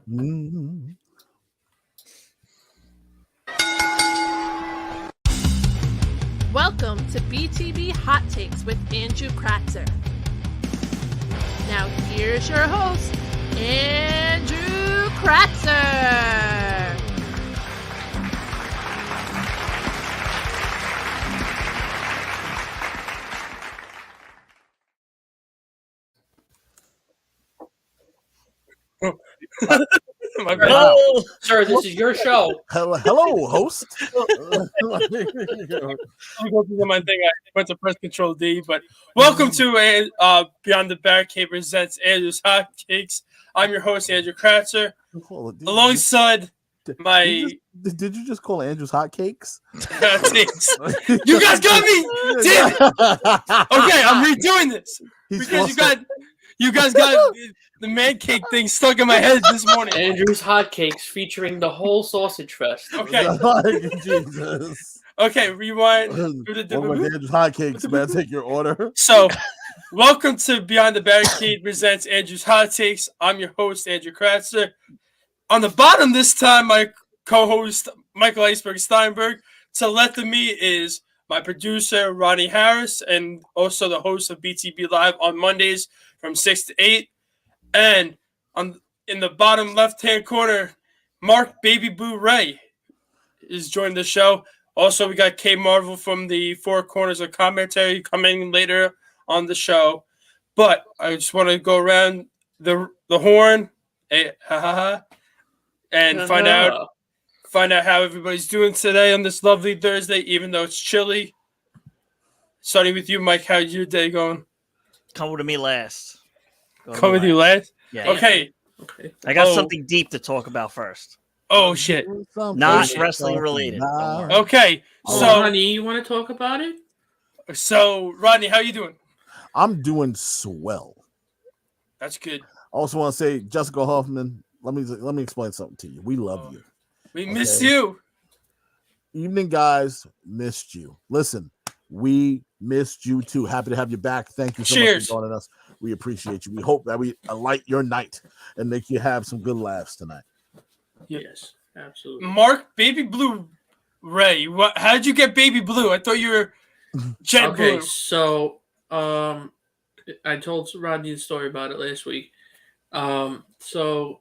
Mm. Welcome to BTB Hot Takes with Andrew Kratzer. Now here's your host, Andrew Kratzer. Hello, sir. This is your show. Hello, host. Let me go through my thing. I went to press Control D, but welcome to Beyond the Barricade presents Andrew's Hot Cakes. I'm your host, Andrew Kratzer, alongside my. Did you just call Andrew's hotcakes? You guys got me. Damn it. Okay, I'm redoing this because you guys got the man cake thing stuck in my head this morning. Andrew's Hotcakes featuring the whole Sausage Fest. Okay. Jesus. Okay, rewind. Welcome to Andrew's hotcakes, man. Take your order. So, welcome to Beyond the Barricade presents Andrew's Hot Takes. I'm your host, Andrew Kratzer. On the bottom this time, my co-host, Michael Iceberg Steinberg. To the left of me is my producer, Ronnie Harris, and also the host of BTB Live on Mondays from 6 to 8. And in the bottom left-hand corner, Mark Baby Blue Ray is joining the show. Also, we got K Marvel from the Four Corners of Commentary coming later on the show. But I just want to go around the horn, and find out how everybody's doing today on this lovely Thursday, even though it's chilly. Starting with you, Mike. How's your day going? Come to me last. Come with you last? Yeah. Okay. I got something deep to talk about first. Oh, shit. Not wrestling related. Okay. So, Ronnie, you want to talk about it? So, Rodney, how you doing? I'm doing swell. That's good. I also want to say, Jessica Hoffman, let me explain something to you. We love you. We miss you. Evening, guys. Missed you. Listen, we missed you too. Happy to have you back. Thank you so much for joining us. We appreciate you. We hope that we light your night and make you have some good laughs tonight. Yes, absolutely. Mark, Baby Blue Ray, how did you get Baby Blue? I thought you were Jet Blue. So I told Rodney the story about it last week. So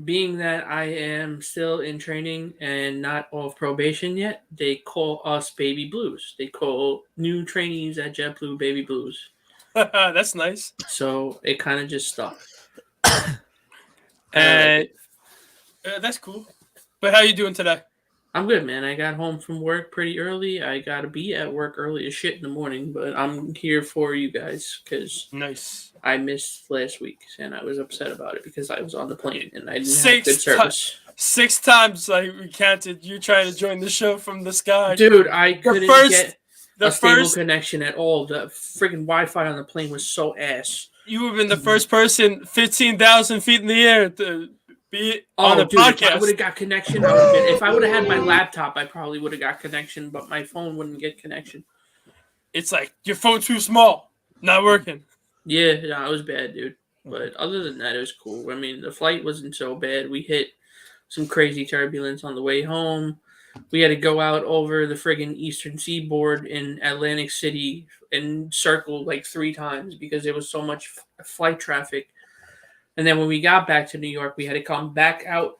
being that I am still in training and not off probation yet, they call us Baby Blues. They call new trainees at JetBlue Baby Blues. That's nice. So it kind of just stuck. And that's cool. But how you doing today? I'm good, man. I got home from work pretty early. I got to be at work early as shit in the morning, but I'm here for you guys because I missed last week, and I was upset about it because I was on the plane and I didn't have good service. 6 times I recounted you trying to join the show from the sky. Dude, I couldn't get a stable connection at all. The freaking Wi-Fi on the plane was so ass. You have been the first person 15,000 feet in the air to be on a podcast. If I would have got connection, if I would have had my laptop, I probably would have got connection, but my phone wouldn't get connection. It's like, your phone's too small. Not working. Yeah, it was bad, dude. But other than that, it was cool. I mean, the flight wasn't so bad. We hit some crazy turbulence on the way home. We had to go out over the friggin' eastern seaboard in Atlantic City and circle like 3 times because there was so much flight traffic. And then when we got back to New York, we had to come back out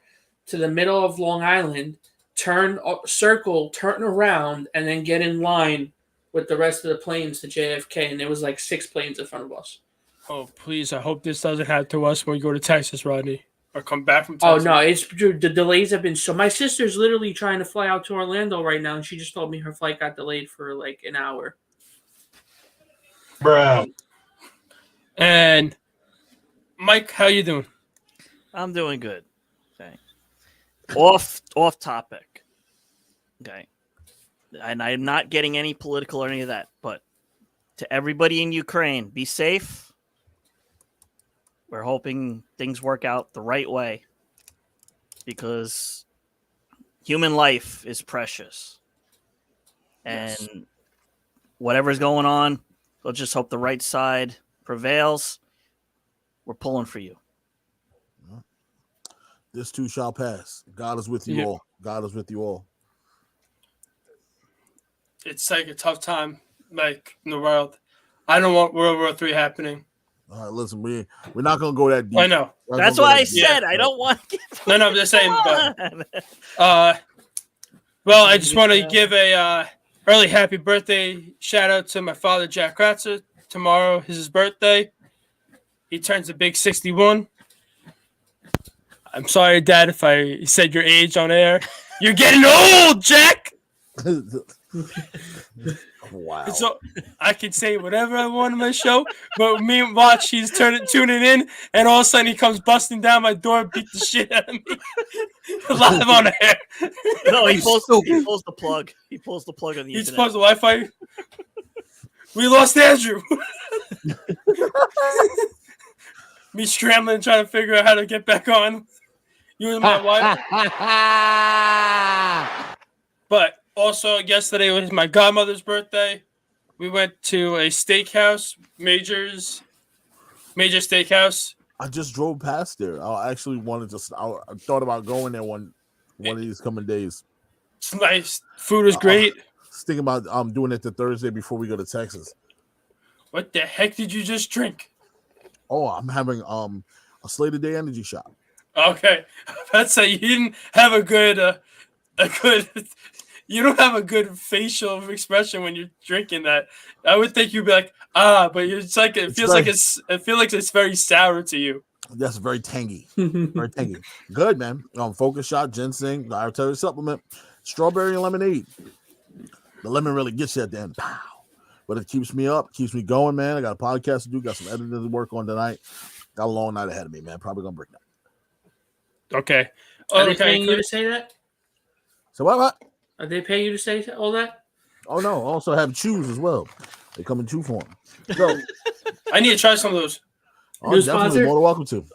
to the middle of Long Island, turn around, and then get in line with the rest of the planes to JFK. And there was like 6 planes in front of us. Oh, please. I hope this doesn't happen to us when we go to Texas, Rodney. Or come back from Texas. Oh, no. The delays have been so... My sister's literally trying to fly out to Orlando right now, and she just told me her flight got delayed for like an hour. Bro. And Mike, how you doing? I'm doing good. Okay. Off topic. Okay. And I'm not getting any political or any of that, but to everybody in Ukraine, be safe. We're hoping things work out the right way because human life is precious. And whatever's going on, let's just hope the right side prevails. We're pulling for you. This too shall pass. God is with you Yep. all. God is with you all. It's like a tough time, like in the world. I don't want World War III happening. All right, listen, we're not gonna go that deep. I know. We're not That's gonna go why I that deep. said I don't want. No, I'm just saying. But Come well, I just want to give a early happy birthday shout out to my father, Jack Kratzer. Tomorrow is his birthday. He turns a big 61. I'm sorry, Dad, if I said your age on air. You're getting old, Jack. Wow. So I can say whatever I want on my show, but me and Watch, he's tuning in, and all of a sudden he comes busting down my door, beat the shit out of me live on air. No, he pulls the plug. He pulls the plug on the He internet. pulls the Wi-Fi. We lost Andrew. Me scrambling, trying to figure out how to get back on. You and my wife. But also, yesterday was my godmother's birthday. We went to a steakhouse, Major Steakhouse. I just drove past there. I actually wanted to. I thought about going there one of these coming days. It's nice. Food was great. Thinking about doing it the Thursday before we go to Texas. What the heck did you just drink? Oh, I'm having a Slater Day energy shot. Okay, let's say you didn't have a good. You don't have a good facial expression when you're drinking that. I would think you'd be like, but it's like it feels like it's very sour to you. That's very tangy. Very tangy. Good, man. Focus shot, ginseng, dietary supplement, strawberry and lemonade. The lemon really gets you at the end. Pow. But it keeps me up, keeps me going, man. I got a podcast to do, got some editing to work on tonight. Got a long night ahead of me, man. Probably gonna break that. Okay. Are they paying you to say that? So what? Are they paying you to say all that? Oh no, I also have chews as well. They come in chew form. So I need to try some of those. oh, definitely more than welcome to.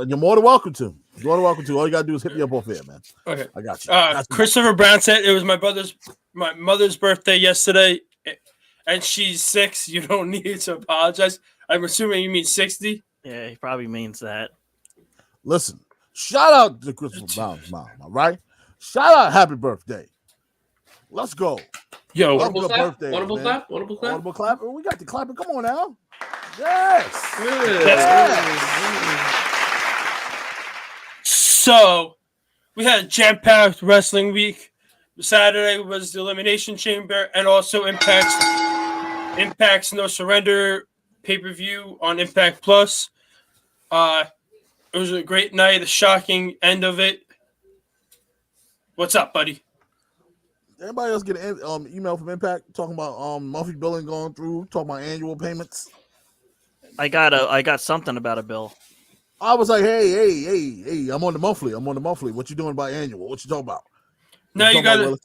You're more than welcome to. You're more than welcome to. All you gotta do is hit me up off air, man. Okay. I got you. Christopher Brown said it was my mother's birthday yesterday, and she's 6. You don't need to apologize. I'm assuming you mean 60. Yeah, he probably means that. Listen, shout out to Christopher Brown's mom, all right? Shout out, happy birthday. Let's go. Yo, Audible clap. Birthday, Audible man. clap. Audible clap. Audible clap. We got the clapping. Come on now. Yes. So we had a jam-packed wrestling week. Saturday was the Elimination Chamber and also Impact's No Surrender pay-per-view on Impact Plus. It was a great night, a shocking end of it. What's up, buddy? Everybody else get an email from Impact talking about monthly billing going through, talking about annual payments. I got something about a bill. I was like, hey, I'm on the monthly. What you doing about annual? What you talking about? No, you got it. it.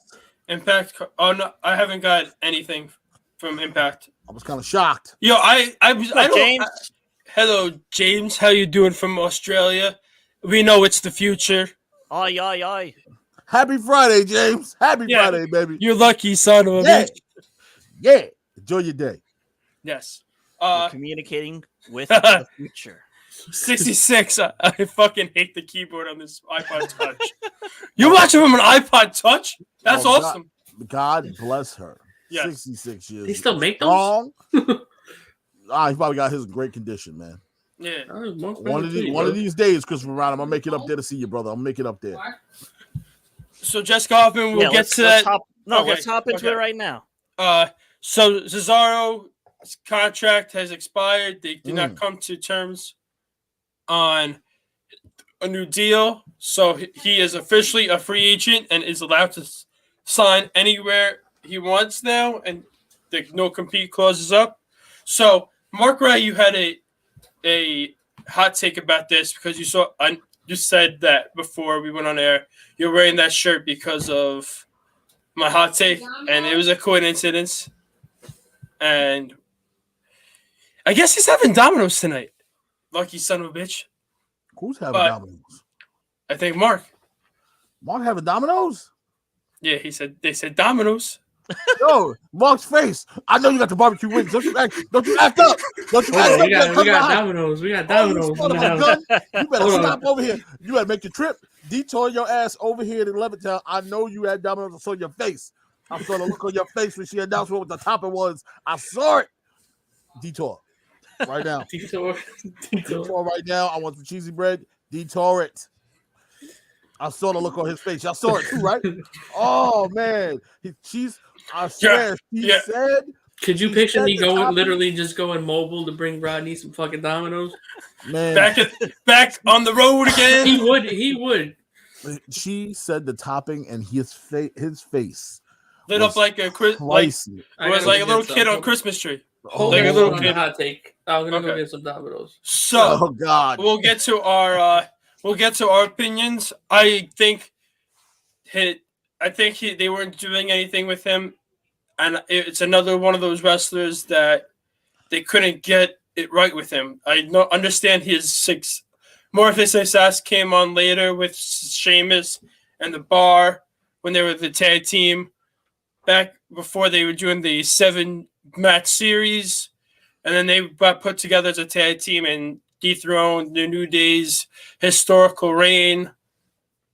Impact. Oh no, I haven't got anything from Impact. I was kind of shocked. Yo, I don't. James? Hello, James. How you doing from Australia? We know it's the future. Aye. Happy Friday, James. Happy Friday, baby. You lucky son of a Yeah. bitch. Yeah. Enjoy your day. Yes. We're communicating with the future. 66. I fucking hate the keyboard on this iPod Touch. You're watching from an iPod Touch? That's Oh, awesome. God bless her. Yes. 66 years. They still make those? Wrong. He probably got his in great condition, man. Yeah. One of these days, Christopher Brown, I'm gonna make it up there to see you, brother. I'm gonna make it up there. So Jessica Hoffman, we'll get to that. Let's hop into it right now. So Cesaro's contract has expired. They did not come to terms on a new deal. So he is officially a free agent and is allowed to sign anywhere he wants now, and the no compete clauses up. So Mark Ray, you had a hot take about this because you said that before we went on air. You're wearing that shirt because of my hot take, and it was a coincidence. And I guess he's having Domino's tonight. Lucky son of a bitch. Who's having Domino's? I think Mark. Mark having Domino's? Yeah, they said Domino's. Yo, Mark's face. I know you got the barbecue wings. Don't you act up. Don't you act up. We got Domino's. We got Domino's. You son of a gun. You better stop over here. You better make your trip. Detour your ass over here to Levittown. I know you had Domino's. I saw your face. I saw the look on your face when she announced what the topping was. I saw it. Detour. Right now. Detour Right now. I want some cheesy bread. Detour it. I saw the look on his face. Y'all saw it too, right? Oh man, I swear, he said. Could you picture me literally just going mobile to bring Rodney some fucking Domino's? Man, back on the road again. He would. She said the topping and his face lit up like a like a little kid on Christmas tree. Like a little kid. Hot take. I'm gonna go get some Domino's. So, oh God, we'll get to our opinions. I think they weren't doing anything with him, and it's another one of those wrestlers that they couldn't get it right with him. I understand more of his success came on later with Sheamus and the Bar when they were the tag team back before they were doing the 7-match series, and then they got put together as a tag team and dethroned the New Day's historical reign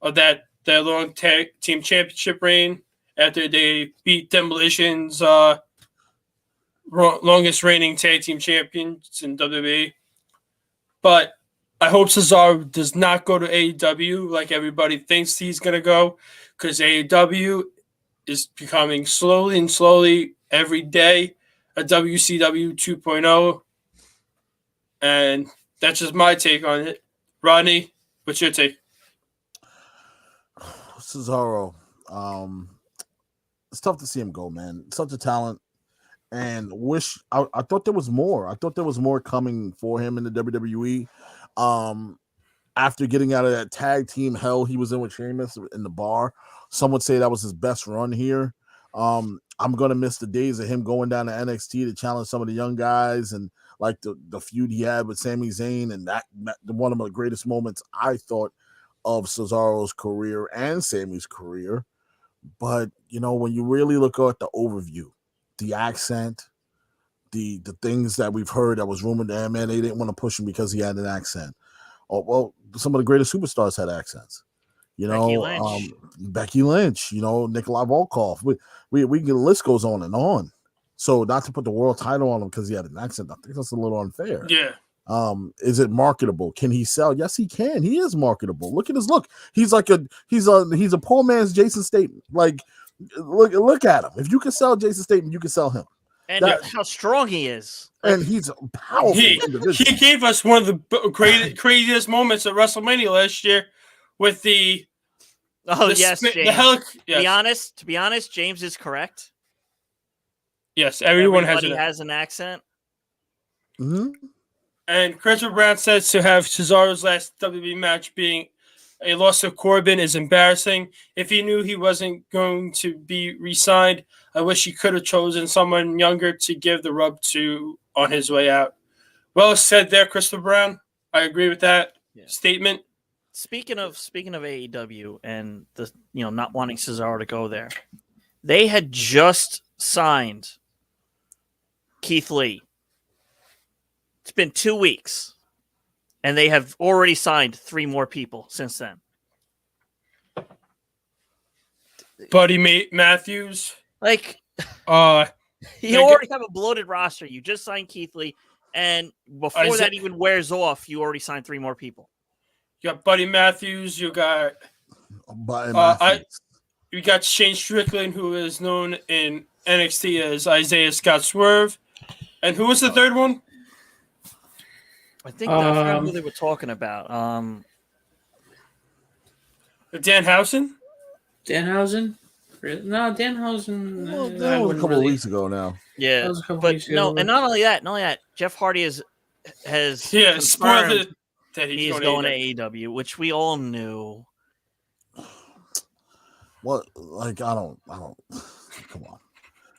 of their long tag team championship reign after they beat Demolition's longest reigning tag team champions in WWE. But I hope Cesaro does not go to AEW like everybody thinks he's going to go, because AEW is becoming slowly every day a WCW 2.0. And that's just my take on it. Rodney, what's your take? Cesaro. It's tough to see him go, man. Such a talent. And I thought there was more. I thought there was more coming for him in the WWE. After getting out of that tag team hell he was in with Sheamus in the Bar, some would say that was his best run here. I'm gonna miss the days of him going down to NXT to challenge some of the young guys, and like the feud he had with Sami Zayn, and that one of the greatest moments I thought of Cesaro's career and Sami's career. But when you really look at the overview, the accent, the things that we've heard that was rumored that man, they didn't want to push him because he had an accent. Oh well, some of the greatest superstars had accents. Becky Lynch, Nikolai Volkov. We the list goes on and on. So not to put the world title on him because he had an accent, I think that's a little unfair. Yeah. Is it marketable? Can he sell? Yes, he can. He is marketable. Look at his look. He's a poor man's Jason Statham. Like, look at him. If you can sell Jason Statham, you can sell him. And how strong he is. And he's a powerful individual. He gave us one of the craziest moments at WrestleMania last year with the. Oh, yes, James. Yes. To be honest, James is correct. Yes, everybody has an accent. Mm-hmm. And Christopher Brown says to have Cesaro's last WWE match being a loss to Corbin is embarrassing. If he knew he wasn't going to be re-signed, I wish he could have chosen someone younger to give the rub to on his way out. Well said there, Christopher Brown. I agree with that statement. Speaking of AEW and the not wanting Cesaro to go there, they had just signed Keith Lee. It's been 2 weeks, and they have already signed 3 more people since then. Buddy Matthews, like, you already have a bloated roster. You just signed Keith Lee, and before that even wears off, you already signed 3 more people. You got Buddy Matthews. You got you got Shane Strickland, who is known in NXT as Isaiah Scott Swerve, and who was the third one? I think I forgot who they were talking about. Danhausen? Danhausen? No, Danhausen. Well, that was a couple of weeks ago now. Yeah, that was a couple weeks ago. And not only that, Jeff Hardy has spoiled that he's going to AEW, which we all knew. What? Like, I don't. Come on.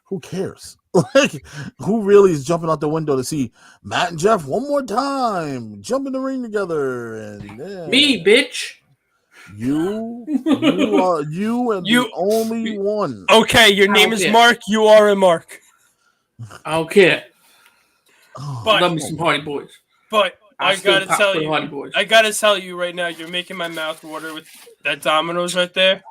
Who cares? Like, who really is jumping out the window to see Matt and Jeff one more time jump in the ring together? And me, bitch. You are the only one. Okay, your name is Mark. You are a Mark. I don't care. But Love me some Hardy Boys. But I gotta tell you, Hardy Boys. I gotta tell you right now, you're making my mouth water with that Domino's right there.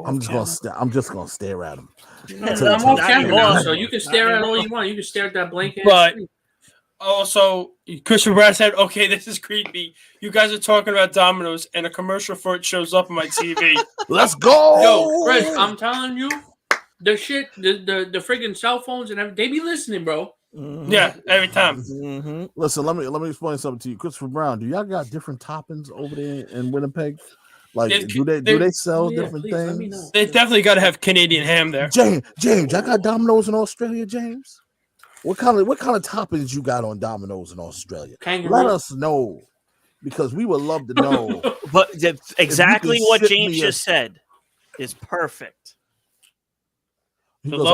I'm just gonna stare at him. I'm off camera now, so you can stare at all you want. You can stare at that blanket. But also, Christopher Brown said, "Okay, this is creepy. You guys are talking about Domino's, and a commercial for it shows up on my TV." Let's go, yo, Chris. I'm telling you, the shit, the friggin' cell phones and everything, they be listening, bro. Mm-hmm. Yeah, every time. Mm-hmm. Listen, let me explain something to you, Christopher Brown. Do y'all got different toppings over there in Winnipeg? Like, do they sell different things? They definitely got to have Canadian ham there. James, y'all got Domino's in Australia, James? What kind of toppings you got on Domino's in Australia? Kangaroo. Let us know, because we would love to know. But exactly what James just said is perfect. Because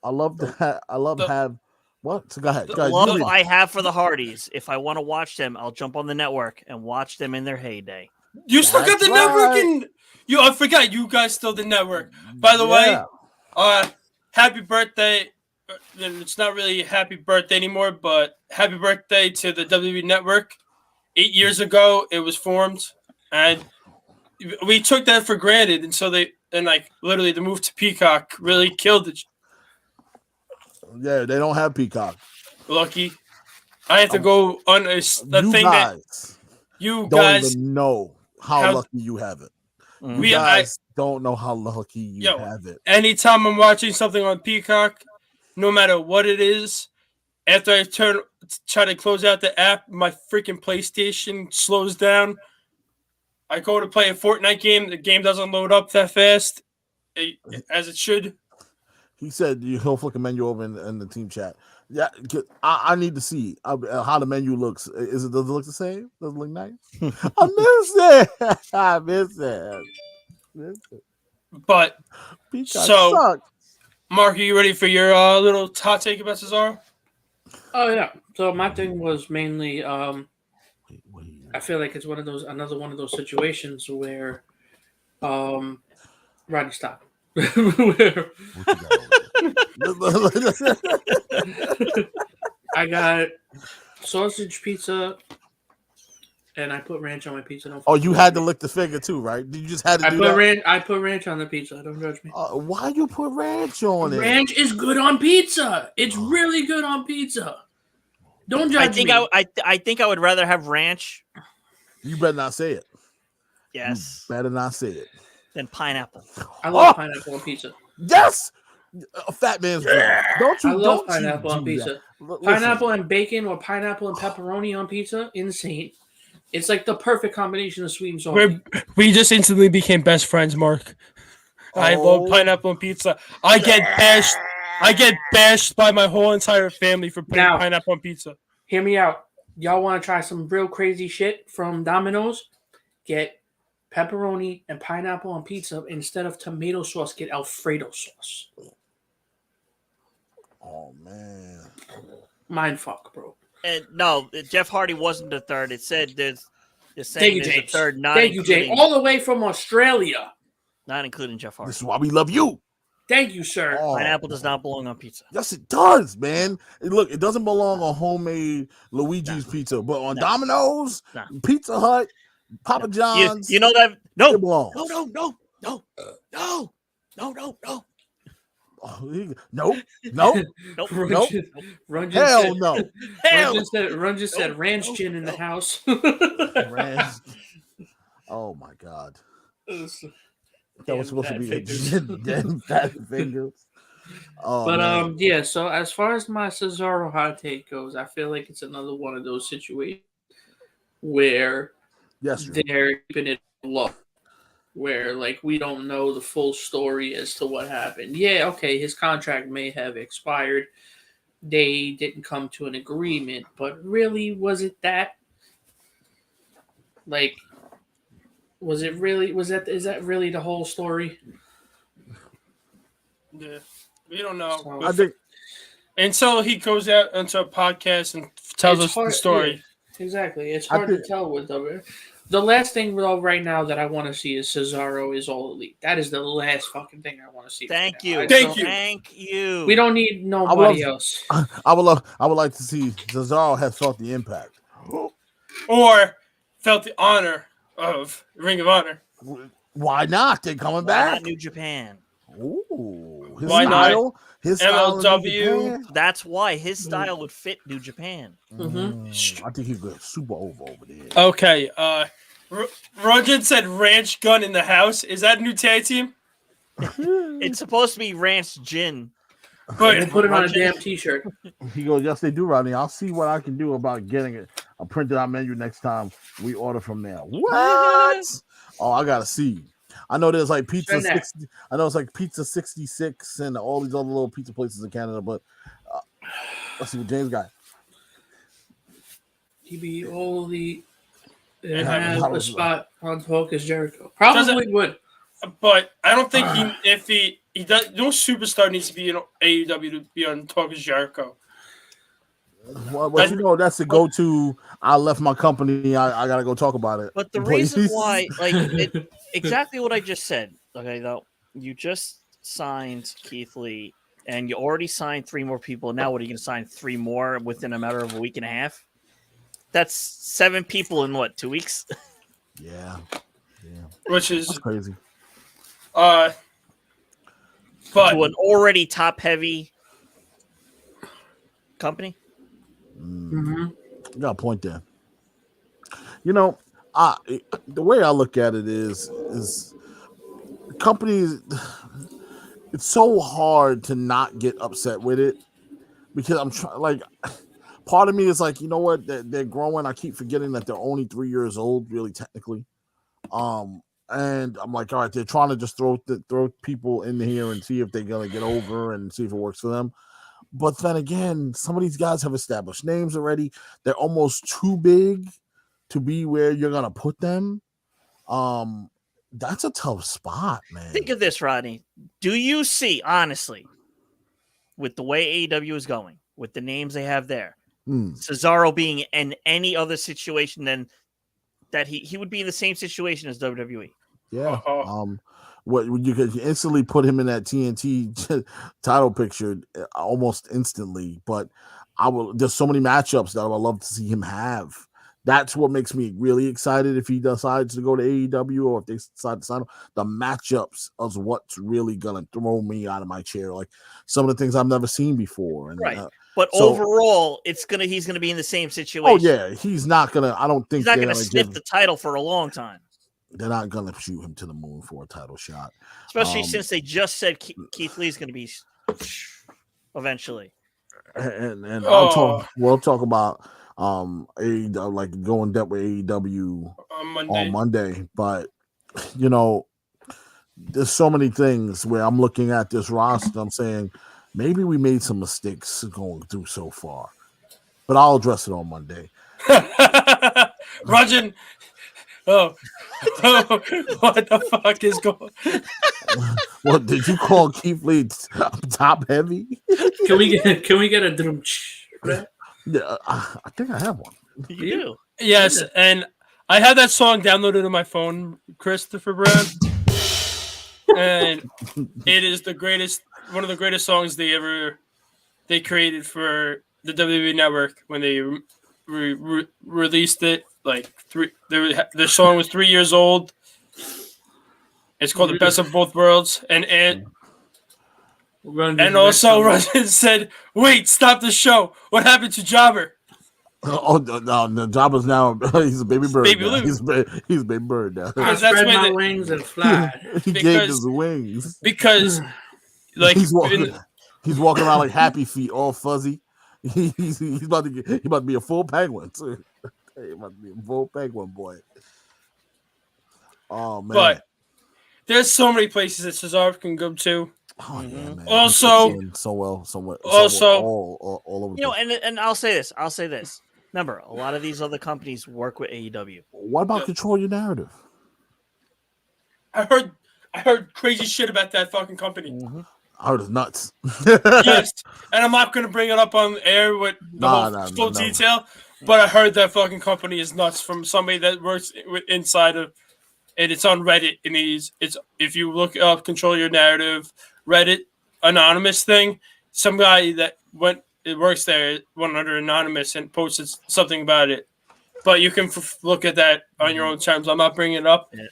I love to have what? So go ahead. The love I have for the Hardys. If I want to watch them, I'll jump on the network and watch them in their heyday. You still got the network, and I forgot you guys still the network. By the way, happy birthday. It's not really a happy birthday anymore, but happy birthday to the WWE Network. 8 years ago, it was formed, and we took that for granted. And so literally the move to Peacock really killed it. Yeah, they don't have Peacock. Lucky. I have to go on the thing that you guys don't even know how lucky you have it. You guys don't know how lucky you have it. Anytime I'm watching something on Peacock, no matter what it is, after I try to close out the app, my freaking PlayStation slows down. I go to play a Fortnite game, the game doesn't load up that fast, as it should. He said he'll flick a menu over in the team chat. Yeah, I need to see how the menu looks. Does it look the same? Does it look nice? I miss it. But Peacock so, sucks. Mark, are you ready for your little hot take about Cesaro? Oh yeah. So my thing was mainly, I feel like it's another one of those situations where, Rodney, stop. I got sausage pizza, and I put ranch on my pizza. You had to lick the finger too, right? You just had to do that? I put ranch on the pizza. Don't judge me. Why you put ranch on it? Ranch is good on pizza. It's really good on pizza. Don't judge me. I think I would rather have ranch. You better not say it. Yes. You better not say it. Than pineapple. I love pineapple on pizza. Yes. A fat man's dream. I love pineapple on pizza. Pineapple and bacon or pineapple and pepperoni on pizza, insane. It's like the perfect combination of sweet and salty. We just instantly became best friends, Mark. I love pineapple on pizza. I get bashed by my whole entire family for putting pineapple on pizza. Hear me out. Y'all want to try some real crazy shit from Domino's? Get pepperoni and pineapple on pizza. Instead of tomato sauce, get Alfredo sauce. Oh man, mind fuck, bro. And no, Jeff Hardy wasn't the third. It said there's a third. Thank you, James. All the way from Australia. Not including Jeff Hardy. This is why we love you. Thank you, sir. Pineapple does not belong on pizza. Yes, it does, man. Look, it doesn't belong on homemade Luigi's pizza, but on Domino's, Pizza Hut, Papa John's. You know that? No. It belongs. No. Nope. Run Hell no. Run just said ranch gin in the house. Ranch. Oh my God. That was supposed to be a fat fingers. Yeah. So as far as my Cesaro hot take goes, I feel like it's another one of those situations where they're keeping it low. Where like we don't know the full story as to what happened. Yeah, okay, his contract may have expired. They didn't come to an agreement, but really, was it that? Like, is that really the whole story? Yeah, we don't know. So, I think until he goes out onto a podcast and tells us the story. Yeah, exactly, it's hard to tell with them. The last thing though right now that I want to see is Cesaro is All Elite. That is the last fucking thing I want to see. Thank you. Thank you. We don't need nobody else. I would like to see Cesaro has felt the impact. Or felt the honor of Ring of Honor. Why not? They're coming Why back. not New Japan? Ooh, his Why not? style, his style in New MLW. Japan. That's why his style would fit New Japan. I think he's good. Super over there. Okay. Rogen said Ranch Gun in the house. Is that a new tag team? It's supposed to be Ranch Gin. They But put it on a damn T-shirt. He goes, yes, they do, Rodney. I'll see what I can do about getting it. A printed out menu next time we order from there. What? Oh, I gotta see. I know there's like Pizza 60. I know it's like Pizza 66 and all these other little pizza places in Canada. But let's see what James got. He'd be All Elite and Yeah, have a spot on Talk as Jericho. Probably would. But I don't think he does. No superstar needs to be in AEW to be on Talk as Jericho. Well, you know, that's the go-to. I left my company. I gotta go talk about it. But the reason why, like, exactly what I just said. Okay, though, you just signed Keith Lee, and you already signed 3 more people. Now, what are you going to sign 3 more within a matter of a week and a half? That's 7 people in what, 2 weeks? Yeah. Which is That's crazy. But to an already top-heavy company. You got a point there. You know, the way I look at it is companies. It's so hard to not get upset with it because I'm trying. Like, part of me is like, you know what? They're growing. I keep forgetting that they're only 3 years old, really technically. And I'm like, all right, they're trying to just throw people in here and see if they're gonna get over and see if it works for them. But then again, some of these guys have established names already. They're almost too big to be where you're gonna put them. That's a tough spot, man. Think of this, Rodney. Do you see, honestly, with the way AEW is going, with the names they have there, Cesaro being in any other situation than that he would be in the same situation as WWE? Yeah. What you could instantly put him in that TNT title picture almost instantly, but there's so many matchups that I would love to see him have. That's what makes me really excited if he decides to go to AEW or if they decide to sign him. The matchups is what's really gonna throw me out of my chair. Like some of the things I've never seen before. And, right. But overall, he's gonna be in the same situation. Oh yeah, he's not gonna. I don't think he's not gonna sniff the title for a long time. They're not gonna shoot him to the moon for a title shot, especially since they just said Keith Lee's gonna be eventually. And we'll talk about AEW, like going depth with AEW on Monday. But you know, there's so many things where I'm looking at this roster. I'm saying maybe we made some mistakes going through so far, but I'll address it on Monday. Roger. Oh, what the fuck is going? What did you call Keith Lee top heavy? Can we get a drum? Yeah, I think I have one. You do? Yes, and I have that song downloaded on my phone, Christopher Brown, and it is one of the greatest songs they created for the WWE Network when they released it. Like the song was 3 years old. It's called "The Best of Both Worlds," and also Russian said, "Wait, stop the show! What happened to Jobber?" Oh no, Jobber's now he's a baby bird. He's a baby bird now. I spread my wings and fly. He gave his wings because, like, he's walking around like Happy Feet, all fuzzy. He's about to be a full penguin too. He must be a full penguin boy. Oh man! But there's so many places that Cesaro can go to. Oh yeah, man. Also, so well, all over. You know, and I'll say this. Remember, a lot of these other companies work with AEW. What about Control Your Narrative? I heard crazy shit about that fucking company. Mm-hmm. I heard it's nuts. Yes, and I'm not going to bring it up on air with the full detail. But I heard that fucking company is nuts from somebody that works inside of, and it's on Reddit. And it's if you look up Control Your Narrative Reddit anonymous thing, some guy that works there went under anonymous and posted something about it. But you can look at that on your own terms. I'm not bringing it up. Yeah.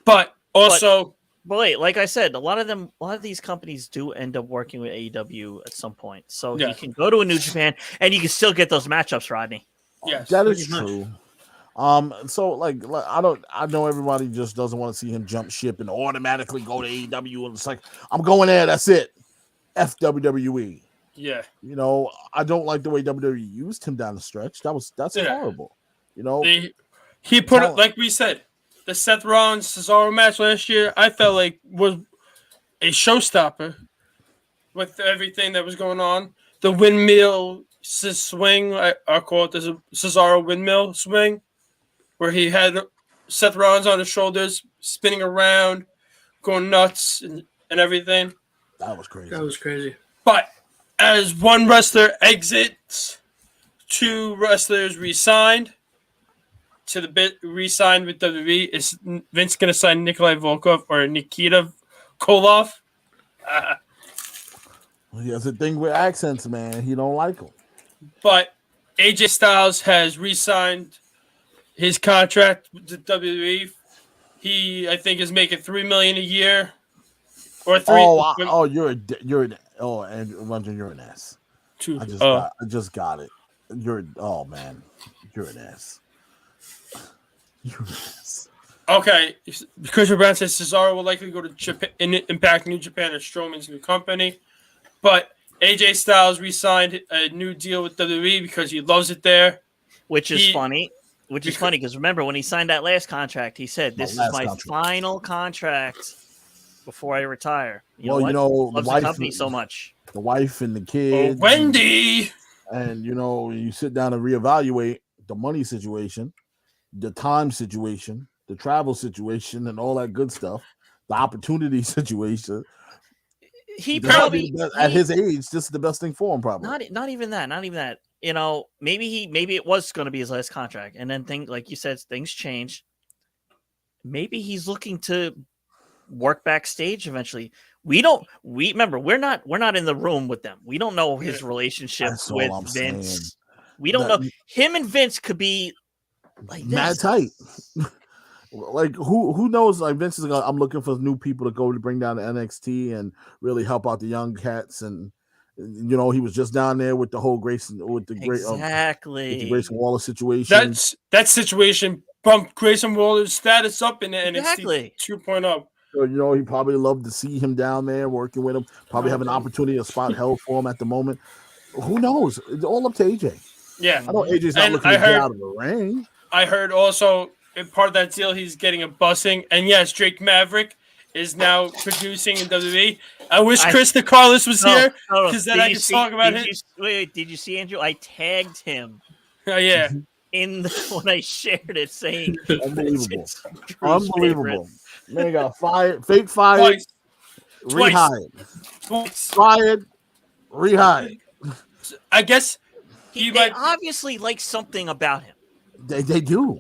But also, but wait, like I said, a lot of these companies do end up working with AEW at some point. So you can go to a New Japan and you can still get those matchups, Rodney. yes, that is true. So like I know everybody just doesn't want to see him jump ship and automatically go to AEW, and it's like, I'm going there, that's it. WWE. Yeah. You know, I don't like the way WWE used him down the stretch. That's horrible. You know, he put it, like we said, the Seth Rollins Cesaro match last year, I felt like was a showstopper with everything that was going on. The windmill swing, I call it the Cesaro windmill swing, where he had Seth Rollins on his shoulders, spinning around, going nuts and everything. That was crazy. That was crazy. But as one wrestler exits, two wrestlers re-signed to the bit re-signed with WWE. Is Vince going to sign Nikolai Volkov or Nikita Koloff? He has a thing with accents, man. He don't like them. But AJ Styles has re-signed his contract with the WWE. He, I think, is making $3 million a year, or three. And London, you're an ass. I just got it. You're an ass. You're an ass. Okay, Christian Brown says Cesaro will likely go to Japan, Impact New Japan or Strowman's new company, but AJ Styles re-signed a new deal with WWE because he loves it there. Which is funny. Which is funny because remember when he signed that last contract, he said, "This is my final contract before I retire." Loves the company so much. The wife and the kids. Oh, Wendy. And you sit down and reevaluate the money situation, the time situation, the travel situation, and all that good stuff, the opportunity situation. He probably at his age, this is the best thing for him. Probably not even that. Maybe it was going to be his last contract, and then like you said, things change. Maybe he's looking to work backstage eventually. Remember, we're not in the room with them. We don't know his relationship with Vince. Saying. We don't know. Him and Vince could be like mad tight. Like who knows? Like Vince is like, I'm looking for new people to go to bring down the NXT and really help out the young cats. And he was just down there with the whole Grayson with the Grayson Waller situation. That situation bumped Grayson Waller's status up in the NXT 2.0. So, he probably loved to see him down there working with him. Probably have an opportunity, a spot held for him at the moment. Who knows? It's all up to AJ. Yeah, I know AJ's not looking to get out of the ring. I heard also in part of that deal, he's getting a busing. And yes, Drake Maverick is now producing in WWE. I wish Chris DeCarlos was here because then I could talk about it. Did you see, Andrew? I tagged him. Oh, yeah. When I shared it, saying Unbelievable. Man got fired, fake fired, rehired. Fired, rehired. I guess they obviously like something about him. They do.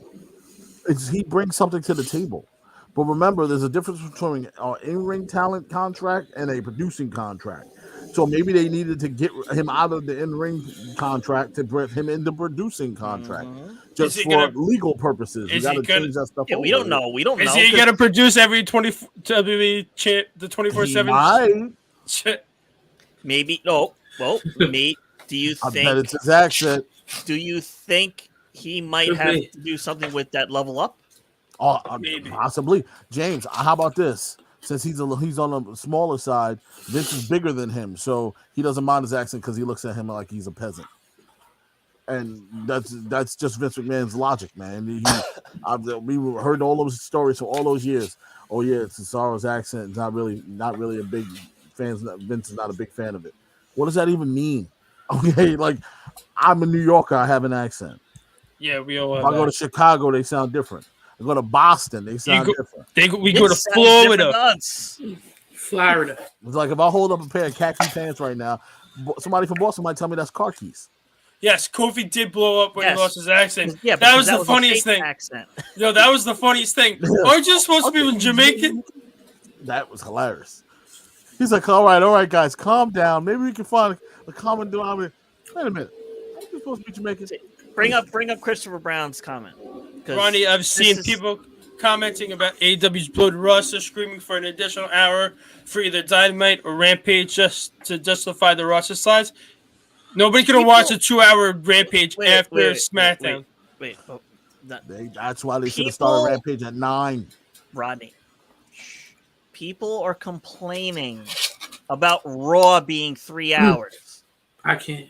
He brings something to the table. But remember, there's a difference between an in-ring talent contract and a producing contract. So maybe they needed to get him out of the in-ring contract to bring him into producing contract, just for legal purposes. You got to change that stuff. Yeah, we don't know. Is he going to produce every WWE the 24/7? Maybe no. Well, mate, do you think? I bet it's his accent. Do you think he might have to do something with that level up? Oh, maybe. Possibly. James, how about this? Since he's on the smaller side, Vince is bigger than him, so he doesn't mind his accent because he looks at him like he's a peasant. And that's just Vince McMahon's logic, man. We heard all those stories for all those years. Oh yeah, it's Cesaro's accent. It's not really a big fan. Vince is not a big fan of it. What does that even mean? Okay, like I'm a New Yorker, I have an accent. Yeah, we all. If I go to Chicago, they sound different. I go to Boston, they sound different. We go to Florida. Florida. It's like if I hold up a pair of khaki pants right now, somebody from Boston might tell me that's car keys. Yes, Kofi did blow up when he lost his accent. Yeah, that was the funniest thing. Accent. Yo, that was the funniest thing. Aren't you supposed to be Jamaican? That was hilarious. He's like, all right, guys, calm down. Maybe we can find a common denominator. Wait a minute. Aren't you supposed to be Jamaican? Bring up Christopher Brown's comment. Ronnie, I've seen people commenting about AEW's bloated roster, screaming for an additional hour for either Dynamite or Rampage just to justify the roster size. Nobody can watch a 2-hour Rampage after SmackDown. That's why they should have started Rampage at 9. Rodney, people are complaining about Raw being 3 hours. I can't.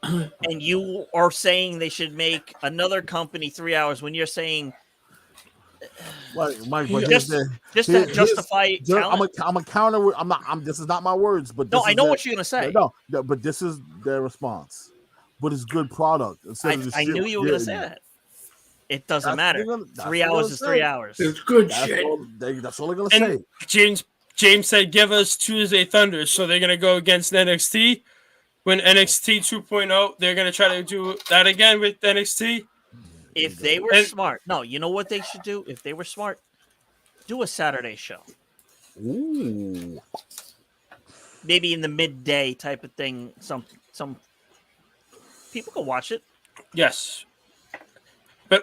And you are saying they should make another company 3 hours when you're saying Mike, just to justify talent. I'm a counter. This is not my words, but no, I know what you're gonna say. No, but this is their response. But it's good product. I knew you were gonna say that. It doesn't matter. 3 hours is 3 hours. It's good shit. That's all they're gonna say. James said, "Give us Tuesday Thunder," so they're gonna go against NXT. When NXT 2.0, they're gonna try to do that again with NXT. If they were smart, no, you know what they should do? If they were smart, do a Saturday show. Ooh. Maybe in the midday type of thing. Some people can watch it. Yes.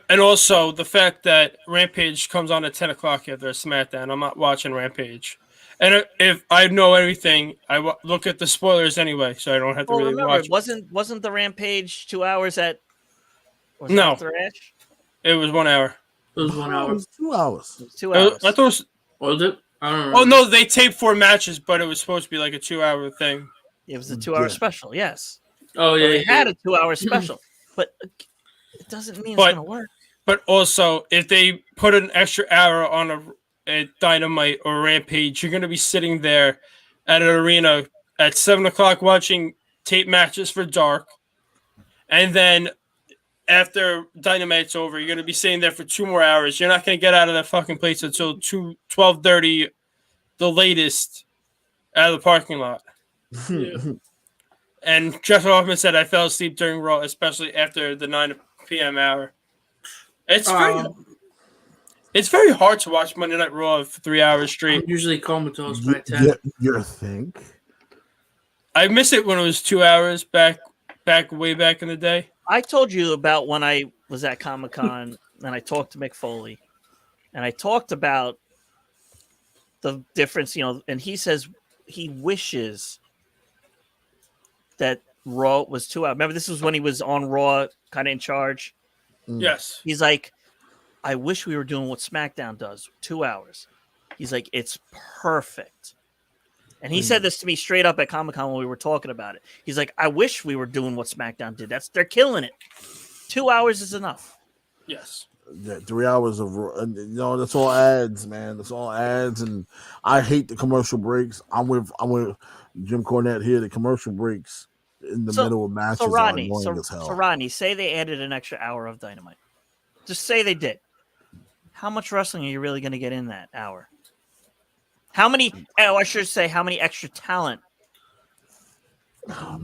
And also the fact that Rampage comes on at 10 o'clock after SmackDown. I'm not watching Rampage. And if I know everything, I look at the spoilers anyway, so I don't have to watch. Wasn't the Rampage 2 hours at? No, it was 1 hour. It was 1 hour. It was 2 hours. 2 hours. I thought it was. Was it? I don't know. Oh no, they taped 4 matches, but it was supposed to be like a 2-hour thing. It was a 2-hour special. Yes. Oh yeah, they had a 2-hour special, but it doesn't mean it's going to work. But also, if they put an extra hour on a Dynamite or Rampage, you're going to be sitting there at an arena at 7 o'clock watching tape matches for Dark, and then after Dynamite's over, you're going to be sitting there for 2 more hours. You're not going to get out of that fucking place until 12:30, the latest, out of the parking lot. And Jeff Hoffman said, I fell asleep during Raw, especially after the 9 p.m. hour. It's very hard to watch Monday Night Raw for 3 hours straight. I'm usually comatose by 10. You think? I miss it when it was 2 hours way back in the day. I told you about when I was at Comic-Con and I talked to Mick Foley and I talked about the difference, and he says he wishes that Raw was 2 hours. Remember, this was when he was on Raw, kind of in charge. Yes. He's like, I wish we were doing what SmackDown does, 2 hours. He's like, it's perfect. And he said this to me straight up at Comic-Con when we were talking about it. He's like, I wish we were doing what SmackDown did. They're killing it. 2 hours is enough. Yes. Yeah, 3 hours of that's all ads, man. That's all ads, and I hate the commercial breaks. I'm with Jim Cornette here. The commercial breaks in the middle of matches are annoying as hell. So Rodney, say they added an extra hour of Dynamite. Just say they did. How much wrestling are you really going to get in that hour? How many? Oh, I should say, how many extra talent?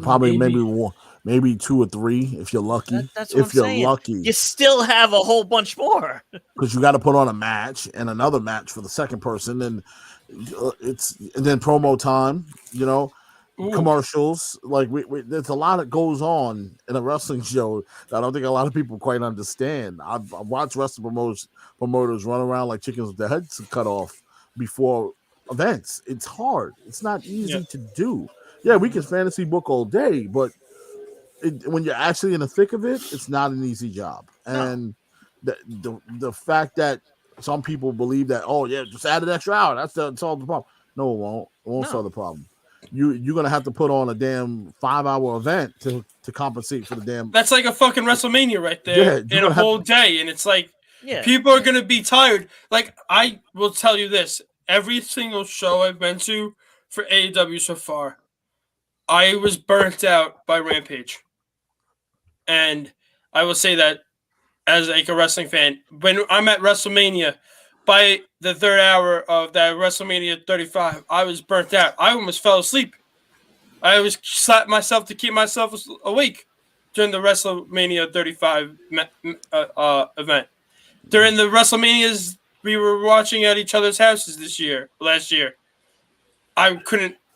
Probably maybe 2 or 3 if you're lucky. That's what I'm saying. Lucky, you still have a whole bunch more because you got to put on a match and another match for the second person, and then promo time. Commercials. Like there's a lot that goes on in a wrestling show that I don't think a lot of people quite understand. I've watched wrestling promoters run around like chickens with their heads cut off before events. It's hard. It's not easy to do. Yeah, we can fantasy book all day, but when you're actually in the thick of it, it's not an easy job. And the fact that some people believe that, just add an extra hour, that's solve the problem. No, it won't. It won't solve the problem. You're gonna have to put on a damn 5-hour event to compensate for the damn. That's like a fucking WrestleMania right there in a whole day, and it's like people are gonna be tired. Like I will tell you this: every single show I've been to for AEW so far, I was burnt out by Rampage, and I will say that as like a wrestling fan, when I'm at WrestleMania. By the 3rd hour of that WrestleMania 35, I was burnt out. I almost fell asleep. I always slapped myself to keep myself awake. during the WrestleMania 35 event. During the WrestleManias we were watching at each other's houses last year. I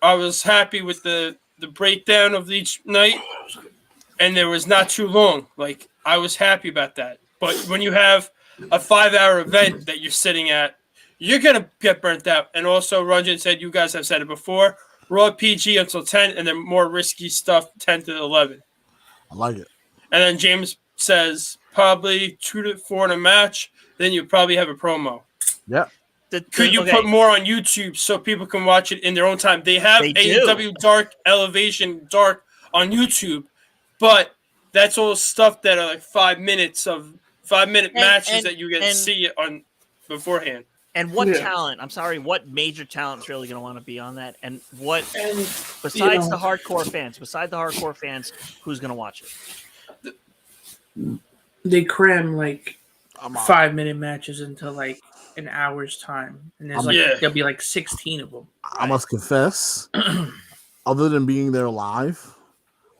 was happy with the breakdown of each night, and there was not too long. Like, I was happy about that. But when you have a 5-hour event that you're sitting at, you're going to get burnt out. And also, Ranjan said, you guys have said it before, Raw PG until 10, and then more risky stuff 10 to 11. I like it. And then James says probably 2 to 4 in a match, then you probably have a promo. Yeah. Could you put more on YouTube so people can watch it in their own time? They have AEW Dark Elevation Dark on YouTube, but that's all stuff that are like 5 minute matches that you get to see it on beforehand. And what talent? I'm sorry, what major talent is really going to want to be on that? And besides the hardcore fans, who's going to watch it? They cram like 5-minute matches into like an hour's time, and there's there'll be like 16 of them. I must confess, other than being there live,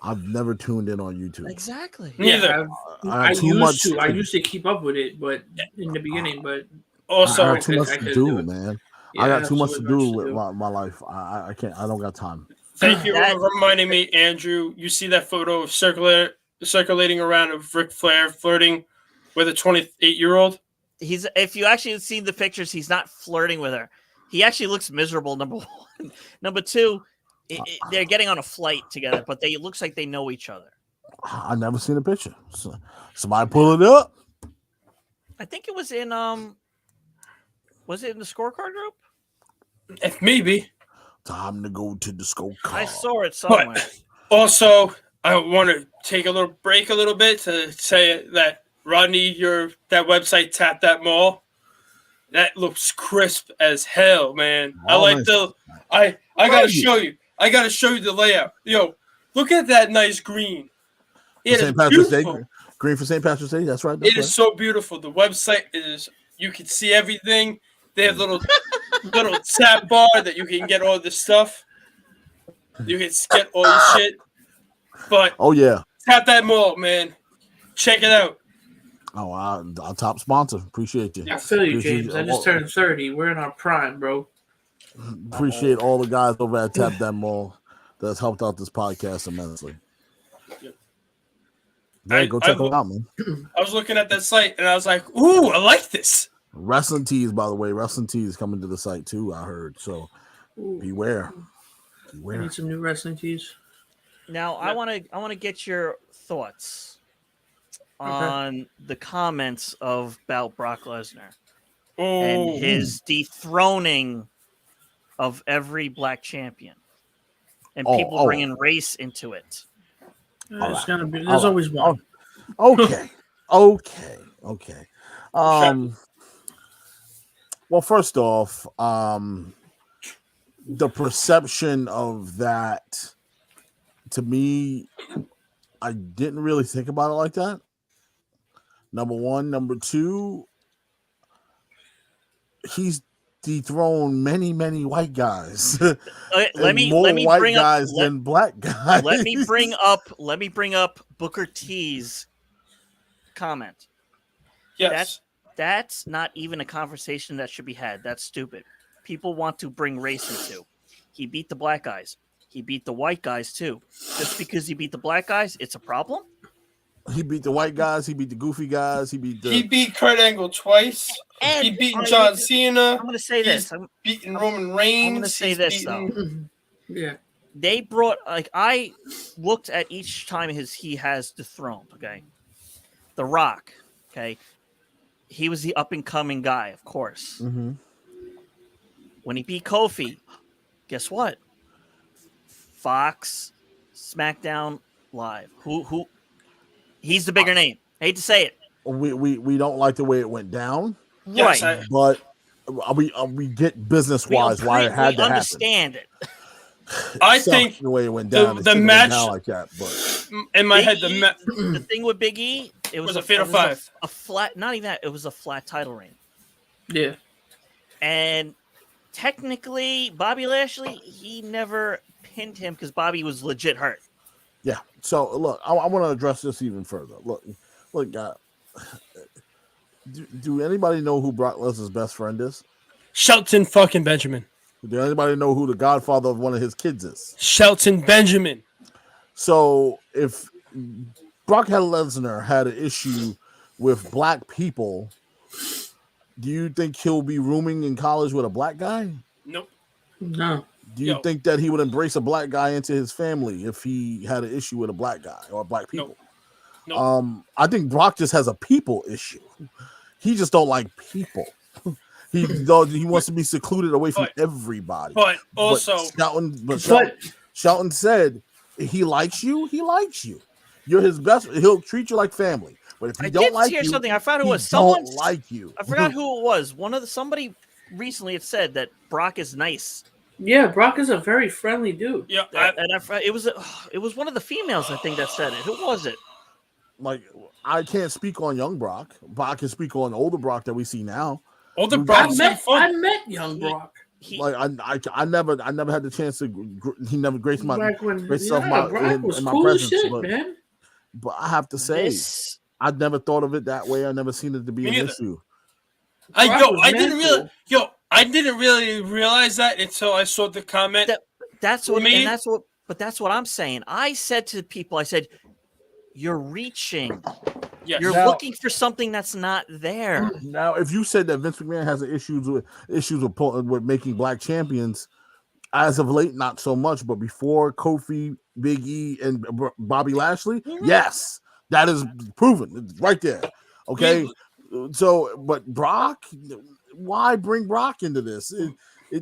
I've never tuned in on YouTube. Exactly. Neither. I used to keep up with it, but in the beginning, but also I got too much to do, man. Yeah, I got too much to do with my life. I can't. I don't got time. Thank you for reminding me, Andrew. You see that photo of circulating around of Ric Flair flirting with a 28-year-old? If you actually see the pictures, he's not flirting with her. He actually looks miserable, number one. Number two, they're getting on a flight together, but it looks like they know each other. I never seen a picture. So, somebody pull it up. I think it was in was it in the scorecard group? If maybe. Time to go to the scorecard. I saw it somewhere. But also, I want to take a little break a little bit to say that Rodney, that website, Tap That Mall, that looks crisp as hell, man. I like I gotta show you. I gotta show you the layout. Yo, look at that nice green. It is beautiful. Green for St. Patrick's Day. That's right. It is so beautiful. The website is. You can see everything. They have little tap bar that you can get all this stuff. You can get all your shit. But Tap That Mall, man. Check it out. Oh, our top sponsor. Appreciate you. I feel you, James. I just turned 30. We're in our prime, bro. Appreciate all the guys over at Tap That Mall that's helped out this podcast immensely. Yeah, go check it out, man. I was looking at that site and I was like, ooh, I like this. Wrestling Tees, by the way. Wrestling Tees coming to the site too, I heard. So beware. I need some new wrestling tees. Now I want to get your thoughts on the comments about Brock Lesnar and his dethroning of every black champion and people bringing race into it. There's always one. Okay. Well, first off, the perception of that, to me, I didn't really think about it like that. Number one. Number two, he's dethroned many white guys. Let me bring guys up than black guys. Let me bring up Booker T's comment. Yes. That's not even a conversation that should be had. That's stupid. People want to bring race into. He beat the black guys. He beat the white guys too. Just because he beat the black guys, it's a problem? He beat the white guys. He beat the goofy guys. He beat Kurt Angle twice. And he beat John Cena. I'm going to say this. Beaten Roman Reigns. I'm going to say this though. Yeah. They brought I looked at each time he has dethroned. Okay, The Rock. Okay, he was the up and coming guy, of course. Mm-hmm. When he beat Kofi, guess what? Fox, SmackDown Live. Who? He's the bigger name. I hate to say it. We don't like the way it went down, right? But we get business wise why it had to happen. We understand it. I think the way it went down, the match like that. But in my head, the thing with Big E, it was a fatal 5, a flat. Not even that. It was a flat title reign. Yeah, and technically, Bobby Lashley, he never pinned him because Bobby was legit hurt. Yeah. So look, I want to address this even further. Look, do anybody know who Brock Lesnar's best friend is? Shelton fucking Benjamin. Do anybody know who the godfather of one of his kids is? Shelton Benjamin. So if Brock Lesnar had an issue with black people, do you think he'll be rooming in college with a black guy? Nope. No. Do you think that he would embrace a black guy into his family if he had an issue with a black guy or black people? Nope. I think Brock just has a people issue. He just don't like people. He wants to be secluded away from everybody. But also, Shelton said he likes you. He likes you. You're his best. He'll treat you like family. But if he don't like you, something. I forgot who it was. Someone like you. I forgot who it was. Somebody recently had said that Brock is nice. Yeah, Brock is a very friendly dude. Yeah, it was one of the females I think that said it. Who was it? Like, I can't speak on young Brock, but I can speak on older Brock that we see now. Older Brock. I met young Brock. I never had the chance to. He never graced my Brock was my cool presence, shit, but, man. But I have to say, I've never thought of it that way. I never seen it to be an issue. I didn't really realize that until I saw the comment. That's what I'm saying. I said to people, I said, "You're reaching. Yes. You're looking for something that's not there." Now, if you said that Vince McMahon has issues with making black champions, as of late, not so much, but before Kofi, Big E, and Bobby Lashley, yes, that is proven. It's right there. Okay. So, but Brock, why bring Brock into this?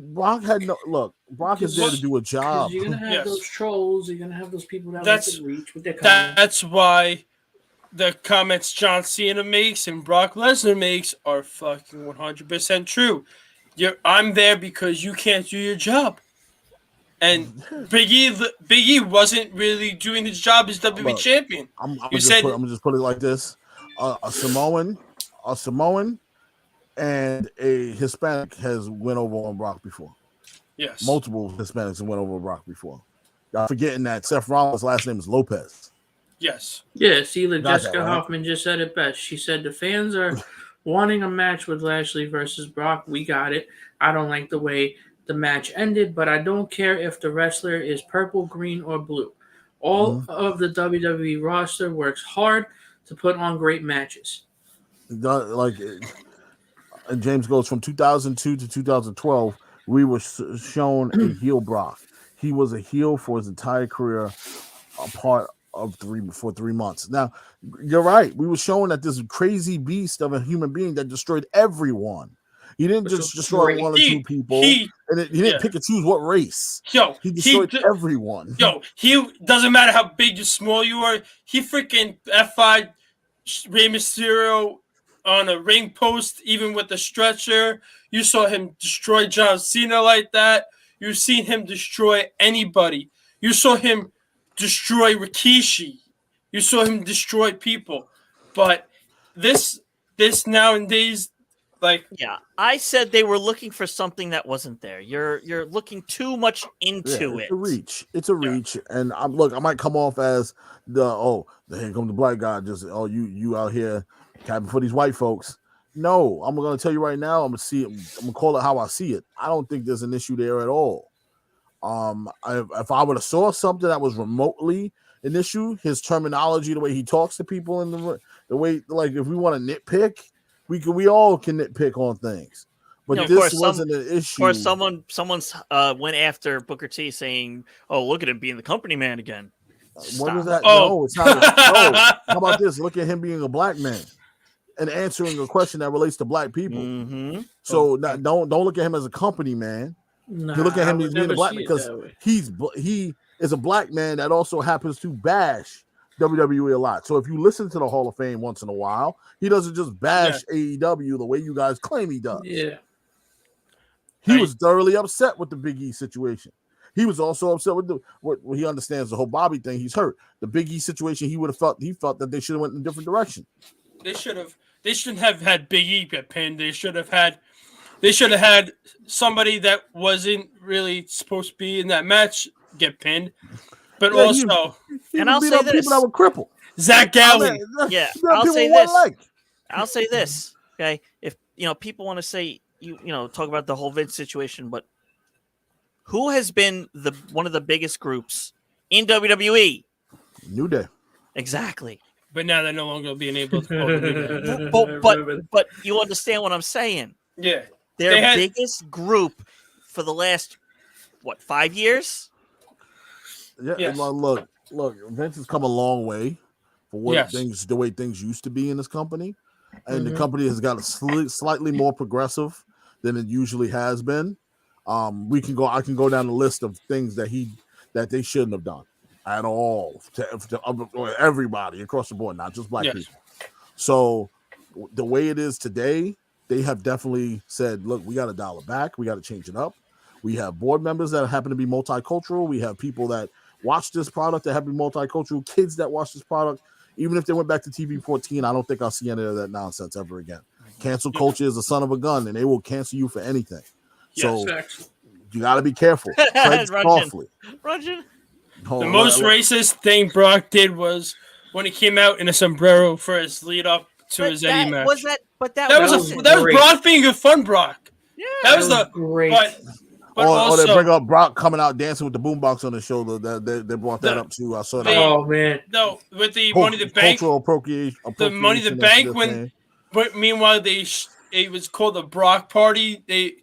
Brock had no look. Brock is there to do a job. You're gonna have those trolls. You're gonna have those people that that's reach with their comments. That's why the comments John Cena makes and Brock Lesnar makes are fucking 100% true. I'm there because you can't do your job. And Big E wasn't really doing his job as WWE champion. I'm gonna just put it like this: a Samoan, and a Hispanic has went over on Brock before. Yes, multiple Hispanics have went over on Brock before. Y'all forgetting that Seth Rollins' last name is Lopez. Yes. Yeah. See, Jessica Hoffman just said it best. She said the fans are wanting a match with Lashley versus Brock. We got it. I don't like the way the match ended, but I don't care if the wrestler is purple, green, or blue. All of the WWE roster works hard to put on great matches. And James goes from 2002 to 2012. We were shown a heel Brock. He was a heel for his entire career, a part of 3 months. Now, you're right. We were shown that this crazy beast of a human being that destroyed everyone. He didn't just destroy one or two people, he didn't pick and choose what race. He destroyed everyone. He doesn't matter how big or small you are. He freaking F5'd Rey Mysterio on a ring post, even with the stretcher. You saw him destroy John Cena like that. You've seen him destroy anybody. You saw him destroy Rikishi. You saw him destroy people. But this nowadays, I said they were looking for something that wasn't there. You're looking too much into it. It's a reach. And I might come off as here comes the black guy. You out here capping for these white folks. No, I'm gonna tell you right now. I'm gonna call it how I see it. I don't think there's an issue there at all. If I would have saw something that was remotely an issue, his terminology, the way he talks to people, and the way, if we want to nitpick, we all can nitpick on things. But this wasn't an issue. Of course, someone's went after Booker T, saying, "Oh, look at him being the company man again." What is that? No, it's not. No. How about this? Look at him being a black man and answering a question that relates to black people. Mm-hmm. So don't look at him as a company man. You look at him as being a black man because he is a black man that also happens to bash WWE a lot. So if you listen to the Hall of Fame once in a while, he doesn't just bash AEW the way you guys claim he does. Yeah. He was thoroughly upset with the Big E situation. He was also upset with what he understands the whole Bobby thing. He's hurt. The Big E situation, he felt that they should have went in a different direction. They shouldn't have had Big E get pinned. They should have had somebody that wasn't really supposed to be in that match get pinned. But Yeah, also, and I'll beat say up people that this. were crippled. Zach Gallen. Yeah, There are I'll people say one this. like. I'll say this. Okay, if people want to say talk about the whole Vince situation, but who has been one of the biggest groups in WWE? New Day. Exactly. But now they're no longer being able to. But you understand what I'm saying? Yeah. Their biggest group for the last 5 years? Yeah, Yes. look, Vince has come a long way for what the way things used to be in this company, and the company has got slightly more progressive than it usually has been. I can go down the list of things that they shouldn't have done at all to everybody across the board, not just black people. So the way it is today, they have definitely said, look, we got to dial it back. We got to change it up. We have board members that happen to be multicultural. We have people that watch this product that happen to be multicultural, kids that watch this product. Even if they went back to TV 14, I don't think I'll see any of that nonsense ever again. Cancel culture is a son of a gun, and they will cancel you for anything. So you got to be careful. Tread softly. Roger. The most racist thing Brock did was when he came out in a sombrero for his lead up to his Eddie match. That was Brock being a fun Brock. Yeah, that was great. But they bring up Brock coming out dancing with the boombox on his shoulder. They brought that up too. I saw that. Oh man! No, with the Money in the Bank, cultural appropriation. The Money in the Bank but meanwhile it was called the Brock Party. They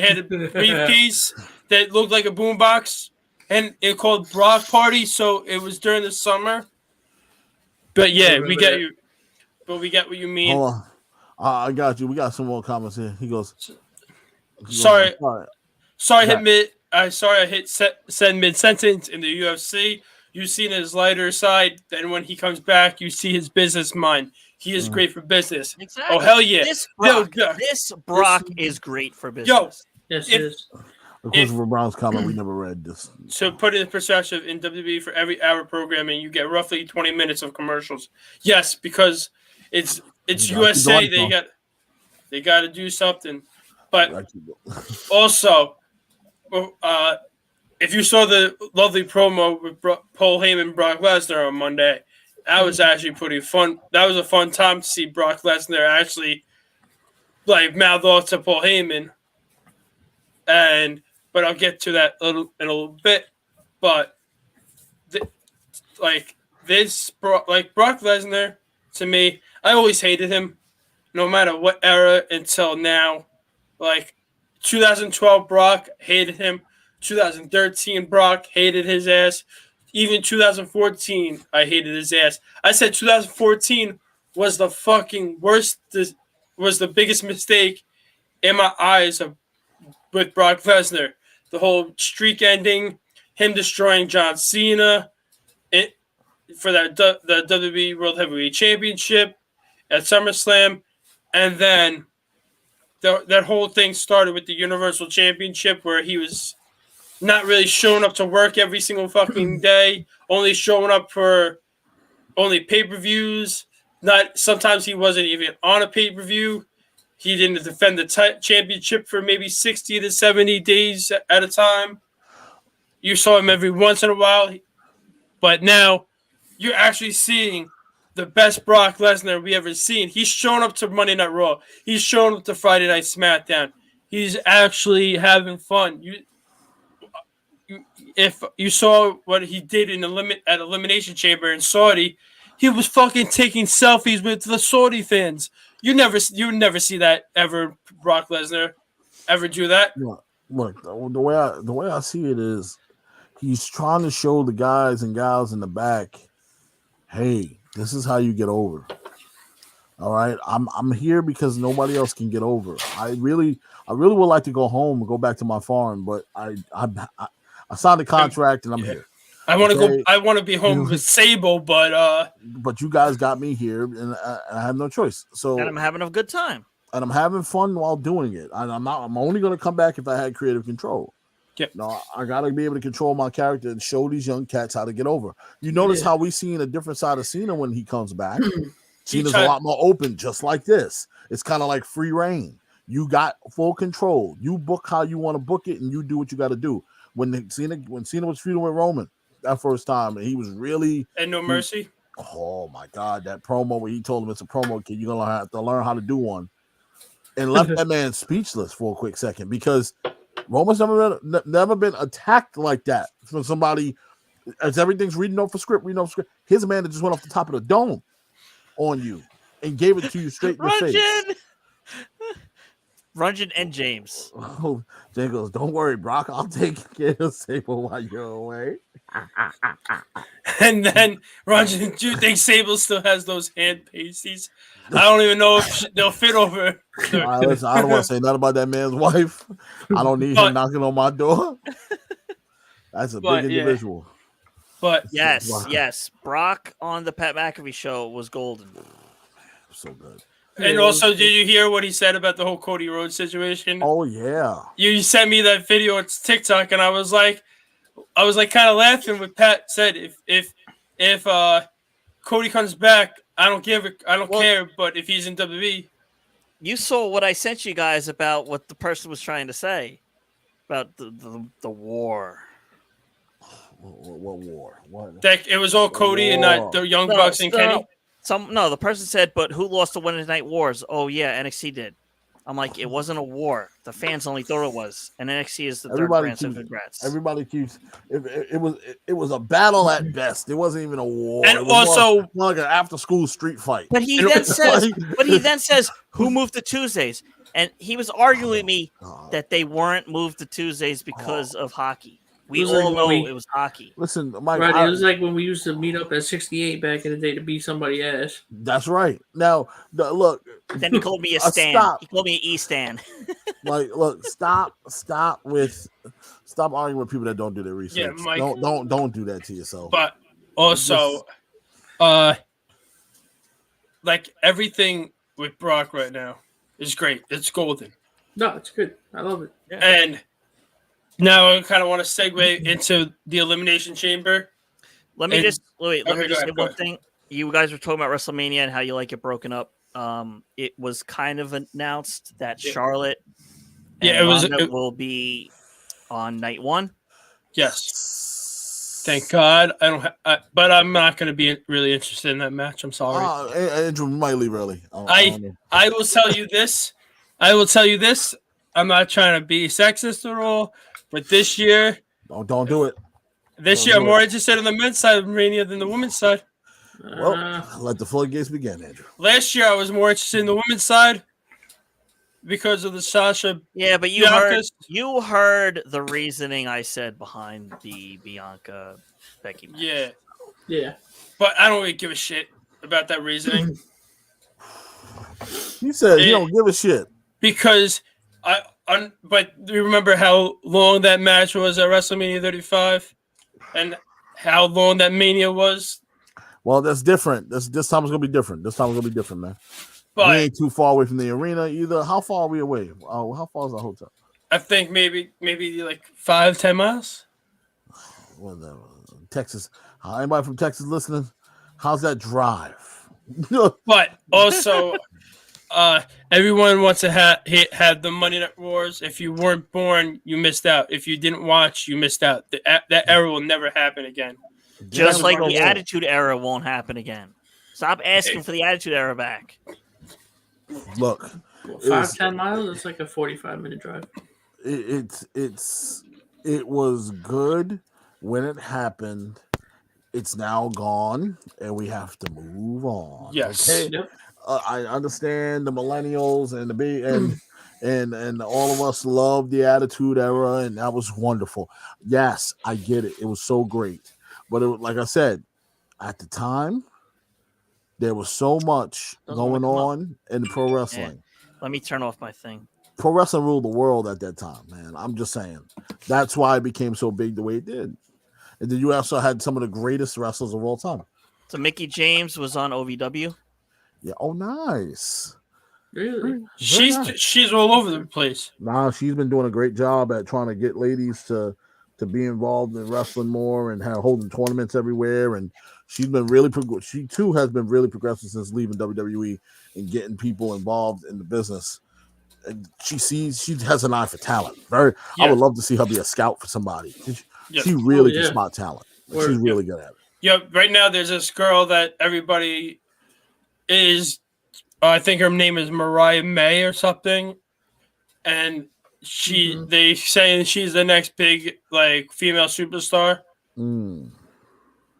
had a briefcase that looked like a boombox, and it called Brock Party. So it was during the summer. But yeah, we get you. But we get what you mean. Hold on. I got you. We got some more comments here. He goes. Sorry, I hit send mid sentence in the UFC. You've seen his lighter side. Then when he comes back, you see his business mind. He is great for business. Exactly. Oh hell yeah! This Brock is great for business. Yo, yes, it is. The Christopher Brown's comment, we never read this. So put it in perspective, in WWE for every hour programming, you get roughly 20 minutes of commercials. Yes, because it's USA. They got to do something. But also, if you saw the lovely promo with Paul Heyman and Brock Lesnar on Monday, that was actually pretty fun. That was a fun time to see Brock Lesnar actually mouth off to Paul Heyman. But I'll get to that in a little bit. But Brock Lesnar, to me, I always hated him, no matter what era until now. 2012 Brock, hated him. 2013 Brock, hated his ass. Even 2014, I hated his ass. I said 2014 was the fucking worst, was the biggest mistake in my eyes with Brock Lesnar. The whole streak ending, him destroying John Cena for the WWE World Heavyweight Championship at SummerSlam, and then that whole thing started with the Universal Championship where he was not really showing up to work every single fucking day, only showing up for only pay-per-views. Sometimes he wasn't even on a pay-per-view. He didn't defend the championship for maybe 60 to 70 days at a time. You saw him every once in a while. But now you're actually seeing the best Brock Lesnar we ever seen. He's shown up to Monday Night Raw. He's shown up to Friday Night SmackDown. He's actually having fun. If you saw what he did at Elimination Chamber in Saudi, he was fucking taking selfies with the Saudi fans. You never see that ever. Brock Lesnar ever do that. Look, the way I see it is, he's trying to show the guys and gals in the back, hey, this is how you get over. All right, I'm here because nobody else can get over. I really would like to go home and go back to my farm, but I signed a contract and I'm here. I want to go. I want to be home with Sable, but you guys got me here, and I have no choice. So, and I'm having a good time, and I'm having fun while doing it. I'm only going to come back if I had creative control. Yep. No, I got to be able to control my character and show these young cats how to get over. You notice how we seen a different side of Cena when he comes back. Cena's a lot more open, just like this. It's kind of like free reign. You got full control. You book how you want to book it, and you do what you got to do. When Cena was feuding with Roman, that first time, and he was really And No Mercy. oh my god, that promo where he told him it's a promo, kid, you're gonna have to learn how to do one, and left that man speechless for a quick second because Roman's never been attacked like that from somebody as everything's reading off a script. His man that just went off the top of the dome on you and gave it to you straight in the face. Runyon and James. Oh, Jay goes, don't worry, Brock. I'll take care of Sable while you're away. And then Runyon, do you think Sable still has those hand pasties? I don't even know if they'll fit over. All right, listen, I don't want to say nothing about that man's wife. I don't need him knocking on my door. That's a big individual. But yes. Brock on the Pat McAfee show was golden. So good. And also, did you hear what he said about the whole Cody Rhodes situation? Oh yeah. You sent me that video on TikTok, and I was like kind of laughing when Pat said, if Cody comes back, I don't care. But if he's in WWE, you saw what I sent you guys about what the person was trying to say about the war. What war? What? That it was all Cody and not the Young Bucks and Kenny. The person said, but who lost the Wednesday Night Wars? Oh yeah, NXT did. I'm like, it wasn't a war. The fans only thought it was, and NXT is the third brand. So congrats. Everybody keeps it was a battle at best. It wasn't even a war. And also more like an after school street fight. But he then says, who moved to Tuesdays? And he was arguing with me that they weren't moved to Tuesdays because of hockey. We all know it was hockey. Listen, Mike. Right, it was like when we used to meet up at 68 back in the day to beat somebody's ass. That's right. Now, look. Then he called me a stan. He called me an E-stan. Like, look, stop arguing with people that don't do their research. Yeah, Mike, don't do that to yourself. But also, like everything with Brock right now is great. It's golden. No, it's good. I love it. Yeah. And now I kind of want to segue into the Elimination Chamber. Let me just say one thing. You guys were talking about WrestleMania and how you like it broken up. It was kind of announced that Charlotte will be on night one. Yes. Thank God. But I'm not going to be really interested in that match. I'm sorry. Andrew might leave early. I will tell you this. I'm not trying to be sexist at all. But this year, don't do it. I'm more interested in the men's side of Mania than the women's side. Well, let the floodgates begin, Andrew. Last year, I was more interested in the women's side because of the Sasha. Yeah, but you heard the reasoning I said behind the Bianca Becky match. Yeah. But I don't really give a shit about that reasoning. He said he don't give a shit because but do you remember how long that match was at WrestleMania 35 and how long that Mania was? Well, that's different. This time is going to be different. Man. But we ain't too far away from the arena either. How far are we away? How far is the hotel? I think maybe like 5-10 miles. Well, Texas. Anybody from Texas listening? How's that drive? But also... everyone wants to have the Monday Night Wars. If you weren't born, you missed out. If you didn't watch, you missed out. That era will never happen again. Just like the Attitude Era won't happen again. Stop asking for the Attitude Era back. Look, 5-10 miles. It's like a 45-minute drive. It was good when it happened. It's now gone, and we have to move on. Yes. Okay? Yep. I understand the millennials and and all of us love the Attitude Era, and that was wonderful. Yes, I get it. It was so great. But like I said, at the time, there was so much going on in pro wrestling. Man, let me turn off my thing. Pro wrestling ruled the world at that time, man. I'm just saying. That's why it became so big the way it did. And then you also had some of the greatest wrestlers of all time. So Mickie James was on OVW? Yeah. Oh, nice. Really? She's all over the place. Nah, she's been doing a great job at trying to get ladies to be involved in wrestling more and holding tournaments everywhere. And she's been really she too has been really progressive since leaving WWE and getting people involved in the business. And she has an eye for talent. I would love to see her be a scout for somebody. She really can spot talent. She's really good at it. Yep. Right now, there's this girl that everybody is. I think her name is Mariah May or something, and they saying she's the next big like female superstar. Mm.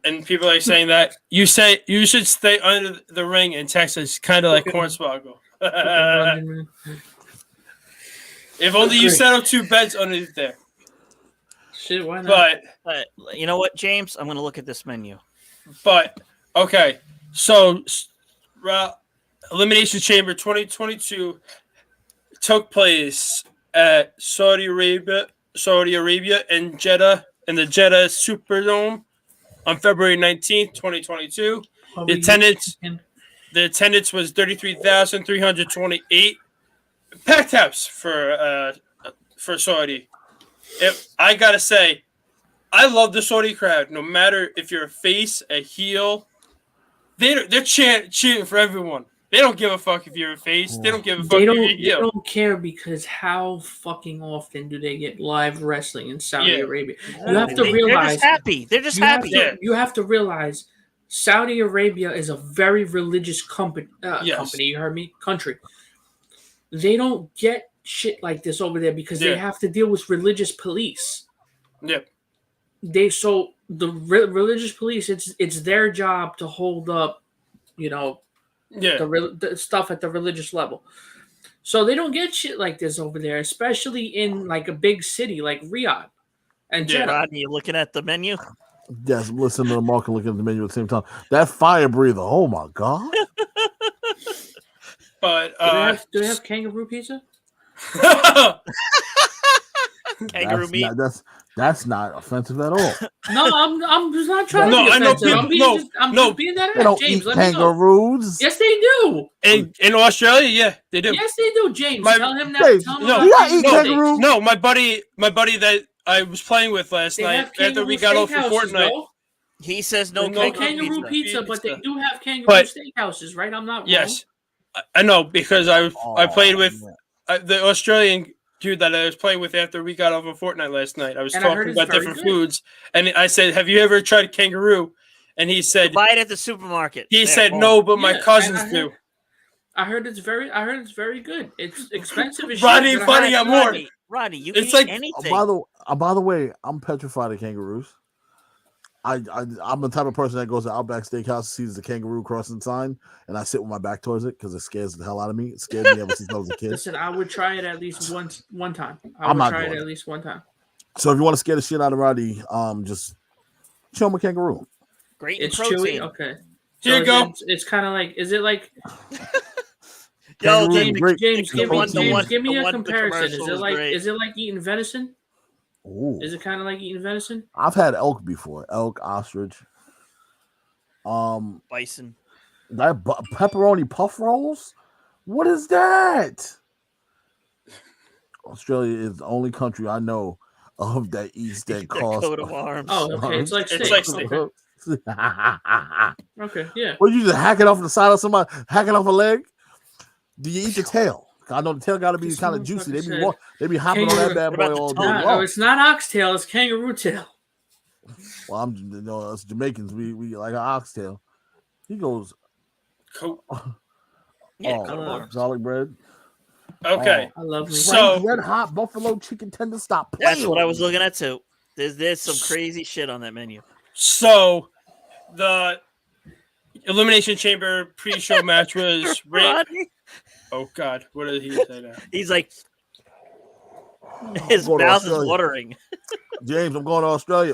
And people are saying that you should stay under the ring in Texas, kind of like Hornswoggle. If only you set up 2 beds underneath there. Shit, why not? But you know what, James? I'm going to look at this menu. But okay, so Elimination Chamber 2022 took place at Saudi Arabia in Jeddah, in the Jeddah Superdome on February 19th, 2022. The attendance was 33,328. Packed house for Saudi. I gotta say, I love the Saudi crowd. No matter if you're a face, a heel, they're cheering for everyone. They don't give a fuck if you're a face. They don't give a fuck if you're a heel. They don't care because how fucking often do they get live wrestling in Saudi Arabia? You have to realize they're just happy. You have to realize Saudi Arabia is a very religious company. You heard me? Country. They don't get shit like this over there because they have to deal with religious police. Yep. So the religious police, it's their job to hold up, the stuff at the religious level. So they don't get shit like this over there, especially in like a big city like Riyadh and Jeddah. Rodney, you looking at the menu? Yes, listen to the mark and looking at the menu at the same time. That fire breather, oh my god! But do they have kangaroo pizza? Kangaroo meat. That's not offensive at all. No, I'm not trying to be offensive. I'm being that they don't James, eat kangaroos. Yes, they do. In Australia, yeah, they do. Yes, they do. James, tell him that. Hey, eat kangaroos. No, my buddy that I was playing with last night after we got off for Fortnite. No? He says no kangaroo pizza, but they do have kangaroo steakhouses, right? I'm not wrong. Yes, I know because I played with the Australian dude that I was playing with after we got off of Fortnite last night. I was talking about different foods, and I said, "Have you ever tried kangaroo?" And he said, "Buy it at the supermarket." He said, "No, but my cousins do." I heard it's very good. It's expensive as shit. Rodney, funny, I'm more. Rodney, you can eat anything. By the way, I'm petrified of kangaroos. I'm the type of person that goes to Outback Steakhouse, sees the kangaroo crossing sign, and I sit with my back towards it because it scares the hell out of me. It scared me ever since I was a kid. Listen, I would try it at least one time. I'm not trying it at least one time. So if you want to scare the shit out of Roddy, just show him a kangaroo. Great, it's protein. chewy. Okay, here you go. It's kind of like. Is it like? Yo, James, give me a comparison. Is it like eating venison? Ooh. Is it kind of like eating venison? I've had elk before. Elk, ostrich. Bison. That pepperoni puff rolls? What is that? Australia is the only country I know of that eats that cost. Coat of arms. Oh, okay. It's like steak. Okay, yeah. Well, you just hack it off the side of somebody, hack it off a leg? Do you eat the tail? I know the tail got to be kind of juicy. They be hopping on that bad boy all day long. No, it's not oxtail. It's kangaroo tail. Well, us Jamaicans, we like an oxtail. He goes, garlic bread. Okay, I love me. So red hot buffalo chicken tender. Stop playing. That's what I was looking at too. There's some crazy shit on that menu. So the Elimination Chamber pre-show match was oh God, what did he say now? He's like, his mouth is watering. James, I'm going to Australia.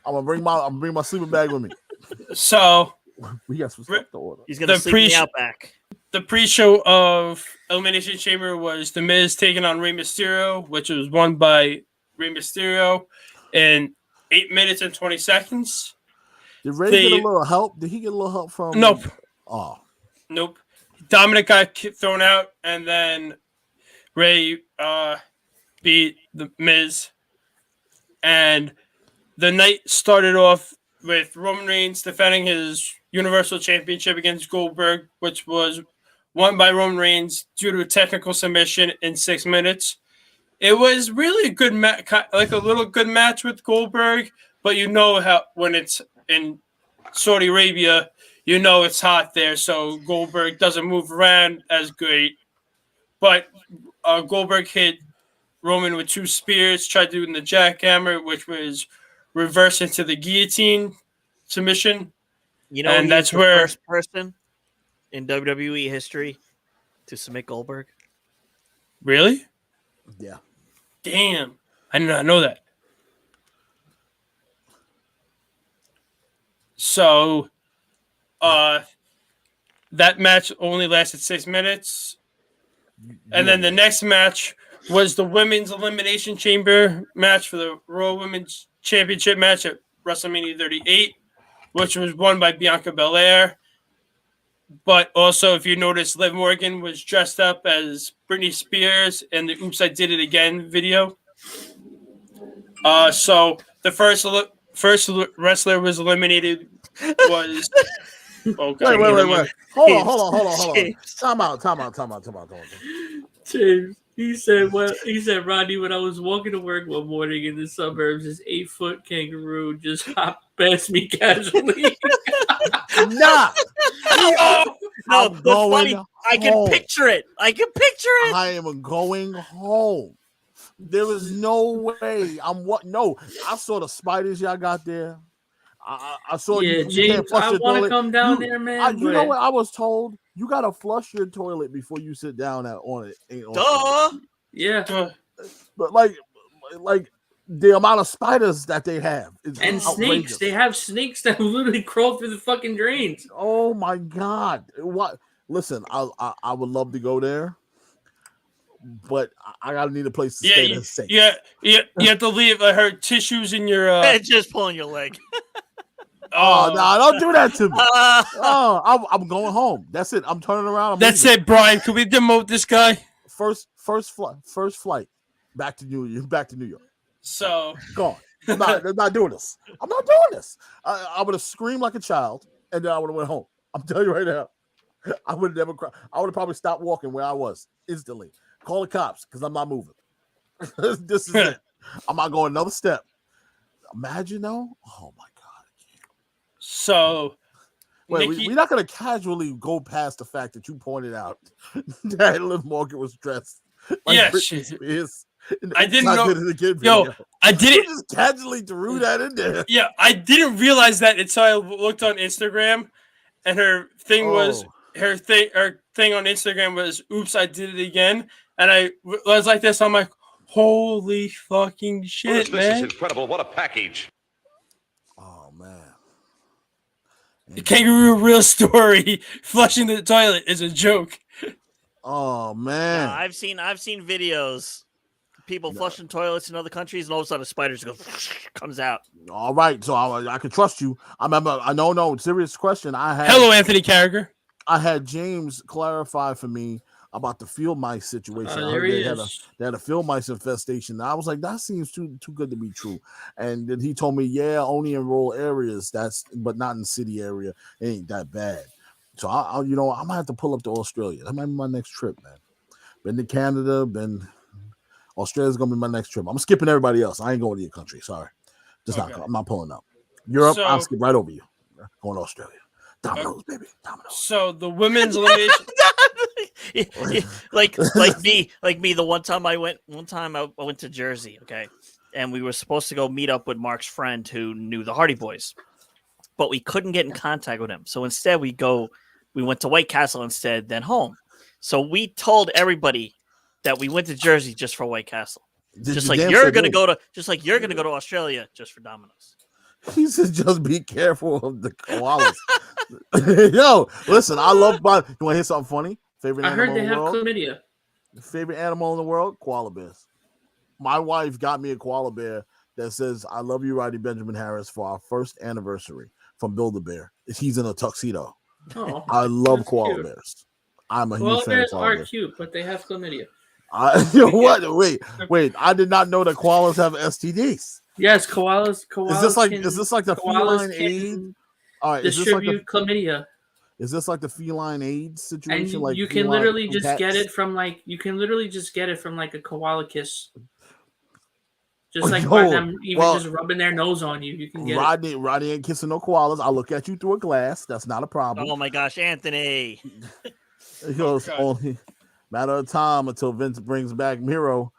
I'm gonna bring my sleeping bag with me. So we got some stuff to order. He's gonna sleep me out back. The pre-show of Elimination Chamber was The Miz taking on Rey Mysterio, which was won by Rey Mysterio in 8 minutes and 20 seconds. Did Rey get a little help? Did he get a little help from? Nope. Oh, nope. Dominic got thrown out, and then Rey beat The Miz. And the night started off with Roman Reigns defending his Universal Championship against Goldberg, which was won by Roman Reigns due to a technical submission in 6 minutes. It was really a good match, like a little good match with Goldberg, but you know how when it's in Saudi Arabia, you know it's hot there, so Goldberg doesn't move around as great. But Goldberg hit Roman with 2 spears, tried doing the jackhammer, which was reversed into the guillotine submission. You know, and that's the where first person in WWE history to submit Goldberg. Really? Yeah. Damn, I did not know that. So, that match only lasted 6 minutes. And then the next match was the Women's Elimination Chamber match for the Raw Women's Championship match at WrestleMania 38, which was won by Bianca Belair. But also, if you notice, Liv Morgan was dressed up as Britney Spears in the Oops, I Did It Again video. So the first wrestler was eliminated was... Oh, God. Wait. Hold on. Time out. James, he said, Rodney, when I was walking to work one morning in the suburbs, this 8-foot kangaroo just hopped past me casually. Nah. No, the funny, I can picture it. I am going home. There is no way. No, I saw the spiders y'all got there. I saw you. James, you can't flush I want to come down there, man. You know what I was told? You gotta flush your toilet before you sit down on it. Duh. Yeah. But like the amount of spiders that they have is and outrageous. Snakes. They have snakes that literally crawl through the fucking drains. Oh my God! What? Listen, I would love to go there, but I gotta need a place to stay that's safe. Yeah. You have to leave her tissues in your. Just pulling your leg. Oh no! Don't do that to me. I'm going home. That's it. I'm turning around. That's it, Brian. Can we demote this guy? First flight back to New York. So gone. I'm not doing this. I'm not doing this. I would have screamed like a child, and then I would have went home. I'm telling you right now. I would have never cried. I would have probably stopped walking where I was instantly. Call the cops because I'm not moving. This is it. I'm not going another step. Imagine though. Oh my God. So, wait, Nikki, we're not going to casually go past the fact that you pointed out that Liv Morgan was dressed like Britney Spears. I didn't know. I didn't. You just casually threw that in there. Yeah, I didn't realize that until I looked on Instagram, and her thing was her thing on Instagram was "Oops, I did it again," and I was like this. I'm like, holy fucking shit, man! This is incredible. What a package! Oh man. The kangaroo real story flushing the toilet is a joke. Oh man. No, I've seen videos. People flushing toilets in other countries, and all of a sudden a spider just goes, comes out. All right, so I can trust you. I remember. No, serious question. Hello, Anthony Carragher. I had James clarify for me about the field mice situation. They had a field mice infestation. I was like, that seems too good to be true. And then he told me, yeah, only in rural areas. But not in the city area. It ain't that bad. So I might have to pull up to Australia. That might be my next trip, man. Been to Canada, Australia's gonna be my next trip. I'm skipping everybody else. I ain't going to your country. Sorry, I'm not pulling up. Europe, I'll skip right over you. Going to Australia. Dominoes, baby. Dominoes. So the women's elimination, like me. The one time I went to Jersey, okay, and we were supposed to go meet up with Mark's friend who knew the Hardy Boys, but we couldn't get in contact with him. So instead, we went to White Castle instead, then home. So we told everybody that we went to Jersey just for White Castle. Just like you're gonna go to Australia just for Domino's. He said, "Just be careful of the koalas." Yo, listen, I love. You want to hear something funny? Favorite animal in the world? I heard they have chlamydia. Favorite animal in the world? Koala bears. My wife got me a koala bear that says, "I love you, Rodney Benjamin Harris," for our first anniversary from Build-A-Bear. He's in a tuxedo. Oh, I love koala bears. I'm a huge fan of koala bears. Are cute, but they have chlamydia. What? Wait! I did not know that koalas have STDs. Yes, koalas. Is this like the feline AIDS? All right, distribute chlamydia. Is this like the feline AIDS situation? And like you can literally just get it from like a koala kiss. Just like Yo, by them even well, just rubbing their nose on you, you can get it. Rodney ain't kissing no koalas. I'll look at you through a glass. That's not a problem. Oh my gosh, Anthony. He goes, God. only matter of time until Vince brings back Miro.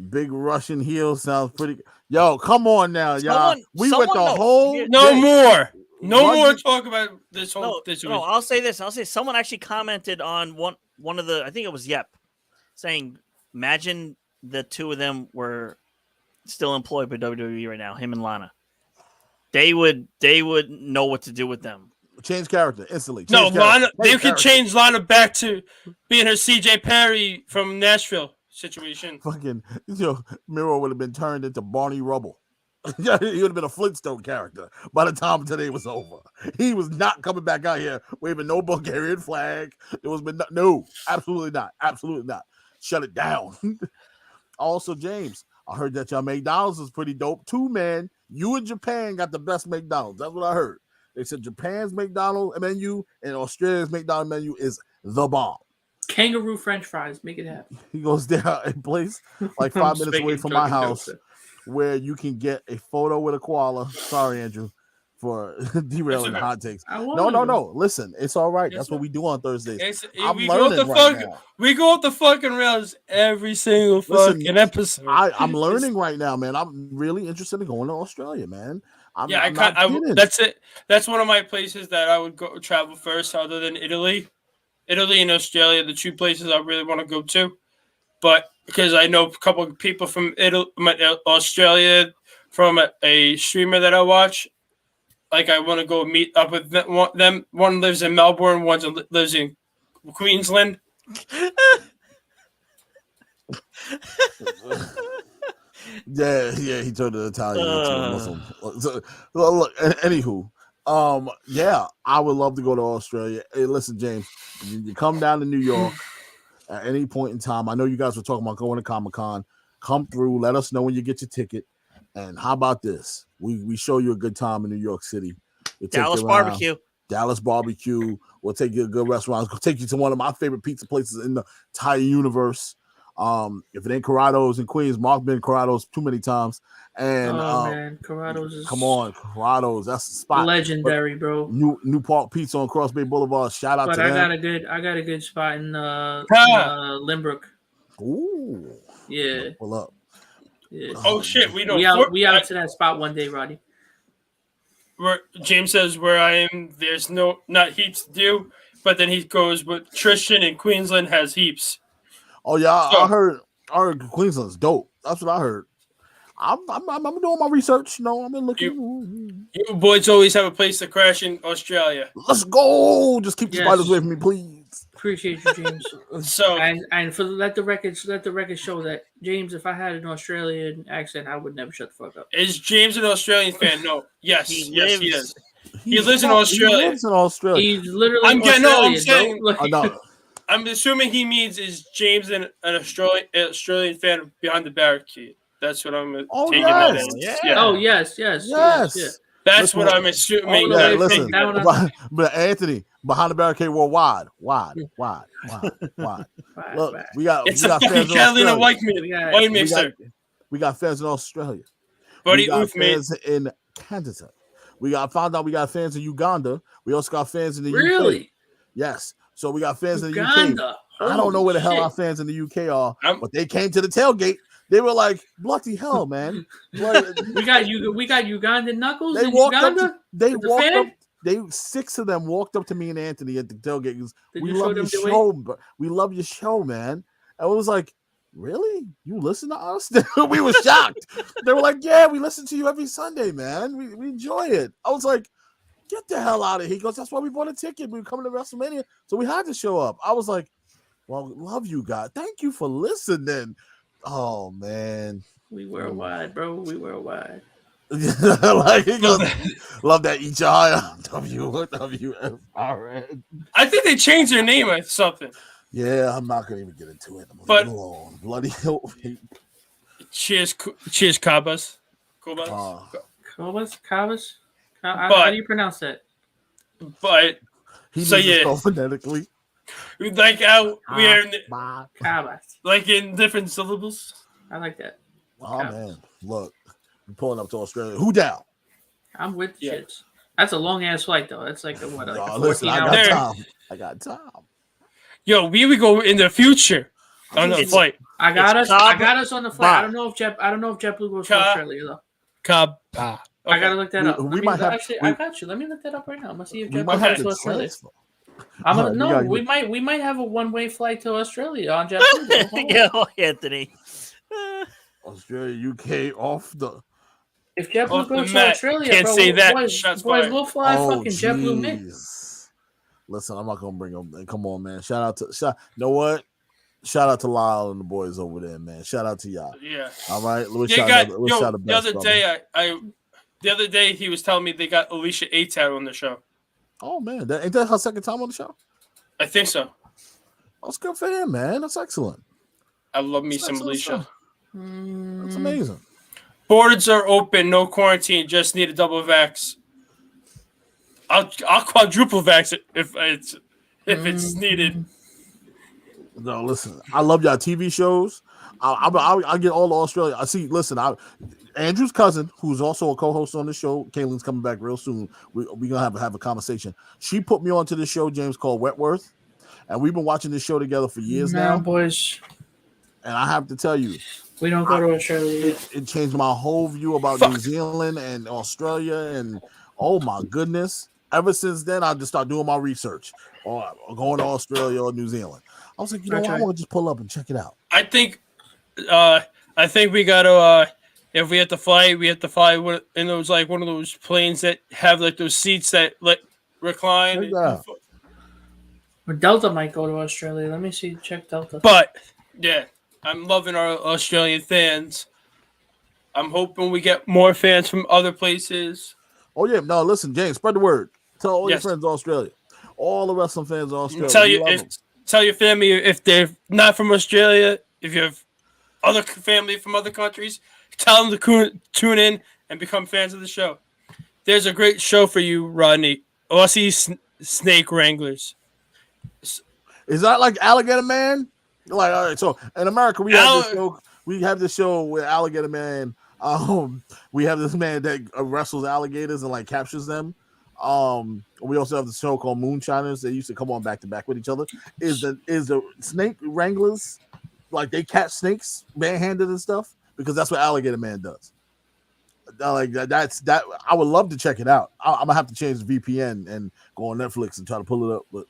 Big Russian heel sounds pretty. Yo, come on now, y'all. We went the whole No day. more. No Run more you- talk about this whole No, situation. I'll say this. I'll say someone actually commented on one of the, I think it was Yep, saying, imagine the two of them were still employed by WWE right now, him and Lana. They would know what to do with them. Change character instantly. No, Change character. Lana. They could character. change Lana back to being her CJ Perry from Nashville situation. Fucking, Miro would have been turned into Barney Rubble. He would have been a Flintstone character by the time today was over. He was not coming back out here waving no Bulgarian flag. There was been no, absolutely not, absolutely not. Shut it down. Also, James, I heard that your McDonald's is pretty dope too, man. You and Japan got the best McDonald's. That's what I heard. They said Japan's McDonald's menu and Australia's McDonald's menu is the bomb. Kangaroo French fries, make it happen. He goes there a place like 5 minutes away from my house where you can get a photo with a koala. Sorry, Andrew, for derailing the hot takes. No. Listen, it's all right. That's what we do on Thursdays. I'm learning right now. We go off the fucking rails every single fucking episode. I'm learning right now, man. I'm really interested in going to Australia, man. That's it. That's one of my places that I would go travel first, other than Italy. Italy and Australia, the two places I really want to go to. But because I know a couple of people from Australia, from a streamer that I watch, like I want to go meet up with them. One lives in Melbourne, one lives in Queensland. Yeah, he turned an Italian into a Muslim. So, look, anywho, yeah, I would love to go to Australia. Hey, listen, James, you come down to New York at any point in time. I know you guys were talking about going to Comic-Con. Come through. Let us know when you get your ticket. And how about this? We show you a good time in New York City. We'll Dallas barbecue. Dallas barbecue. We'll take you to good restaurants. We'll take you to one of my favorite pizza places in the entire universe. If it ain't Corrado's in Queens, Mark been Corrado's too many times. And man, Corrado's is come on, Corrado's, that's the spot. Legendary, bro. New Park Pizza on Cross Bay Boulevard. Shout out to them. I got a good spot in Limbrook. Ooh. Yeah. Pull up. Yeah. Oh shit, we know. We out to that spot one day, Roddy. Where James says where I am, there's not heaps to do, but then he goes with Tristan in Queensland has heaps. Oh yeah, I heard Queensland's dope. That's what I heard. I'm doing my research. No, I've been looking. You boys always have a place to crash in Australia. Let's go. Just keep the spiders away from me, please. Appreciate you, James. So and for let the record show that James, if I had an Australian accent, I would never shut the fuck up. Is James an Australian fan? No. Yes. He is. He lives in Australia. He lives in Australia. He's literally Australian. I'm assuming he means is James an Australian fan behind the barricade. That's what I'm taking that as. Yeah. Oh yes. That's what I'm assuming. Yeah, listen, but Anthony, behind the barricade worldwide. Wide. Look, we got it's we a got fucking fans in Carolina Australia. white mixer. We got fans in Australia. Buddy, we got oof, man. fans in Canada. We got fans in Uganda. We also got fans in the UK. Really? Yes. So we got fans Uganda. in the UK. I don't know where the hell our fans in the UK are, but they came to the tailgate. They were like, bloody hell, man. Like, we got Ugandan knuckles they in walked Uganda? up. They walked fan? up. They 6 of them walked up to me and Anthony at the tailgate. We you love show your them the show, but we love your show, man. And it was like, really? You listen to us? We were shocked. They were like, yeah, we listen to you every Sunday, man. We enjoy it. I was like, get the hell out of here. He goes, that's why we bought a ticket. We were coming to WrestleMania, so we had to show up. I was like, well, love you guys. Thank you for listening. Oh man, we worldwide, bro. We worldwide. Like he goes, love that WWF. I think they changed their name or something. Yeah, I'm not gonna even get into it. But bloody cheers, Cabas. Cabas. How do you pronounce that? But he phonetically. Like how we are in Cabas. Like in different syllables. I like that. Oh man, look, We're pulling up to Australia. Who down? I'm with the Yeah. shits. That's a long ass flight though. That's like a what? Like a 14 Listen, I hour. got There. time. I got time. Yo, we would go in the future on the It's- flight. I got It's us. I Cobb- got us on the flight. I Bob. don't know if JetBlue goes to Cobb- Australia though. Kaba. I gotta look that up. We Let me- might have- actually, we- I got you. Let me look that up right now. I'm gonna see if We JetBlue might have goes to to Australia. transfer. I'm gonna, We no, gotta we might have a one-way flight to Australia on JetBlue. though. Yeah, Anthony. Australia, UK off the. If JetBlue Off the goes to mat. Australia, Can't bro, say that. boys, Shots boys, fired. we'll fly Oh, fucking JetBlue mix. jeez. Listen, I'm not gonna bring them. Come on, man. You know what? Shout out to Lyle and the boys over there, man. Shout out to y'all. Yeah. All right, let's They shout got out- let's shout the the best, other brother. day. The other day he was telling me they got Alicia Atout on the show. Oh man, ain't that her second time on the show? I think so. That's good for him, man. That's excellent. I love me That's some excellent Alicia. stuff. That's amazing. Borders are open, no quarantine. Just need a double vax. I'll quadruple vax it if it's needed. No, listen, I love y'all TV shows. I get all the Australia. I see. Listen, Andrew's cousin, who's also a co-host on the show, Kaylin's coming back real soon. We're gonna have a conversation. She put me onto this show, James, called Wentworth, and we've been watching this show together for years Nah, now. boys, And I have to tell you, we don't go to Australia yet. it changed my whole view about New Zealand and Australia. And oh my goodness, ever since then, I just started doing my research or going to Australia or New Zealand. I was like, you know what? I want to just pull up and check it out. I think we gotta if we have to fly, we have to fly in those like one of those planes that have like those seats that like recline. Check that out. Or Delta might go to Australia. Let me see. Check Delta. But yeah, I'm loving our Australian fans. I'm hoping we get more fans from other places. Oh yeah, no, listen, James, spread the word. Tell all your Yes. friends in Australia, all the wrestling fans in Australia. Tell your family if they're not from Australia, if you have other family from other countries, tell them to tune in and become fans of the show. There's a great show for you, Rodney. Aussie Snake Wranglers. Is that like Alligator Man? Like, all right, so in America we have this show. We have this show with Alligator Man. We have this man that wrestles alligators and like captures them. We also have the show called Moonshiners. They used to come on back to back with each other. Is the snake wranglers like they catch snakes barehanded and stuff? Because that's what Alligator Man does. Like that's that. I would love to check it out. I'm gonna have to change the VPN and go on Netflix and try to pull it up. But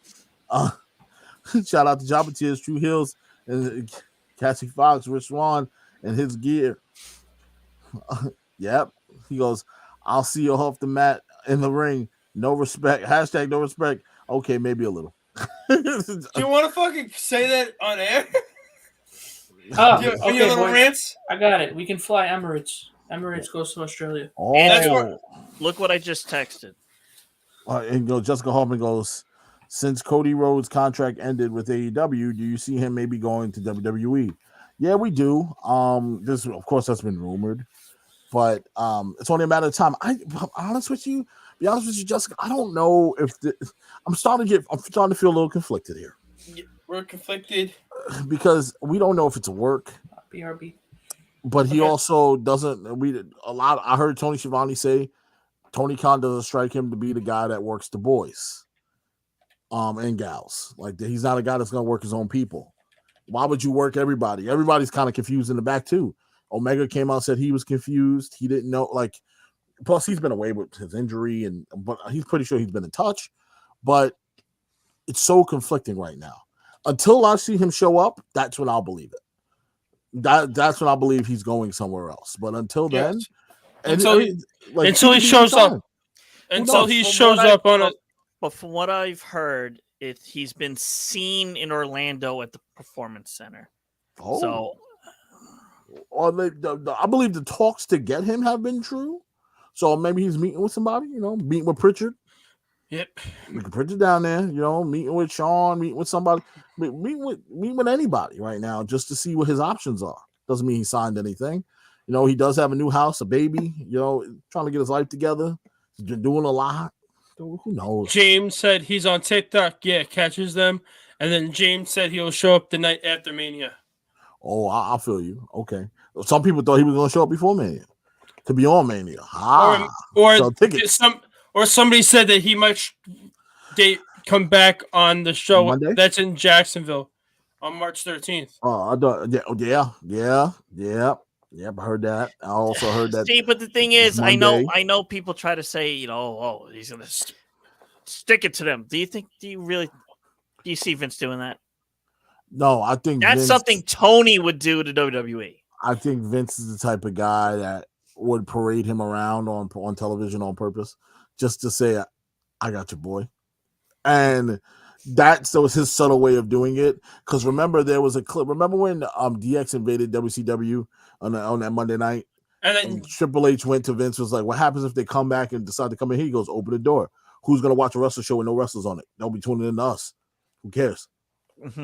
shout out to Jabba Tears, True Hills, and Cassie Fox, Rich Swan, and his gear. Yep. He goes, I'll see you off the mat in the ring. No respect. Hashtag no respect. Okay, maybe a little. Do you want to fucking say that on air? Oh, Your okay, little boys. rants? I got it. We can fly Emirates. Emirates goes to Australia. Oh, That's what- Look what I just texted. And Jessica Hoffman goes, since Cody Rhodes' contract ended with AEW, do you see him maybe going to WWE? Yeah, we do. This, of course, that's been rumored, but it's only a matter of time. I'm honest with you, Jessica. I don't know if I'm starting to feel a little conflicted here We're conflicted. because we don't know if it's a work, BRB. but he Okay. also doesn't. I heard Tony Schiavone say Tony Khan doesn't strike him to be the guy that works the boys, and gals. Like he's not a guy that's gonna work his own people. Why would you work everybody? Everybody's kind of confused in the back too. Omega came out and said he was confused. He didn't know. Like, plus he's been away with his injury, but he's pretty sure he's been in touch. But it's so conflicting right now. Until I see him show up, that's when I'll believe it. That's when I believe he's going somewhere else. But until then, Until he shows up. Until he shows up on a. But from what I've heard, he's been seen in Orlando at the Performance Center. Oh. So, I believe the talks to get him have been true. So maybe he's meeting with somebody, meeting with Pritchard. Yep. Pritchard down there, meeting with Sean, meeting with somebody, meeting with anybody right now just to see what his options are. Doesn't mean he signed anything. He does have a new house, a baby, trying to get his life together. He's been doing a lot. Who knows? James said he's on TikTok. Yeah, catches them. And then James said he'll show up the night after Mania. Oh, I feel you. Okay. Some people thought he was going to show up before Mania. to be on Mania. Sell tickets. Somebody said that he might come back on the show Monday? that's in Jacksonville on March 13th. Oh, yeah. I heard that. I also heard that. See, but the thing is, Monday. I know people try to say, he's gonna stick it to them. Do you see Vince doing that? No, I think that's Vince, something Tony would do to WWE. I think Vince is the type of guy that would parade him around on television on purpose, just to say, "I got your boy," and that was his subtle way of doing it. Because remember, there was a clip. Remember when DX invaded WCW on that Monday night, and then Triple H went to Vince, was like, "What happens if they come back and decide to come in here?" He goes, "Open the door. Who's gonna watch a wrestler show with no wrestlers on it? They'll be tuning in to us. Who cares?"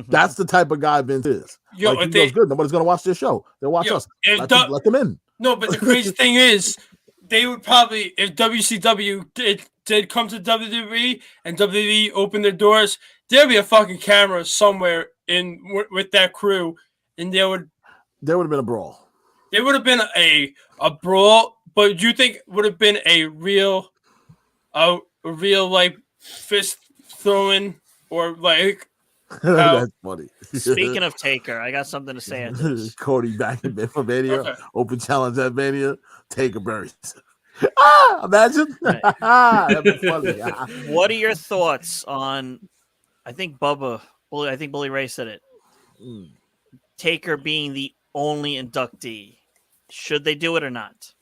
That's the type of guy Vince is. He goes, "Good. Nobody's gonna watch this show. They'll watch us. Let them in." No, but the crazy thing is, they would probably, if WCW did come to WWE and WWE opened their doors, there'd be a fucking camera somewhere with that crew, and there would have been a brawl. There would have been a brawl, but do you think would have been a real like fist throwing or like? That's funny. Speaking of Taker, I got something to say. Cody back in for Mania. Okay. Open challenge at Mania. Taker buries. Imagine. Right. That'd be funny. What are your thoughts on? I think Bully Ray said it. Taker being the only inductee. Should they do it or not?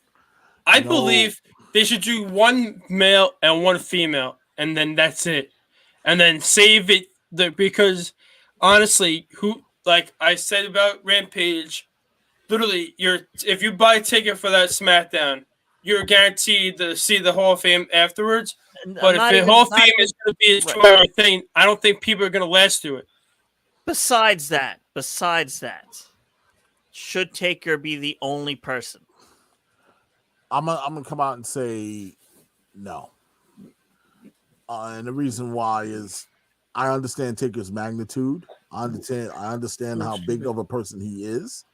I believe they should do one male and one female, and then that's it, and then save it. Because honestly, like I said about Rampage, literally, if you buy a ticket for that SmackDown, you're guaranteed to see the Hall of Fame afterwards. But if the Hall of Fame is going to be a 2-hour thing, I don't think people are going to last through it. Besides that, should Taker be the only person? I'm gonna come out and say no, and the reason why is, I understand Taker's magnitude. I understand how big of a person he is.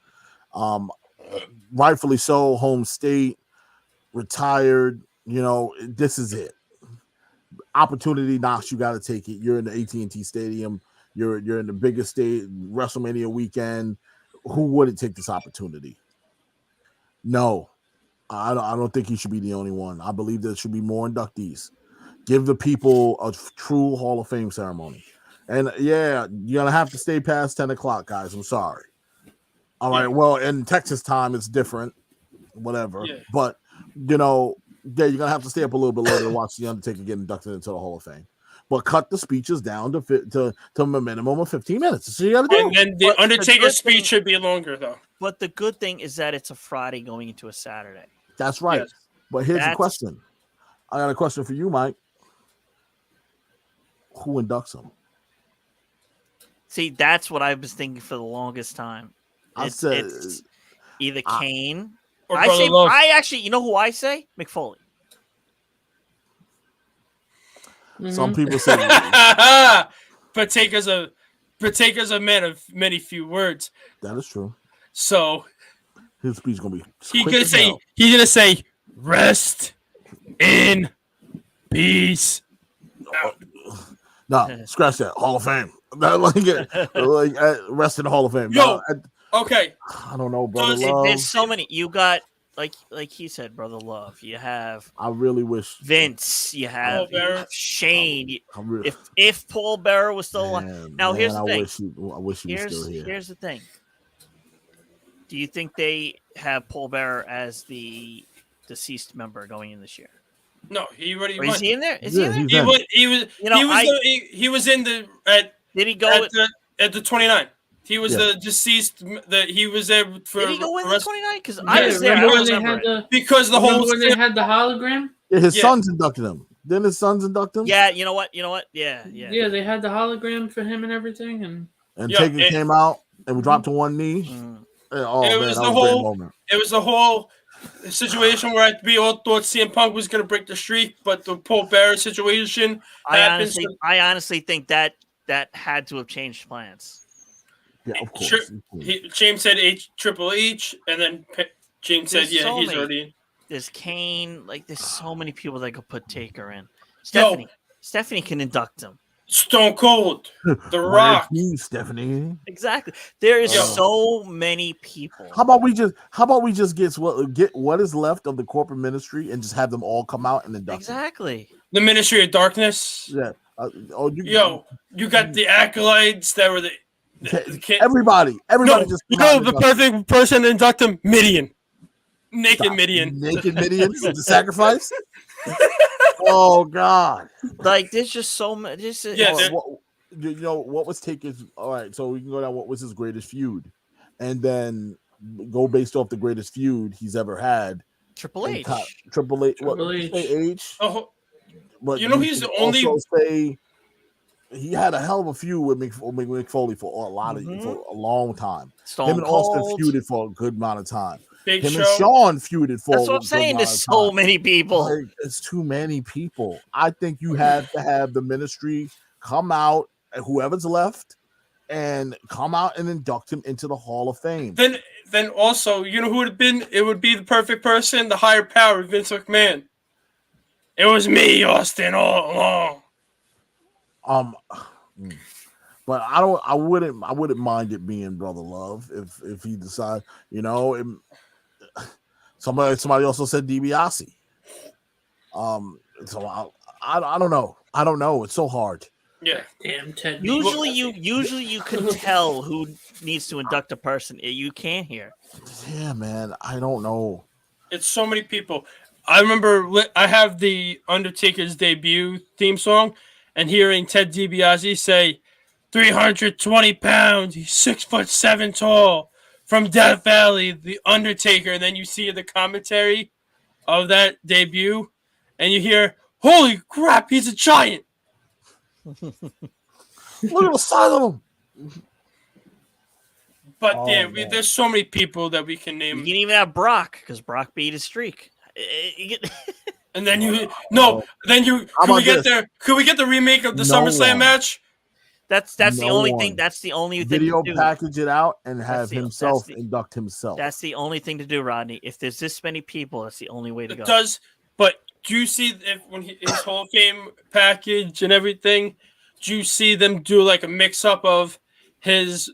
Rightfully so, home state, retired. This is it. Opportunity knocks, you got to take it. You're in the AT&T Stadium. You're in the biggest state, WrestleMania weekend. Who wouldn't take this opportunity? No, I don't think he should be the only one. I believe there should be more inductees. Give the people a true Hall of Fame ceremony. And yeah, you're going to have to stay past 10 o'clock, guys. I'm sorry. All right. Well, in Texas time, it's different, whatever. Yeah. But, you're going to have to stay up a little bit later to watch The Undertaker get inducted into the Hall of Fame. But cut the speeches down to a minimum of 15 minutes. So you got to do. And then the Undertaker's speech should be longer, though. But the good thing is that it's a Friday going into a Saturday. That's right. Yes. But here's the question. I got a question for you, Mike. Who inducts him? See, that's what I was thinking for the longest time. It's either Kane or I actually, you know who I say? McFoley. Some people say but Taker's a man of many few words. That is true. So his speech is gonna be. He's gonna say, "Rest in peace." No, scratch that. Hall of Fame. Rest in the Hall of Fame. Okay. I don't know, Brother Love. There's so many. You got like he said, Brother Love. You have. I really wish Vince. You have Shane. If Paul Bearer was still alive. Now here's the thing. I wish he was still here. Here's the thing. Do you think they have Paul Bearer as the deceased member going in this year? No, he already went. Is he in there? He was in the did he go at the 29? He was the deceased. He was there for. Did he go in the 29? Because I was there. Because the whole when they had the hologram. Yeah, his sons inducted him. Didn't his sons induct him? Yeah, you know what? Yeah. Yeah, they had the hologram for him and everything, and Taker came out and dropped to one knee. It was the whole situation where we all thought CM Punk was going to break the streak, but the Paul Bearer situation happened. I honestly think that had to have changed plans. Yeah, of course. James said Triple H, and then James said, he's already in. There's Kane. Like, there's so many people that could put Taker in. Yo. Stephanie can induct him. Stone Cold, The Rock. Stephanie. Exactly. There is Yo. so many people. How about we just get what is left of the corporate ministry and just have them all come out and induct them? Exactly. The Ministry of Darkness. Yeah. You got the acolytes that were the everybody No, just you come out know and the induct perfect person to induct him? Midian. Naked Stop. Midian. Naked Midians to sacrifice. Oh God! Like, there's just so much. Yeah, You know what was Taker's? All right, so we can go down. What was his greatest feud, and then go based off the greatest feud he's ever had. Triple H. Triple H. What? Triple H. H. Oh, But you know he's the only. Also say he had a hell of a feud with Mick Foley for a long time. Stone Him and Cold. Austin feuded for a good amount of time. Big Him Show. and Sean feuded for. That's what I'm saying. There's so many people. Like, it's too many people. I think you have to have the ministry come out, whoever's left, and come out and induct him into the Hall of Fame. Then also, you know who would have been? It would be the perfect person, the higher power, Vince McMahon. It was me, Austin, all along. But I wouldn't mind it being Brother Love if he decides, somebody also said DiBiase. So I don't know. I don't know. It's so hard. Yeah. Damn Ted. Usually you can tell who needs to induct a person. You can't hear. Yeah, man. I don't know. It's so many people. I remember I have the Undertaker's debut theme song, and hearing Ted DiBiase say, 320 pounds, he's 6'7" tall, from Death Valley, the Undertaker. And then you see the commentary of that debut, and you hear, holy crap, he's a giant. Look at the size of him. But Man. there's so many people that we can You name. can even have Brock, because Brock beat his streak. And then How could we get the remake of the No SummerSlam one. match? That's the No only one. thing. That's the only thing Video to do. package it out and have the- himself that's the- induct himself. That's the only thing to do, Rodney. If there's this many people, that's the only way to It go. does, but do you see his Hall of Fame package and everything? Do you see them do like a mix up of his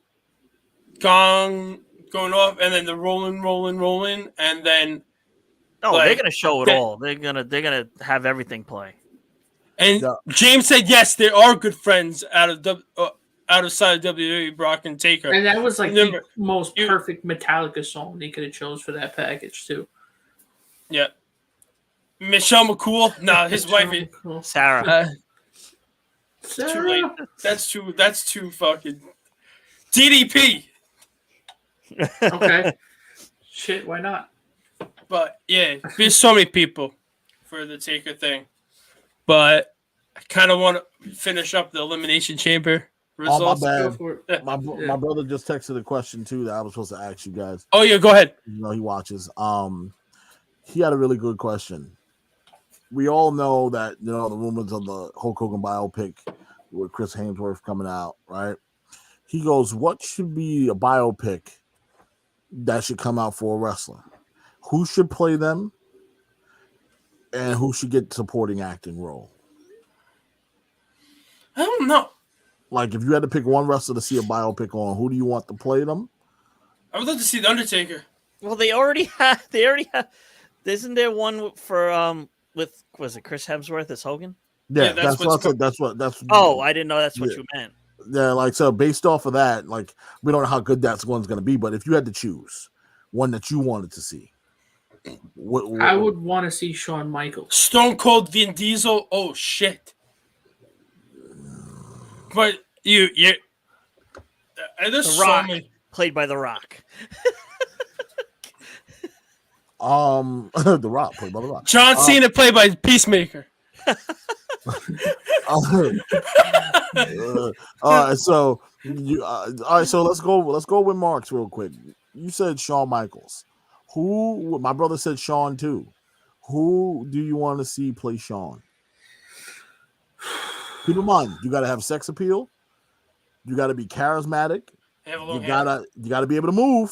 gong going off and then the rolling, and then No, like, they're gonna show it that- all. They're gonna have everything play. and Yeah. James said yes, they are good friends outside of WWE, Brock and Taker. And that was like Remember, the most you- perfect Metallica song they could have chose for that package too. Yeah, Michelle McCool. No, his wife. Sarah. Too late. That's too fucking DDP. Okay. Shit, why not? But yeah, there's so many people for the Taker thing. But I kind of want to finish up the Elimination Chamber results. bad. Go for it. My Yeah. brother just texted a question too that I was supposed to ask you guys. Oh yeah, go ahead. He watches. He had a really good question. We all know that the rumors of the Hulk Hogan biopic with Chris Hemsworth coming out, right? He goes, "What should be a biopic that should come out for a wrestler? Who should play them, and who should get supporting acting role? I don't know. Like, if you had to pick one wrestler to see a biopic on, who do you want to play them?" I would love to see the Undertaker. Well, they already have. Isn't there one for was it Chris Hemsworth as Hogan? Yeah, Yeah, that's that's what's that's. Oh, I didn't know that's what Yeah. you meant. Yeah, like, so based off of that, like, we don't know how good that one's going to be, but if you had to choose one that you wanted to see, what I would want to see Shawn Michaels. Stone Cold Vin Diesel. Oh shit. But there's The so Rock, many. played by The Rock. The Rock, played by The Rock. John Cena played by Peacemaker. All right, so let's go with Marks real quick. You said Shawn Michaels. Who? My brother said Shawn too. Who do you want to see play Shawn? Keep in mind, you got to have sex appeal. You got to be charismatic. Have a You little hair. gotta be able to move.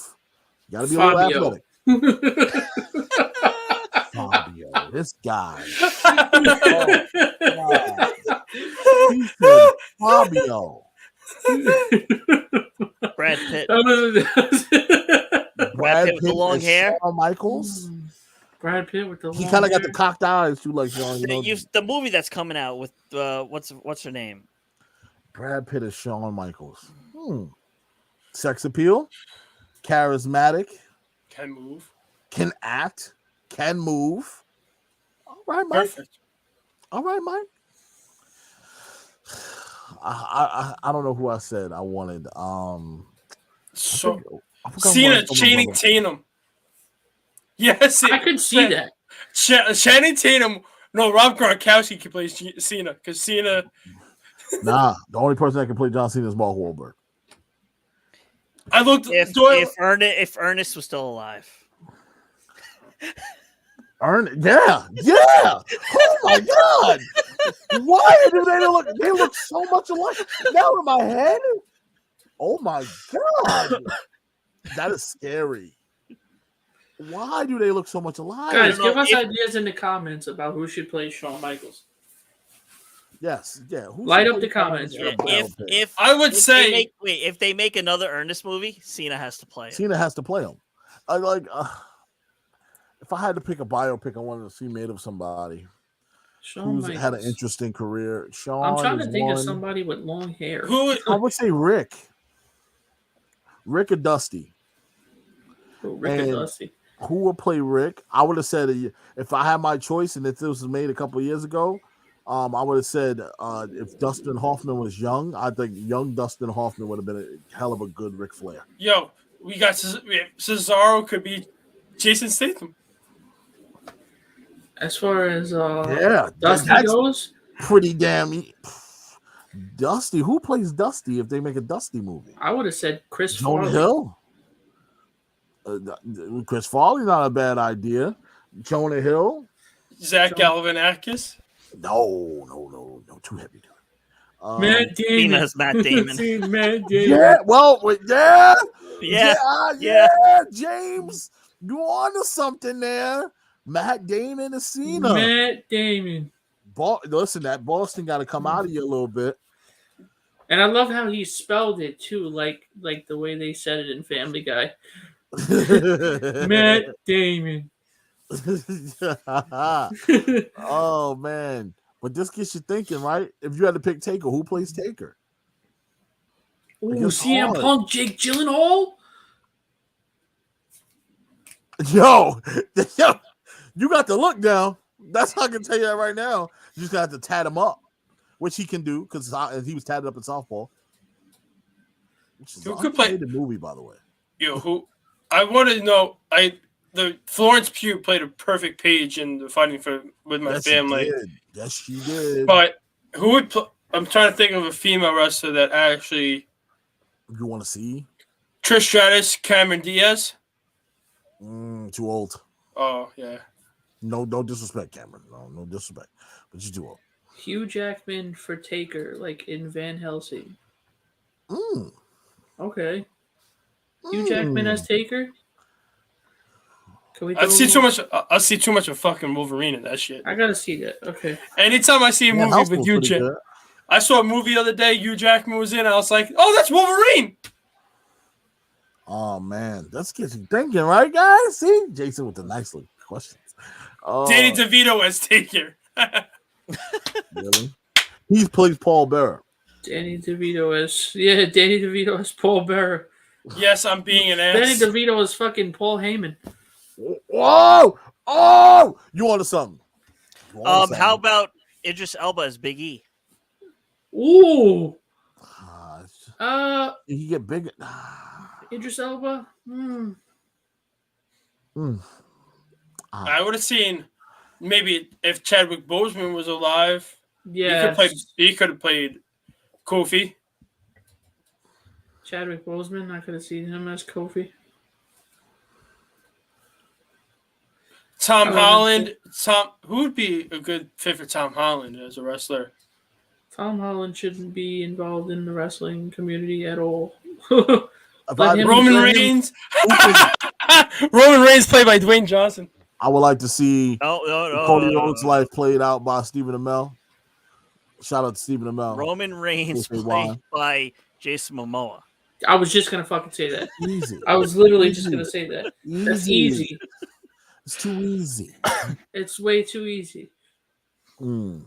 You gotta be a little Fabio. athletic. This guy. He said Fabio. Brad Pitt. Brad Pitt with the long is hair. Shawn Michaels. Brad Pitt with the He long kind of got hair. the cocked eyes too, like Shawn. You know, The movie that's coming out with what's her name? Brad Pitt is Shawn Michaels. Sex appeal, charismatic, Can move. can act, can move. All right, Mike. Perfect. All right, Mike. I don't know who I said I wanted. So I forgot Cena, who I told my Channing brother. Tatum. Yes, I could see that. Channing Tatum. No, Rob Gronkowski can play Cena because Cena. Nah, the only person that can play John Cena is Mark Wahlberg. I looked. If Ernest was still alive. Yeah. Oh my God! Why do they look? They look so much alike. Now in my head. Oh my God, that is scary. Why do they look so much alike? Guys, give us ideas in the comments about who should play Shawn Michaels. Yes, yeah. Who Light should up play the comments. Shawn Michaels? If I would say if they make another Ernest movie, Cena has to play it. Cena has to play him. I like. If I had to pick a biopic, I wanted to see made of somebody Shawn who's Michaels. had an interesting career. Shawn. I'm trying to is think of one. somebody with long hair. who I would say Rick. Rick or Dusty. Rick and Dusty. Who would play Rick? I would have said if I had my choice, and if this was made a couple of years ago, I would have said if Dustin Hoffman was young, I think young Dustin Hoffman would have been a hell of a good Ric Flair. Yo, we got Cesaro could be Jason Statham. As far as Yeah, Dusty that's goes, pretty damn. Dusty, who plays Dusty if they make a Dusty movie? I would have said Chris Jonah Farley. Hill. Chris Farley, not a bad idea. Jonah Hill. Zach Galifianakis. No, too heavy. Matt Damon. Cena's Matt Damon. Matt Damon. Yeah, well, Yeah. James, you on to something there. Matt Damon and Cena. Matt Damon. Listen, that Boston got to come out of you a little bit. And I love how he spelled it too, like the way they said it in Family Guy. Matt Damon. Oh man, but this gets you thinking, right? If you had to pick Taker, who plays Taker? Ooh, It's CM hard. Punk, Jake Gyllenhaal. Yo, you got to look now. That's how I can tell you that right now. You just got to tat him up, which he can do because he was tatted up in softball. Which is Who an could play- underrated movie, by the way. Yo, who? I want to know. The Florence Pugh played a perfect Paige in the Fighting with My Yes, Family. she did. Yes, she did. But who would? I'm trying to think of a female wrestler that actually. You want to see? Trish Stratus, Cameron Diaz. Too old. Oh yeah. No disrespect, Cameron. No disrespect. But you're too old. Hugh Jackman for Taker, like in Van Helsing. Okay. Hugh Jackman as Taker. Can we? I see too much of fucking Wolverine in that shit. I gotta see that. Okay. Anytime I see a Yeah, movie House with was Hugh pretty Jackman, good. I saw a movie the other day. Hugh Jackman was in. I was like, "Oh, that's Wolverine." Oh man, that's gets you thinking, right, guys? See, Jason with the nice little questions. Danny DeVito as Taker. Really? He plays Paul Bearer. Danny DeVito as Paul Bearer. Yes, I'm being an Danny ass. DeVito is fucking Paul Heyman. Whoa! You wanted something? How about Idris Elba as Big E? Ooh. He get bigger. Idris Elba. I would have seen maybe if Chadwick Boseman was alive. Yeah. He could have played Kofi. Chadwick Boseman. I could have seen him as Kofi. Tom Holland. Who would be a good fit for Tom Holland as a wrestler? Tom Holland shouldn't be involved in the wrestling community at all. Roman Reigns. Roman Reigns played by Dwayne Johnson. I would like to see No. Cody Rhodes' life played out by Stephen Amell. Shout out to Stephen Amell. Roman Reigns Why? played by Jason Momoa. I was just gonna fucking say that. Easy. I was literally just gonna say that. That's easy. It's too easy. It's way too easy. You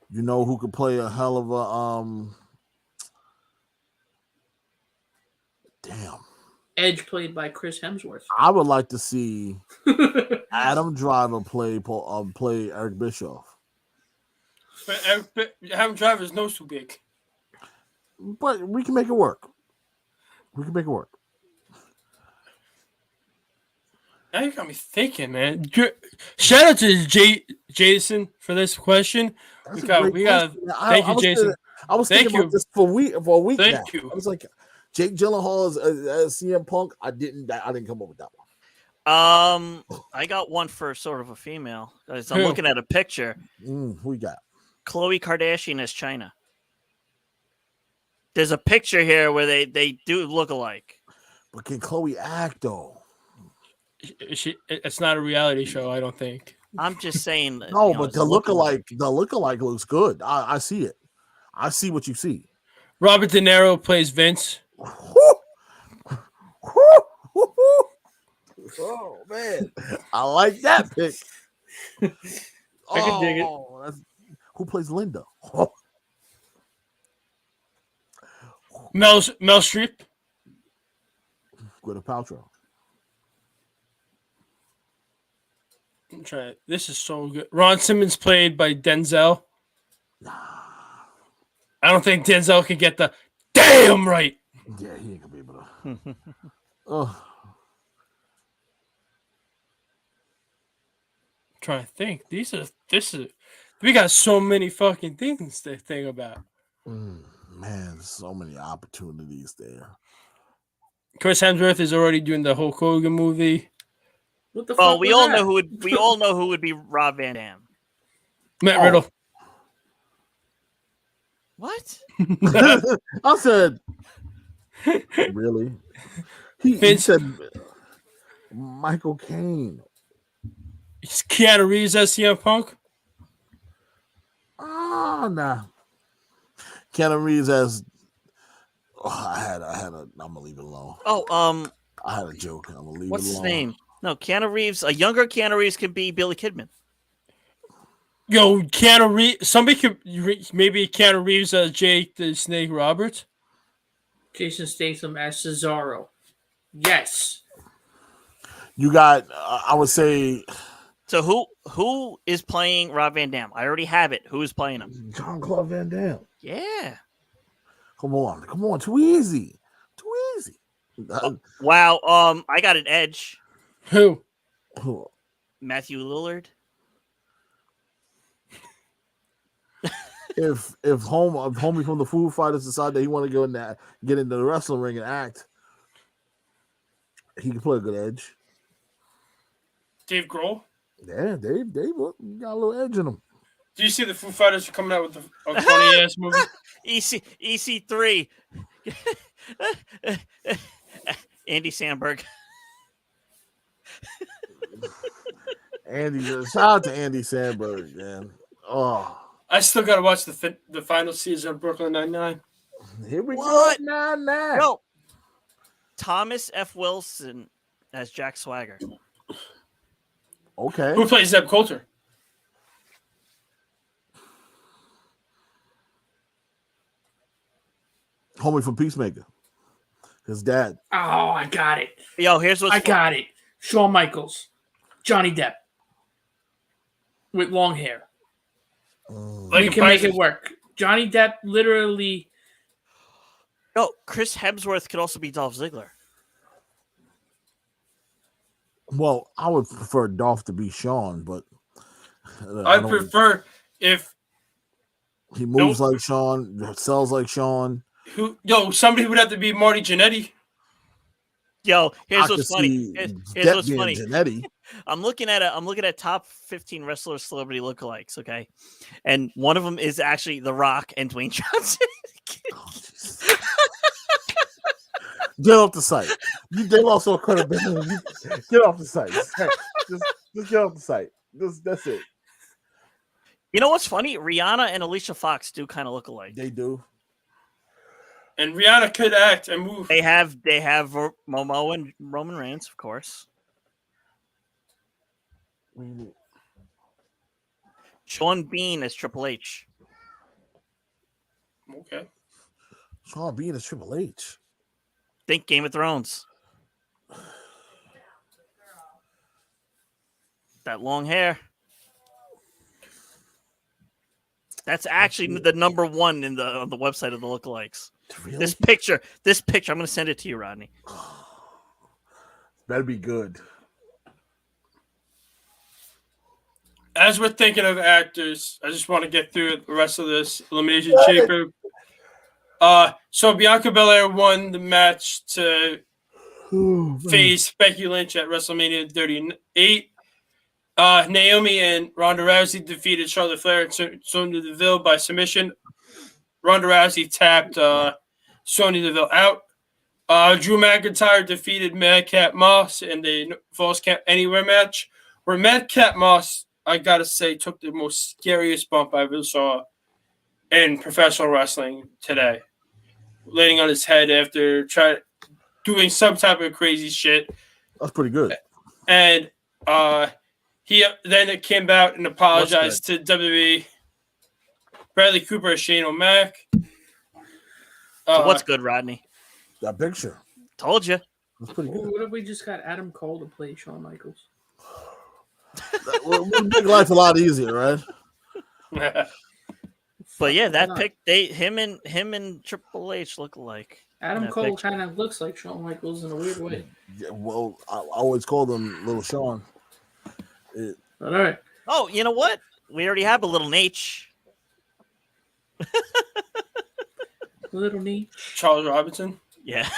know who could play a hell of a damn. Edge played by Chris Hemsworth. I would like to see Adam Driver play Eric Bischoff. But Adam Driver's nose too big. But we can make it work. Now you got me thinking, man. Shout out to Jason for this question. That's We a got. great question. Thank you, Jason. I was Thank thinking you. about this for a week now. Thank you. I was like, Jake Gyllenhaal as CM Punk. I didn't come up with that one. I got one for sort of a female. As I'm Who? looking at a picture. Who we got? Khloe Kardashian as China. There's a picture here where they do look alike. But can Chloe act though? It's not a reality show, I don't think. I'm just saying. No, you know, but it's the lookalike looks good. I see it. I see what you see. Robert De Niro plays Vince. Oh man, I like that pick. I can dig it. Who plays Linda? Mel Streep. Gwyneth Paltrow. I'm trying. This is so good. Ron Simmons played by Denzel. I don't think Denzel could get the damn right. Yeah, he ain't gonna be able to. Oh, Trying to think. We got so many fucking things to think about. man, so many opportunities there. Chris Hemsworth is already doing the Hulk Hogan movie. What the fuck? Well, we all was know who would be Rob Van Dam. Matt Riddle. What? I said, really? He said Michael Caine. It's Keanu Reeves as CM Punk. Nah. Keanu Reeves as. Oh, I'm gonna leave it alone. Oh, I had a joke. I'm gonna leave what's it his alone. name? No, Keanu Reeves. A younger Keanu Reeves can be Billy Kidman. Yo, Keanu Reeves. Somebody could maybe Keanu Reeves as Jake the Snake Roberts. Jason Statham as Cesaro. Yes. You got. I would say So who is playing Rob Van Dam? I already have it. Who is playing him? Jean-Claude Van Damme. Yeah. Come on. Too easy. Wow. I got an edge. Who? Matthew Lillard. If homie from the Foo Fighters decide that he want to go in that get into the wrestling ring and act, he can play a good edge. Dave Grohl. Yeah, they got a little edge in him. Do you see the Foo Fighters are coming out with a funny ass movie? EC3. Andy Samberg. Shout out to Andy Samberg, man. Oh, I still gotta watch the final season of Brooklyn Nine-Nine. here we What? go. Nah. No. Thomas F. Wilson as Jack Swagger. Okay. Who plays Zeb Coulter? Homie from Peacemaker. His dad. Oh, I got it. Yo, here's what's I got it. Shawn Michaels. Johnny Depp. With long hair. We can make it work. Johnny Depp literally. No, Chris Hemsworth could also be Dolph Ziggler. Well, I would prefer Dolph to be Sean, but I prefer if he moves like Sean, sells like Sean. somebody would have to be Marty Jannetty. Yo, here's I what's could funny. see Here's Depp what's being funny. Jannetty. I'm looking at top 15 wrestler celebrity lookalikes, okay? And one of them is actually The Rock and Dwayne Johnson. Get off the site. They lost all credibility. Get off the site. Just get off the site. That's it. You know what's funny? Rihanna and Alicia Fox do kind of look alike. They do. And Rihanna could act and move. They have Momo and Roman Reigns, of course. Sean Bean as Triple H. Okay. Sean Bean is Triple H. Think Game of Thrones. That long hair. That's actually the number one on the website of the lookalikes. Really? This picture, I'm going to send it to you, Rodney. That'd be good. As we're thinking of actors, I just want to get through the rest of this Elimination Chamber. So Bianca Belair won the match to face Becky Lynch at WrestleMania 38. Naomi and Ronda Rousey defeated Charlotte Flair and Sonya Deville by submission. Ronda Rousey tapped Sonya Deville out. Drew McIntyre defeated Madcap Moss in the Falls Count Anywhere match, where Madcap Moss, I gotta say, took the most scariest bump I ever saw in professional wrestling today. Laying on his head after doing some type of crazy shit. That's pretty good. And he then came out and apologized to WWE. Bradley Cooper and Shane O'Mac. So what's good, Rodney? That picture. Told you. That's pretty good. What if we just got Adam Cole to play Shawn Michaels? We'll make life a lot easier, right? But yeah, that pick, him and Triple H look alike. Adam Cole kind of looks like Shawn Michaels in a weird way. Yeah, well, I always called him Little Sean. All right. Oh, you know what? We already have a Little Nate. Little Nate. Charles Robinson. Yeah.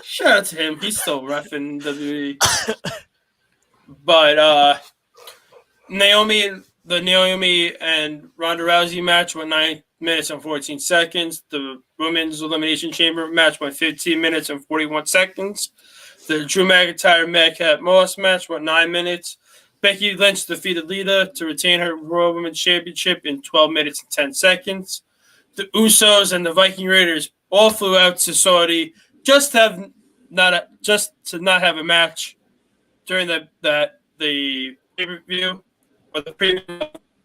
Shout out to him. He's still reffing WWE. But Naomi and Ronda Rousey match went 9 minutes and 14 seconds. The Women's Elimination Chamber match went 15 minutes and 41 seconds. The Drew McIntyre Madcap Moss match went 9 minutes. Becky Lynch defeated Lita to retain her Royal Women's Championship in 12 minutes and 10 seconds. The Usos and the Viking Raiders all flew out to Saudi just to not have a match during the pay-per-view or the premium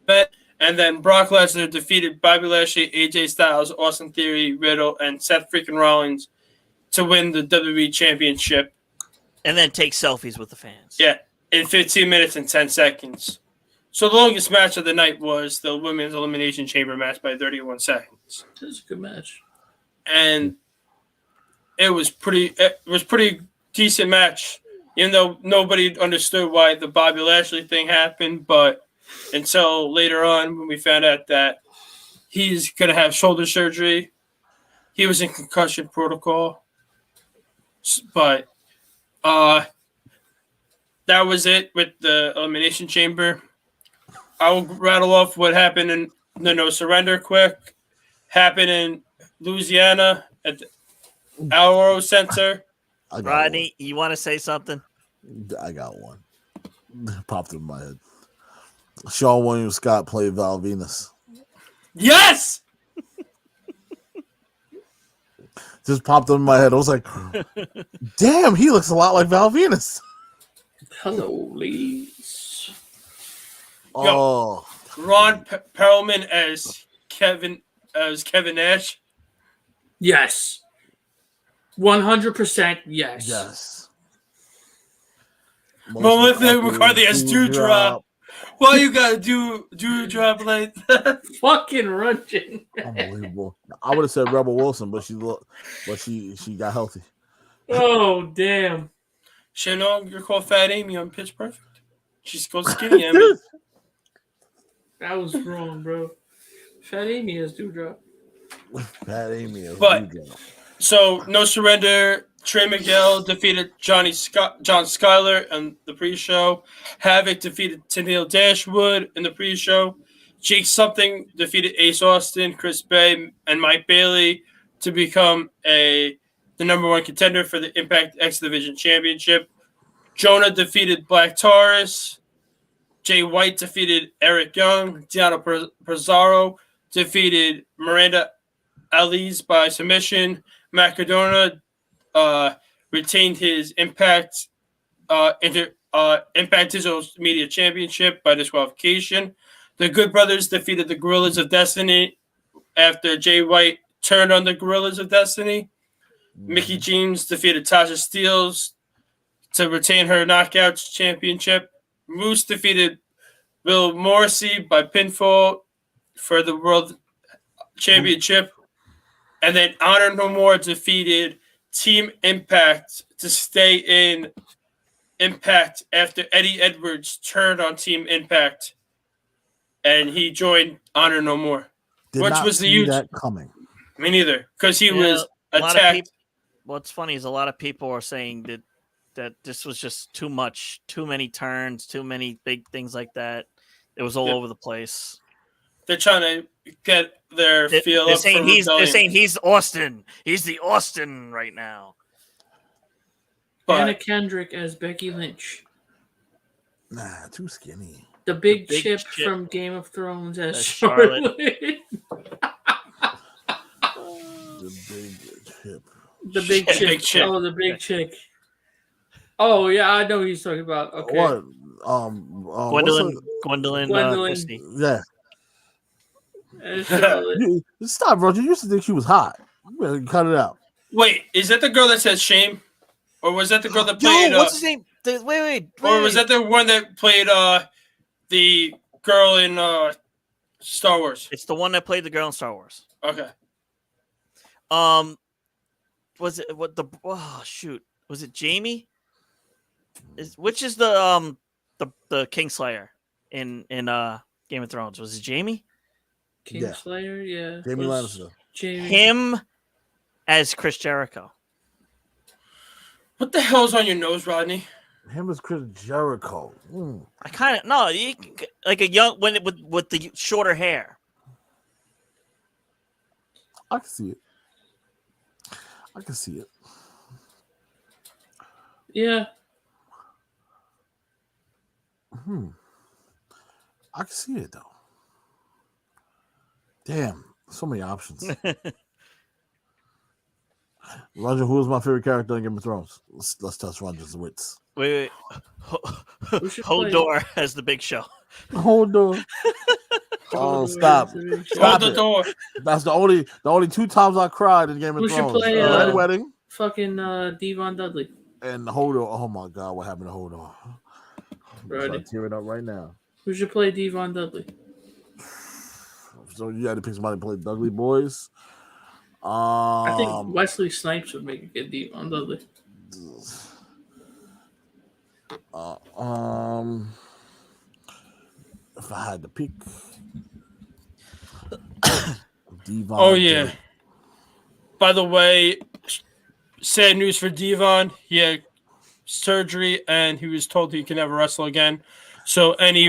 event. And then Brock Lesnar defeated Bobby Lashley, AJ Styles, Austin Theory, Riddle, and Seth freaking Rollins to win the WWE Championship. And then take selfies with the fans. Yeah, in 15 minutes and 10 seconds. So the longest match of the night was the Women's Elimination Chamber match by 31 seconds. This is a good match. And it was pretty decent match, even though nobody understood why the Bobby Lashley thing happened. But until later on, when we found out that he's going to have shoulder surgery, he was in concussion protocol. But that was it with the Elimination Chamber. I will rattle off what happened in the No Surrender quick. Happened in Louisiana at the Alvaro Center. Rodney, you want to say something? I got one. Popped in my head. Sean William Scott played Val Venus. Yes! Just popped in my head. I was like, damn, he looks a lot like Val Venus. Hello, ladies. Oh, Ron Perlman as Kevin Nash. Yes. 100% yes. yes. Melissa McCarthy as Dewdrop. Why you gotta do Dewdrop like that? Fucking Rungeon. Unbelievable. I would have said Rebel Wilson, but she got healthy. Oh, damn. She no longer called Fat Amy on Pitch Perfect. She's called Skinny Amy. That was wrong, bro. Fat Amy has Dewdrop. Fat Amy. But so No Surrender. Trey Miguel defeated John Skyler in the pre-show. Havoc defeated Tennille Dashwood in the pre-show. Jake Something defeated Ace Austin, Chris Bay, and Mike Bailey to become a the number one contender for the Impact X Division Championship. Jonah defeated Black Taurus. Jay White defeated Eric Young. Deanna Pizarro defeated Miranda Alice by submission. Macadona retained his Impact Impact Digital Media Championship by disqualification. The Good Brothers defeated the Gorillas of Destiny after Jay White turned on the Gorillas of Destiny. Mickey James defeated Tasha Steelz to retain her Knockouts Championship. Moose defeated Will Morrissey by pinfall for the World Championship. And then Honor No More defeated Team Impact to stay in Impact after Eddie Edwards turned on Team Impact. And he joined Honor No More. Did not see that coming. Me neither, because he was attacked. What's funny is a lot of people are saying that this was just too much, too many turns, too many big things like that. It was all over the place. They're trying to get their feel they're up. They're saying he's Austin. He's the Austin right now. Anna Kendrick as Becky Lynch. Nah, too skinny. The big chip from Game of Thrones as Charlotte. The big chip. The big chick. Oh, the big chick. Oh yeah, I know who he's talking about. Okay. What? Gwendolyn. Yeah. Stop, Roger. You used to think she was hot. You better cut it out. Wait, is that the girl that says shame, or was that the girl that played? What's his name? Wait. Or was that the one that played the girl in Star Wars? It's the one that played the girl in Star Wars. Okay. Was it what the? Oh shoot! Was it Jamie? Which is the Kingslayer in Game of Thrones? Was it Jamie? Kingslayer, yeah. Jamie Lannister. Him as Chris Jericho. What the hell's on your nose, Rodney? Him as Chris Jericho. I kind of no, like a young with the shorter hair. I can see it. Yeah. I can see it though. Damn, so many options. Roger, who is my favorite character in Game of Thrones? Let's touch Roger's wits. Wait. Hodor as the Big Show. Hodor. Oh, stop the door. That's the only two times I cried in Game of Thrones. Who should play Red Wedding? Fucking Devon Dudley. And Hodor. Oh my God, what happened to Hodor? I'm tearing up right now. Who should play Devon Dudley? So you had to pick somebody to play Dudley Boys. I think Wesley Snipes would make a good Devon Dudley. If I had to pick Devon. Oh yeah. By the way, sad news for Devon. He had surgery and he was told he can never wrestle again. So any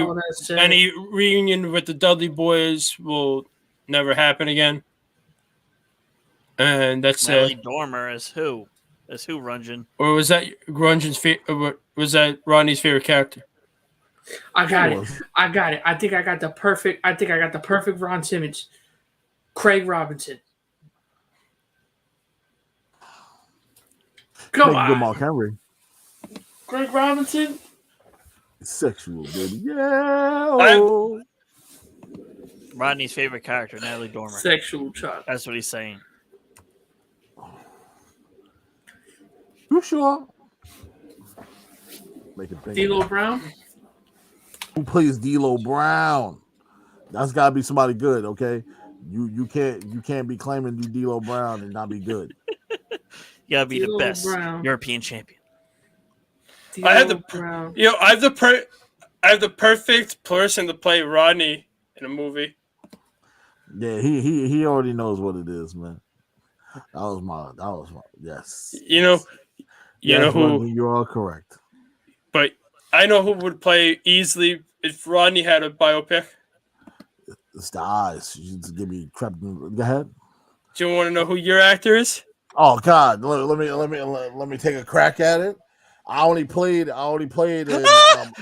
reunion with the Dudley Boys will never happen again. And that's Natalie Dormer as who? As who, Rungeon? Or was that Rungeon's favorite? Was that Rodney's favorite character? I got it. I think I got the perfect Ron Simmons. Craig Robinson. Come on. Mark Henry. Craig Robinson. Sexual, baby. Yeah. Rodney's favorite character, Natalie Dormer. Sexual child. That's what he's saying. You sure? Make it big. D'Lo Brown. Who plays D'Lo Brown? That's got to be somebody good, okay? You can't be claiming you D'Lo Brown and not be good. You gotta be D'Lo the best Brown. European champion. D'Lo I have Brown. I have the perfect person to play Rodney in a movie. Yeah, he already knows what it is, man. That was my yes. You know who you are correct. But I know who would play easily if Rodney had a biopic. It's the eyes. You just give me crap. Go ahead. Do you want to know who your actor is? Oh God, let me take a crack at it. I only played in,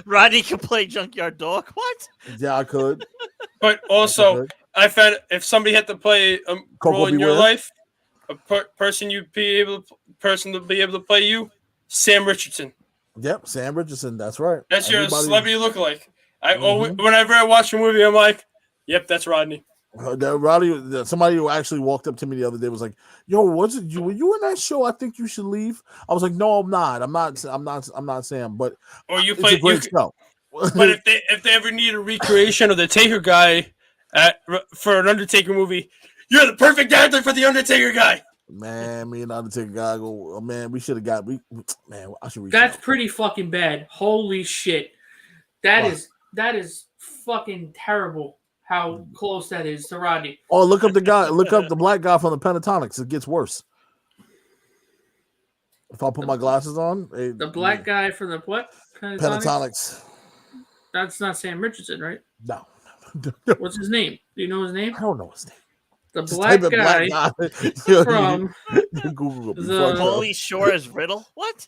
Rodney can play Junkyard Dog. What? yeah, I could. But also, I found if somebody had to play a Coco role in your Beware? life, a person to be able to play you, Sam Richardson. Yep, Sam Richardson. That's right. That's your Everybody- celebrity lookalike. I always, Mhm. whenever I watch a movie, I'm like, "Yep, that's Rodney." Somebody who actually walked up to me the other day was like, "Yo, were you in that show? I think you should leave." I was like, "No, I'm not. I'm not Sam." But Or you it's play. a great show. But if they ever need a recreation of the Taker guy for an Undertaker movie, you're the perfect actor for the Undertaker guy. Man, me and Undertaker guy go. Oh, man, we should have got. Man, I should reach That's out. pretty fucking bad. Holy shit. That is fucking terrible how close that is to Rodney. Oh, look up the guy. Look up the black guy from the Pentatonics. It gets worse. If I put my glasses on, The black guy from the what? Pentatonics. That's not Sam Richardson, right? No, What's his name? Do you know his name? I don't know his name. The Just black type in guy from Google it the- before I go. Pauly Shore as Riddle. What?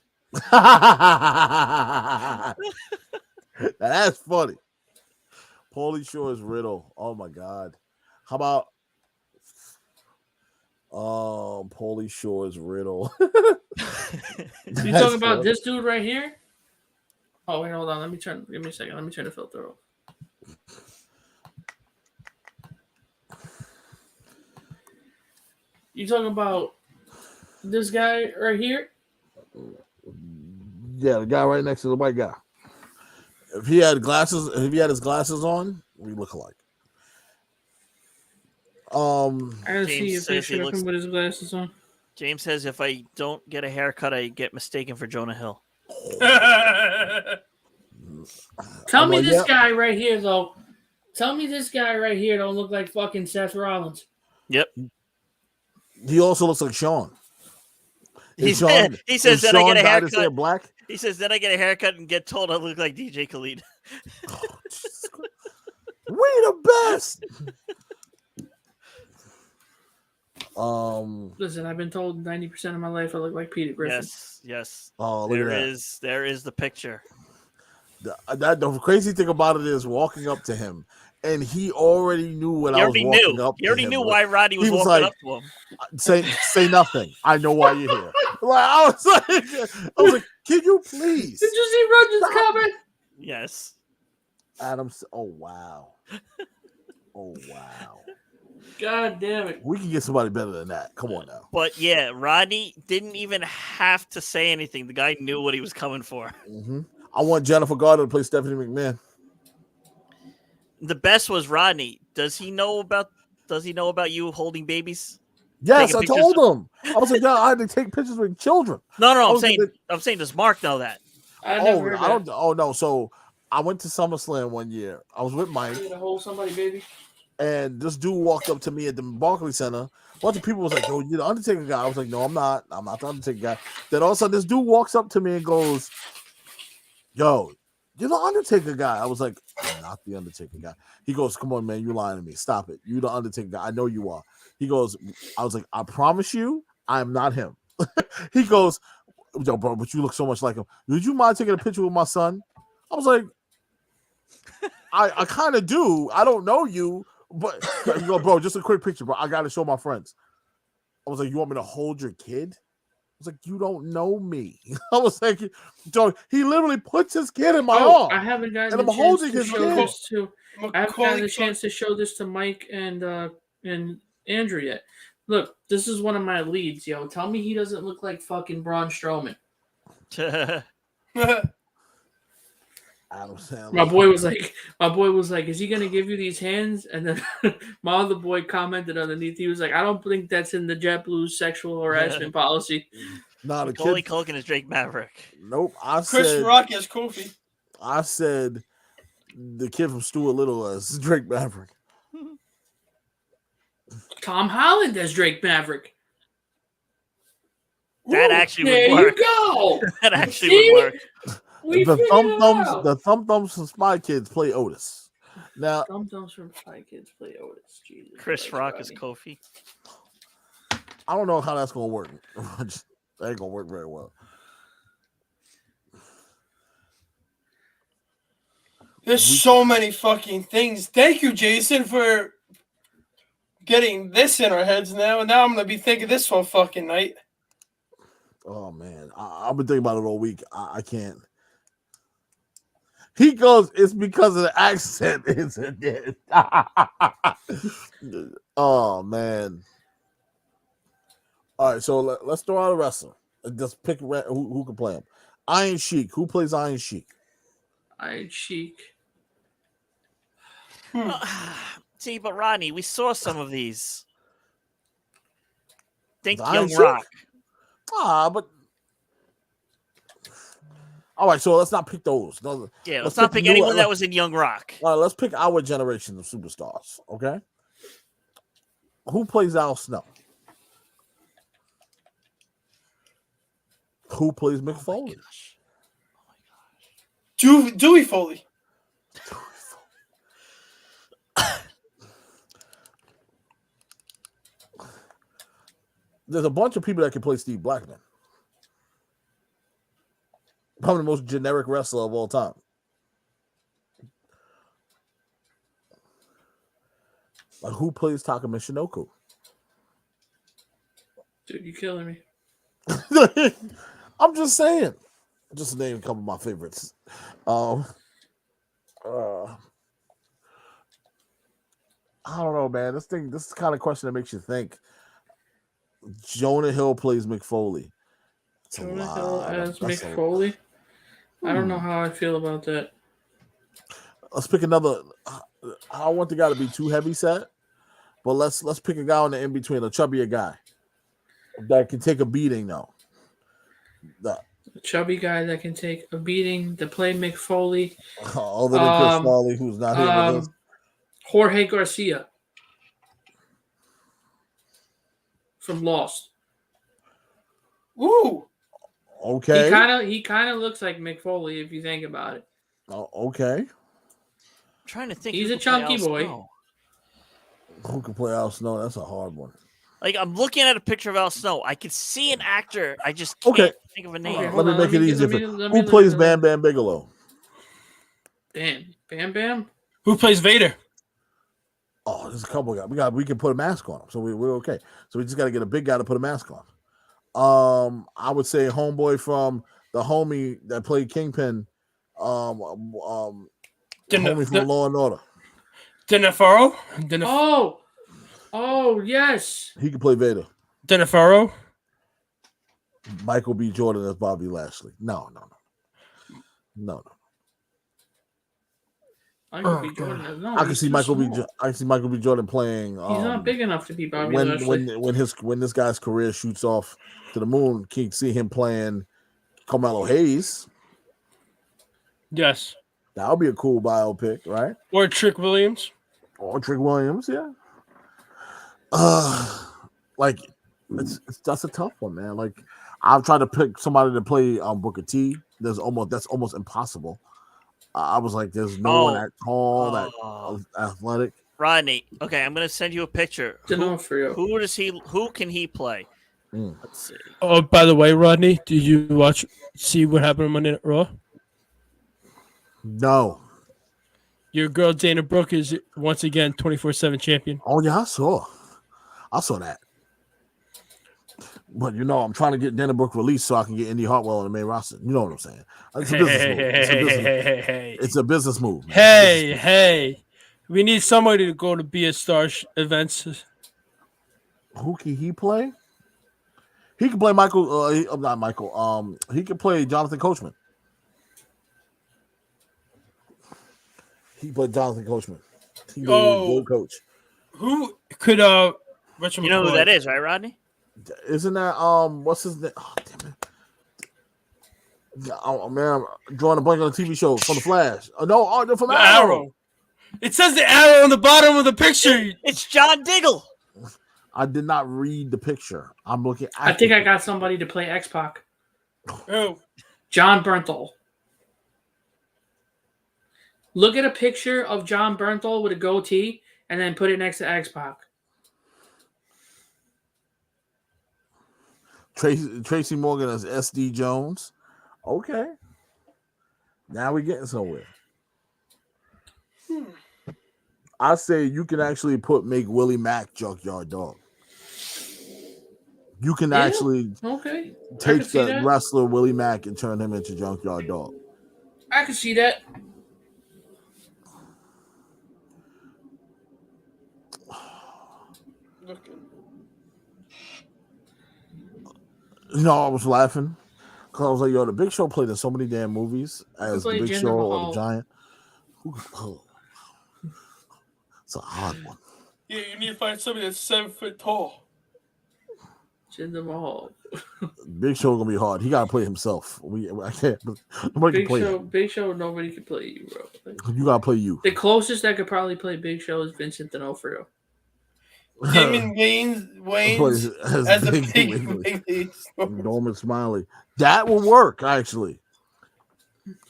That's funny. Pauly Shore's Riddle. Oh my God. How about Pauly Shore's Riddle? You That's talking about funny. this dude right here? Oh wait, hold on. Give me a second. Let me turn the filter off. You talking about this guy right here? Yeah, the guy right next to the white guy. If he had his glasses on, we look alike. I gotta see James a says he picture of looks- him with his glasses on. James says if I don't get a haircut, I get mistaken for Jonah Hill. Tell I'm me like, this yeah. guy right here though. Tell me this guy right here don't look like fucking Seth Rollins. Yep. He also looks like Sean. He If Sean- says if that I Sean get a dyed his hair haircut. black. He says then I get a haircut and get told I look like DJ Khaled. Oh, Jesus Christ. We the best. Listen, I've been told 90% of my life I look like Peter Griffin. Yes. Oh, look at There is the picture. the crazy thing about it is walking up to him, and he already knew what You I was already walking knew. up. You already to him knew with. why Roddy was He was walking like- up to him. Say nothing. I know why you're here. Like I was like, can you please? Did you see Roger's comment? Yes. Adams. Oh wow. Oh wow. God damn it. We can get somebody better than that. Come on now. But yeah, Rodney didn't even have to say anything. The guy knew what he was coming for. Mm-hmm. I want Jennifer Garner to play Stephanie McMahon. The best was Rodney. Does he know about you holding babies? Yes, Taking I pictures told him. I was like, yeah, I had to take pictures with children. No, I I'm was saying gonna- does Mark know that? I Oh, never heard I don't. that. Oh no. So I went to SummerSlam one year. I was with Mike, You gonna hold somebody, baby? and this dude walked up to me at the Barclays Center. A bunch of people was like, "Yo, you're the Undertaker guy." I was like, "No, I'm not. I'm not the Undertaker guy." Then all of a sudden, this dude walks up to me and goes, "Yo, you're the Undertaker guy." I was like, "I'm not the Undertaker guy." He goes, "Come on, man, you lying to me. Stop it. You the Undertaker guy. I know you are." He goes, "I was like, I promise you, I'm not him." He goes, "Yo, bro, but you look so much like him. Would you mind taking a picture with my son?" I was like, I kind of do. I don't know you, but you go, bro, just a quick picture, bro. I got to show my friends. I was like, you want me to hold your kid? I was like, you don't know me. I was like, dog, he literally puts his kid in my arm. I haven't gotten And the I'm chance holding to his show kid. this to. I haven't gotten the Macaulay chance to show this to Mike and Andrew yet. Look, this is one of my leads, yo. Tell me he doesn't look like fucking Braun Strowman. Culkin. Adam Sandler. My boy was like, is he gonna give you these hands? And then my other boy commented underneath. He was like, I don't think that's in the JetBlue sexual harassment policy. Nah, the Macaulay kid. Culkin is Drake Maverick. Nope. Chris Rock as Kofi. I said the kid from Stuart Little as Drake Maverick. Tom Holland as Drake Maverick. That Ooh, actually there would work. you go. That actually See? would work. We The figured Thumb it Thumbs, out. the Thumb Thumbs from Spy Kids play Otis. Now, Thumb Thumbs from Spy Kids play Otis. Jesus Chris Christ, Rock is Rodney. Kofi. I don't know how that's gonna work. That ain't gonna work very well. There's so many fucking things. Thank you, Jason, for getting this in our heads now. And now I'm gonna be thinking this one fucking night. Oh man, I've been thinking about it all week. I can't. He goes, it's because of the accent, isn't it? Oh man. All right, so let's throw out a wrestler. Just pick who can play him. Iron Sheik. Who plays Iron Sheik? Iron Sheik. See, but Rodney, we saw some of these. Think Iron Young Sheik? Rock. But all right, so let's not pick those. No, Yeah, let's not pick anyone that was in Young Rock. All right, let's pick our generation of superstars. Okay, who plays Al Snow? Who plays Mick Foley? Dewey Foley. There's a bunch of people that can play Steve Blackman. Probably the most generic wrestler of all time. Like, who plays Taka Michinoku? Dude, you killing me. I'm just saying. Just to name a couple of my favorites. I don't know, man. This is the kind of question that makes you think. Jonah Hill plays Mick Foley. Jonah Hill as Mick Foley? I don't know how I feel about that. Let's pick another. I don't want the guy to be too heavy set, but let's pick a guy on the in between, a chubbier guy that can take a beating though. A chubby guy that can take a beating to play Mick Foley. Other than Chris Farley, who's not here with us. Jorge Garcia from Lost. Ooh. Okay. He kind of looks like Mick Foley if you think about it. Oh, okay. I'm trying to think. He's a chunky boy. Snow. Who can play Al Snow? That's a hard one. Like, I'm looking at a picture of Al Snow. I could see an actor. I just can't think of a name. Okay, Let me make it easier. Who plays Bam Bam Bigelow? Bam Bam? Who plays Vader? Oh, there's a couple of guys. We can put a mask on him, so we're okay. So we just got to get a big guy to put a mask on. I would say homeboy from the homie that played Kingpin. Homie from Law and Order. Denefaro? Oh, yes. He can play Vader. Denefaro? Michael B. Jordan as Bobby Lashley. No. Michael B. Jordan. No, I can see Michael B. Jordan playing. He's not big enough to be Bobby Lashley. When this guy's career shoots off to the moon, can you see him playing Carmelo Hayes? Yes. That would be a cool biopic, right? Or Trick Williams. Yeah. Like that's a tough one, man. Like, I've tried to pick somebody to play Booker T. That's almost impossible. I was like, there's no one that tall, that athletic. Rodney, okay, I'm gonna send you a picture. Who can he play? Let's see. Oh, by the way, Rodney, did you see what happened on Monday Night Raw? No. Your girl Dana Brooke is once again 24/7 champion. Oh yeah, I saw that. But I'm trying to get Dana Brooke released so I can get Indy Hartwell on the main roster. You know what I'm saying? It's a business move. It's a business move. Man. Hey. We need somebody to go to Be a Star events. Who can he play? He can play Michael. Not Michael. He can play Jonathan Coachman. He played Jonathan Coachman. He was a good coach. Who could you know who that is, right, Rodney? Isn't that what's his name? Oh, damn it. Oh man, I'm drawing a blank on the TV show from the Flash. They're from Arrow. It says the arrow on the bottom of the picture. It's John Diggle. I did not read the picture. I'm looking. I think I got somebody to play X-Pac. Oh, John Bernthal. Look at a picture of John Bernthal with a goatee and then put it next to X-Pac. Tracy Morgan as SD Jones. Okay. Now we're getting somewhere. I say you can actually make Willie Mack Junkyard Dog. You can actually take the wrestler Willie Mack and turn him into Junkyard Dog. I can see that. You know, I was laughing because I was like, "Yo, the Big Show played in so many damn movies as the Big Show or the Giant." It's a hard one. Yeah, you need to find somebody that's 7 foot tall. Jinder Mahal. Big Show gonna be hard. He gotta play himself. I can't. Nobody can play him. Big Show. Nobody can play you, bro. You gotta play you. The closest that could probably play Big Show is Vincent D'Onofrio. Damon Wayans as the big Norman Smiley. That will work, actually.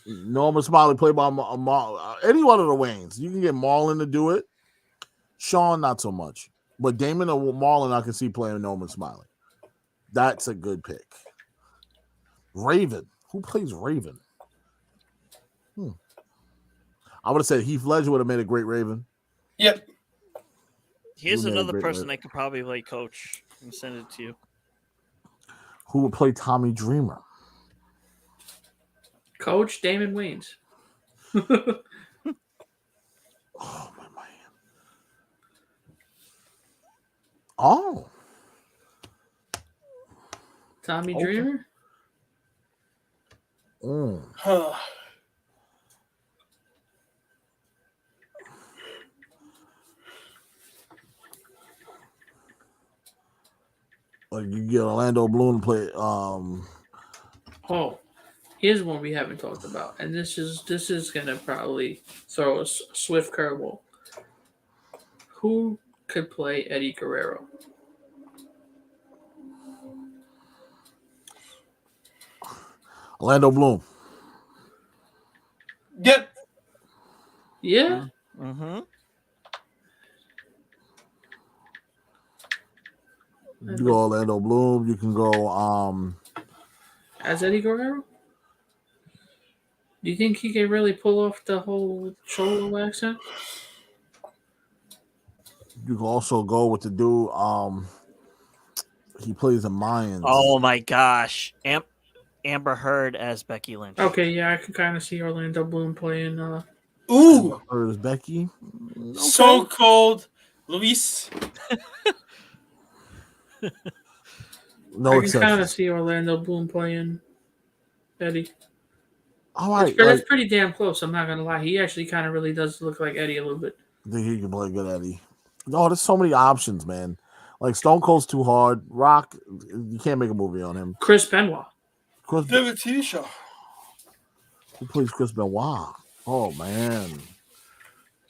Norman Smiley played by any one of the Wayans. You can get Marlon to do it. Sean, not so much. But Damon or Marlon, I can see playing Norman Smiley. That's a good pick. Raven. Who plays Raven? I would have said Heath Ledger would have made a great Raven. Yep. Here's another person that could probably play Coach. I'm send it to you. Who would play Tommy Dreamer? Coach Damon Wayans. Oh my man. Oh. Tommy Dreamer? Like you get Orlando Bloom to play. Here's one we haven't talked about, and this is gonna probably throw a swift curveball. Who could play Eddie Guerrero? Orlando Bloom. Yep. Yeah. Mm-hmm. You go Orlando Bloom. You can go as Eddie Guerrero. Do you think he can really pull off the whole Cholo accent? You can also go with the dude. He plays the Mayans. Oh my gosh, Amber Heard as Becky Lynch. Okay, yeah, I can kind of see Orlando Bloom playing. Ooh, Heard as Becky. Okay. So cold, Luis. No, I can kind of see Orlando Bloom playing Eddie. All right, that's pretty damn close. I'm not gonna lie. He actually kind of really does look like Eddie a little bit. I think he can play good Eddie. No, there's so many options, man. Like Stone Cold's too hard. Rock, you can't make a movie on him. Chris Benoit. David Tisha. Who plays Chris Benoit? Oh man.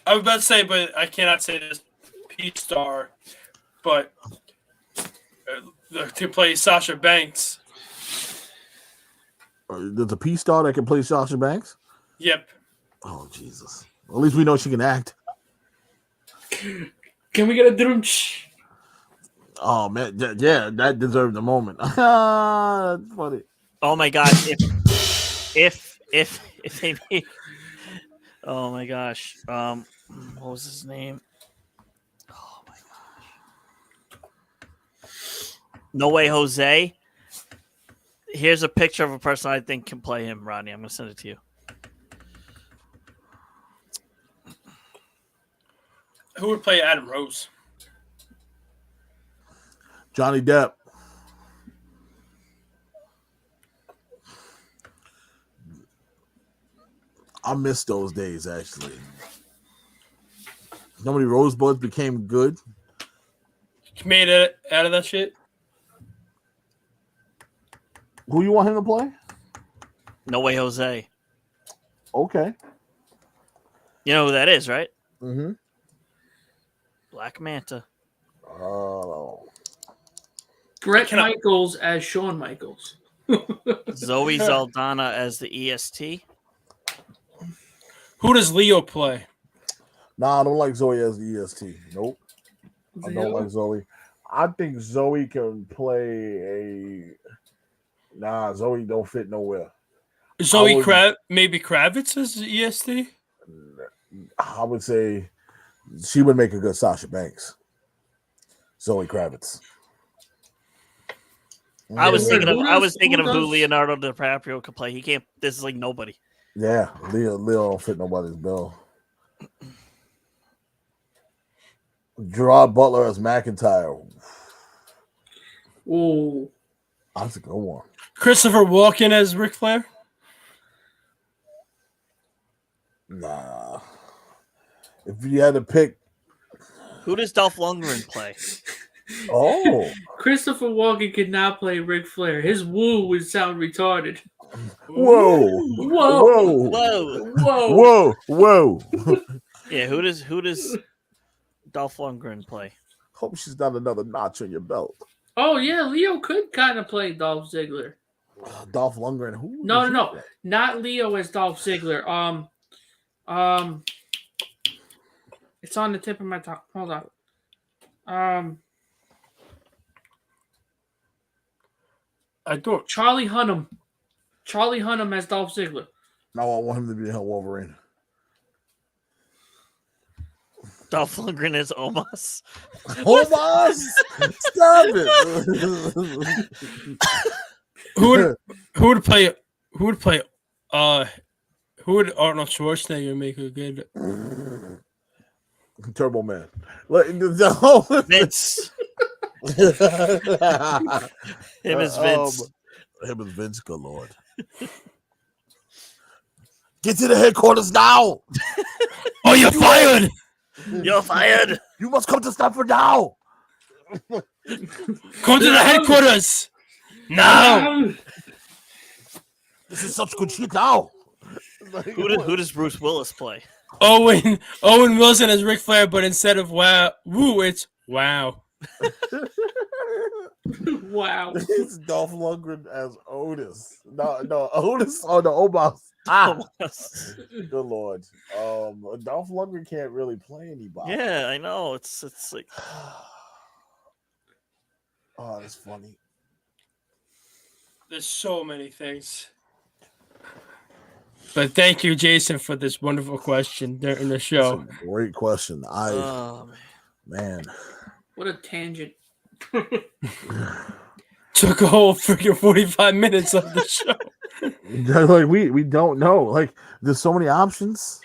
I was about to say, but I cannot say this. Pete Star, but to play Sasha Banks. There's a P-Star that can play Sasha Banks? Yep. Oh, Jesus. At least we know she can act. Can we get a drunch? Oh, man. Yeah, that deserved the moment. That's funny. Oh, my gosh. If they made... Oh, my gosh. What was his name? Oh, my gosh. No Way Jose. Here's a picture of a person I think can play him, Rodney. I'm going to send it to you. Who would play Adam Rose? Johnny Depp. I miss those days, actually. How many Rosebuds became good? Made it out of that shit? Who you want him to play? No Way Jose. Okay. You know who that is, right? Mm-hmm. Black Manta. Oh. Brett Michaels as Shawn Michaels. Zoe Saldana as the EST. Who does Leo play? Nah, I don't like Zoe as the EST. Nope. I don't like Zoe. I think Zoe can play a. Nah, Zoe don't fit nowhere. Zoe maybe Kravitz is EST. I would say she would make a good Sasha Banks. Zoe Kravitz. I was thinking of who who does- Leonardo DiCaprio could play. He can't. This is like nobody. Yeah, Leo don't fit nobody's bill. Gerard Butler as McIntyre. Ooh. That's a good one. Christopher Walken as Ric Flair. Nah. If you had to pick, Who does Dolph Lundgren play? oh, Christopher Walken could not play Ric Flair. His woo would sound retarded. whoa, Whoa. whoa, Whoa. whoa, whoa. Yeah, who does Dolph Lundgren play? Hope she's not another notch on your belt. Oh yeah, Leo could kind of play Dolph Ziggler. Dolph Lundgren. Who? No. Not Leo as Dolph Ziggler. It's on the tip of my tongue. Hold on. I don't. Charlie Hunnam. Charlie Hunnam as Dolph Ziggler. No, I want him to be Wolverine. Dolph Lundgren is Omos. Omos, stop it. Who would play? Who would Arnold Schwarzenegger make a good? Turbo Man. Like, Vince. Him as Vince. Him as Vince, good Lord. Get to the headquarters now. Oh, you're fired! You're fired. You must come to Stamford now. Come to the headquarters now. This is such good shit now. Who does Bruce Willis play? Owen Wilson as Ric Flair, but instead of woo, it's wow. Wow. It's Dolph Lundgren as Otis. No, Otis on the Omos. Good Lord. Dolph Lundgren can't really play anybody. Yeah, I know. It's like Oh, that's funny. There's so many things. But thank you, Jason, for this wonderful question during the show. That's a great question. Man. What a tangent. Took a whole freaking 45 minutes of the show. Like we don't know. Like there's so many options.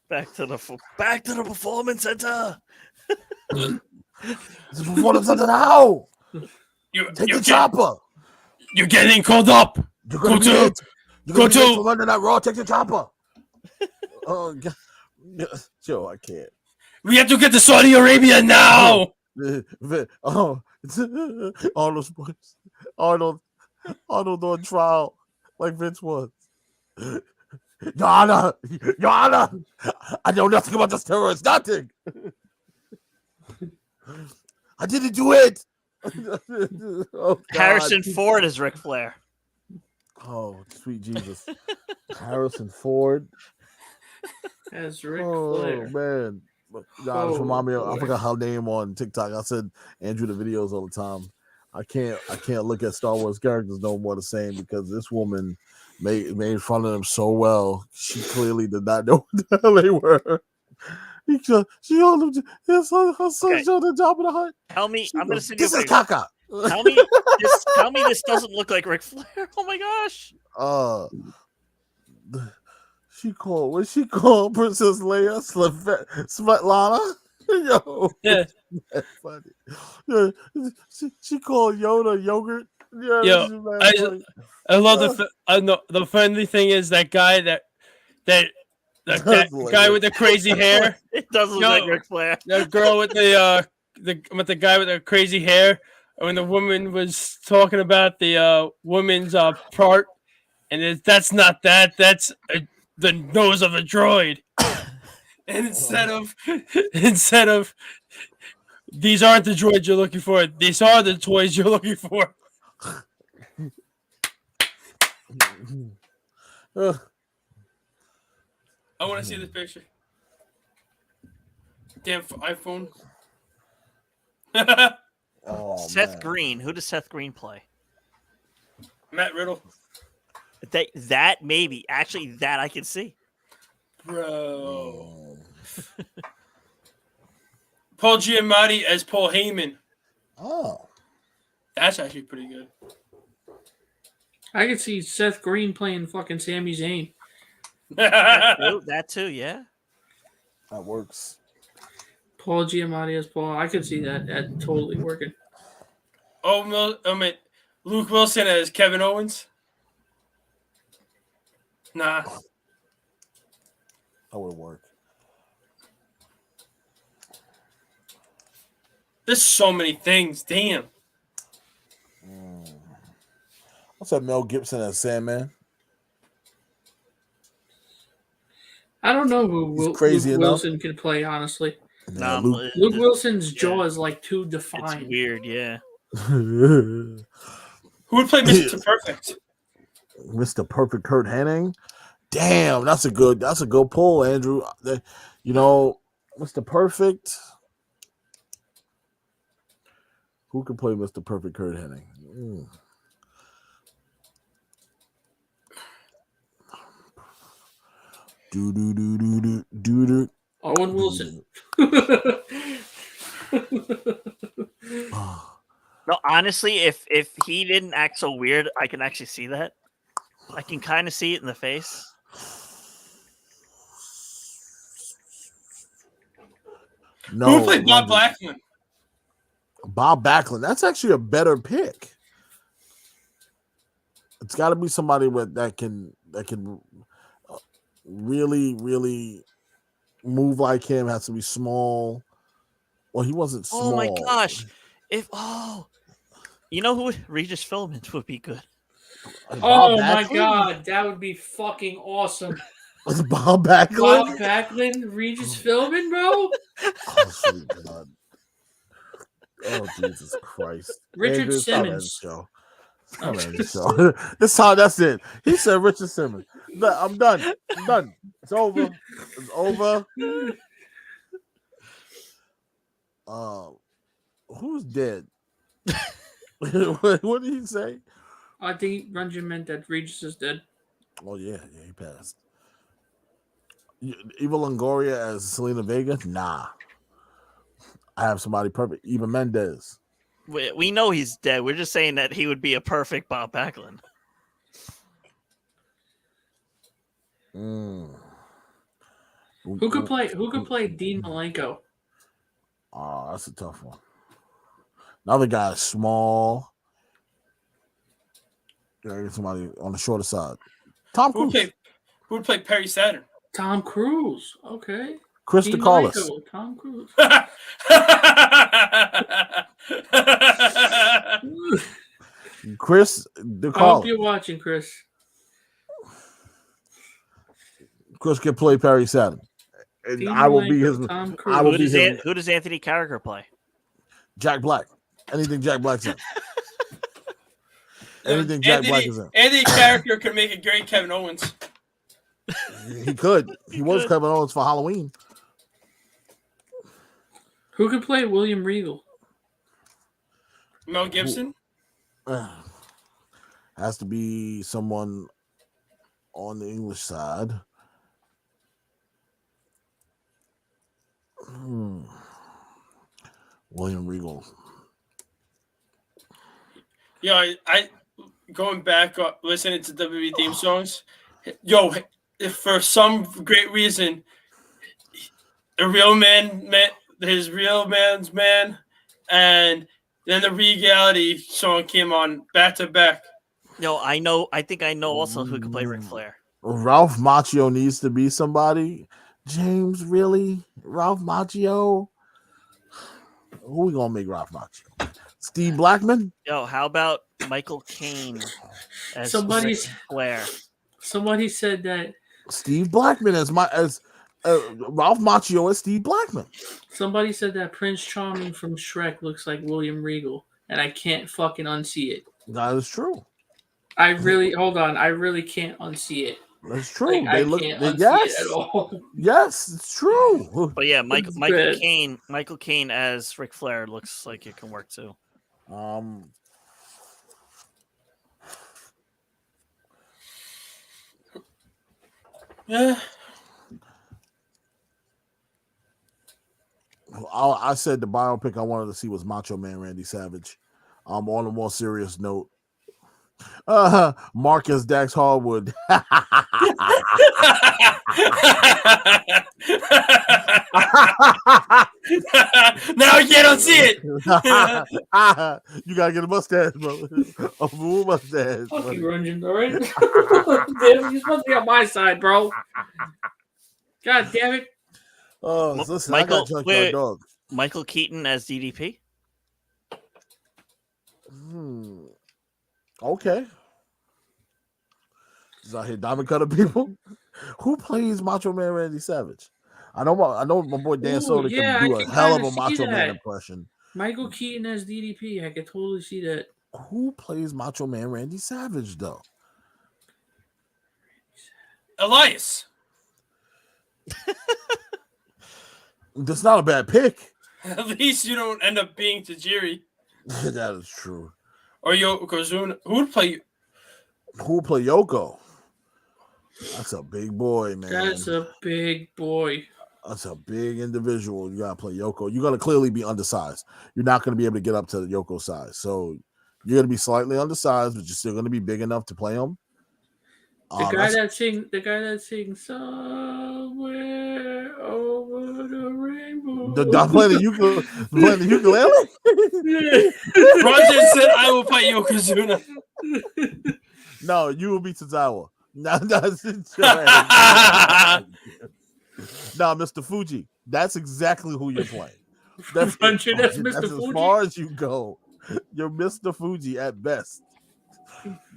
back to the performance center. It's a performance center now. Take the chopper. You're getting called up. You're gonna be late. You're Go gonna be late to. from under that raw. Take the chopper. Oh God. Joe, I can't. We have to get to Saudi Arabia now. Oh, Arnold's voice. Arnold on trial like Vince was. Your Honor, I know nothing about this terrorist. Nothing. I didn't do it. Oh, Harrison Ford is Ric Flair. Oh, sweet Jesus. Harrison Ford. As Ric Oh Flair. man. Nah, this remind me of, I forgot her name on TikTok. I said Andrew the videos all the time. I can't look at Star Wars characters no more the same because this woman made fun of them so well. She clearly did not know what the hell they were. She told them her son showed the job in the hut. Tell me, I'm going to send you. This is caca. Tell me this doesn't look like Ric Flair. Oh my gosh. She called Princess Leia Svetlana. Yo, Yeah. that's funny. Yeah, she called Yoda yogurt. Yeah, Yo, I love the funny thing is that guy that guy with the crazy hair. It does look like Ric Flair. The girl with the guy with the crazy hair. When the woman was talking about the woman's part, and that's not that. That's the nose of a droid. And instead of these aren't the droids you're looking for. These are the toys you're looking for. I want to see this picture. Damn iPhone. Oh, Seth man. Green. Who does Seth Green play? Matt Riddle. That maybe. Actually, that I can see. Bro. Paul Giamatti as Paul Heyman. Oh. That's actually pretty good. I could see Seth Green playing fucking Sami Zayn. That too, yeah. That works. Paul Giamatti as Paul. I could see that totally working. Luke Wilson as Kevin Owens. Nah. That would work. There's so many things. Damn. What's up, Mel Gibson as Sandman? I don't know who He's crazy Luke enough. Wilson could play, honestly. Yeah, Luke, Luke Wilson's yeah. jaw is like too It's defined. weird, yeah. Who would play Mr. Perfect? Mr. Perfect Kurt Hennig. Damn, that's a good pull, Andrew. Mr. Perfect. Who could play Mr. Perfect Kurt Hennig? Do. Owen Wilson. No, honestly, if he didn't act so weird, I can actually see that. I can kind of see it in the face. No, Who would play Bob Backlund? Bob Backlund. That's actually a better pick. It's got to be somebody that can really, really move like him. Has to be small. Well, he wasn't small. Oh my gosh! You know who Regis Philbin would be good. Oh my god, that would be fucking awesome. Bob Backlund? Bob Backlund, Regis Philbin, bro. Oh, sweet God. Oh, Jesus Christ. Richard Andrew, Simmons. This time, that's it. He said Richard Simmons. I'm done. It's over. Who's dead? What did he say? I think Runja meant that Regis is dead. Oh, yeah, he passed. Eva Longoria as Selena Vega? Nah. I have somebody perfect. Eva Mendes. We know he's dead. We're just saying that he would be a perfect Bob Backlund. Who could play Dean Malenko? Oh, that's a tough one. Another guy is small. Somebody on the shorter side. Tom Cruise. Who would play Perry Saturn? Tom Cruise. Okay. Chris Dean DeCarlos. Malenko, Tom Cruise. Chris I hope DeCarlos. you're watching, Chris. Chris can play Perry Saturn. And Dean I will be Malenko, his. Tom I will Cruise. be his. Who does Anthony Carragher play? Jack Black. Anything Jack Black's in. Anything Jack Black is in. Anthony Carragher could make a great Kevin Owens. He could. He was Kevin Owens for Halloween. Who could play William Regal? Mel Gibson? Has to be someone on the English side. William Regal. Yeah, I going back listening to WWE theme songs. Yo, if for some great reason, a real man met his real man's man, and then the Regality song came on back to back. No, I know. I think I know also who could play Ric Flair. Ralph Macchio needs to be somebody. James, really? Ralph Macchio? Who we gonna make Ralph Macchio? Steve Blackman? Yo, how about Michael Caine as Somebody said that. Steve Blackman as Ralph Macchio as Steve Blackman. Somebody said that Prince Charming from Shrek looks like William Regal, and I can't fucking unsee it. That is true. I really can't unsee it. That's true. Like, I can't unsee it at all. Yes, it's true. But yeah, It's Michael bad. Caine as Ric Flair looks like it can work too. Yeah. I said the biopic I wanted to see was Macho Man Randy Savage. On a more serious note, Marcus Dax Harwood. Now you can't see it. You gotta get a mustache, bro. A full mustache. Fuck buddy. you, Rungeon, all right? Damn, you're supposed to be on my side, bro. God damn it. Oh, listen, Michael- I got Junkyard wait. Dog. Michael Keaton as DDP. Okay. Is out here diamond cutter people? Who plays Macho Man Randy Savage? I know my boy Dan Ooh, Soder yeah, can do I a can hell of kinda a see Macho Man that. impression. Michael Keaton as DDP. I could totally see that. Who plays Macho Man Randy Savage though? Elias. That's not a bad pick. At least you don't end up being Tajiri That is true. or Yokozuna. Who would play? Who play Yoko? That's a big boy, man. That's a big boy. That's a big individual. You gotta play Yoko. You're gonna clearly be undersized. You're not gonna be able to get up to Yoko size. So you're gonna be slightly undersized, but you're still gonna be big enough to play him. The guy that sings somewhere over the rainbow. playing the ukulele. Roger said, "I will play Yokozuna." No, you will be Tozawa. No, Mr. Fuji. That's exactly who you're playing. That's Rungeon as Mr. That's as Fuji? far as you go. You're Mr. Fuji at best.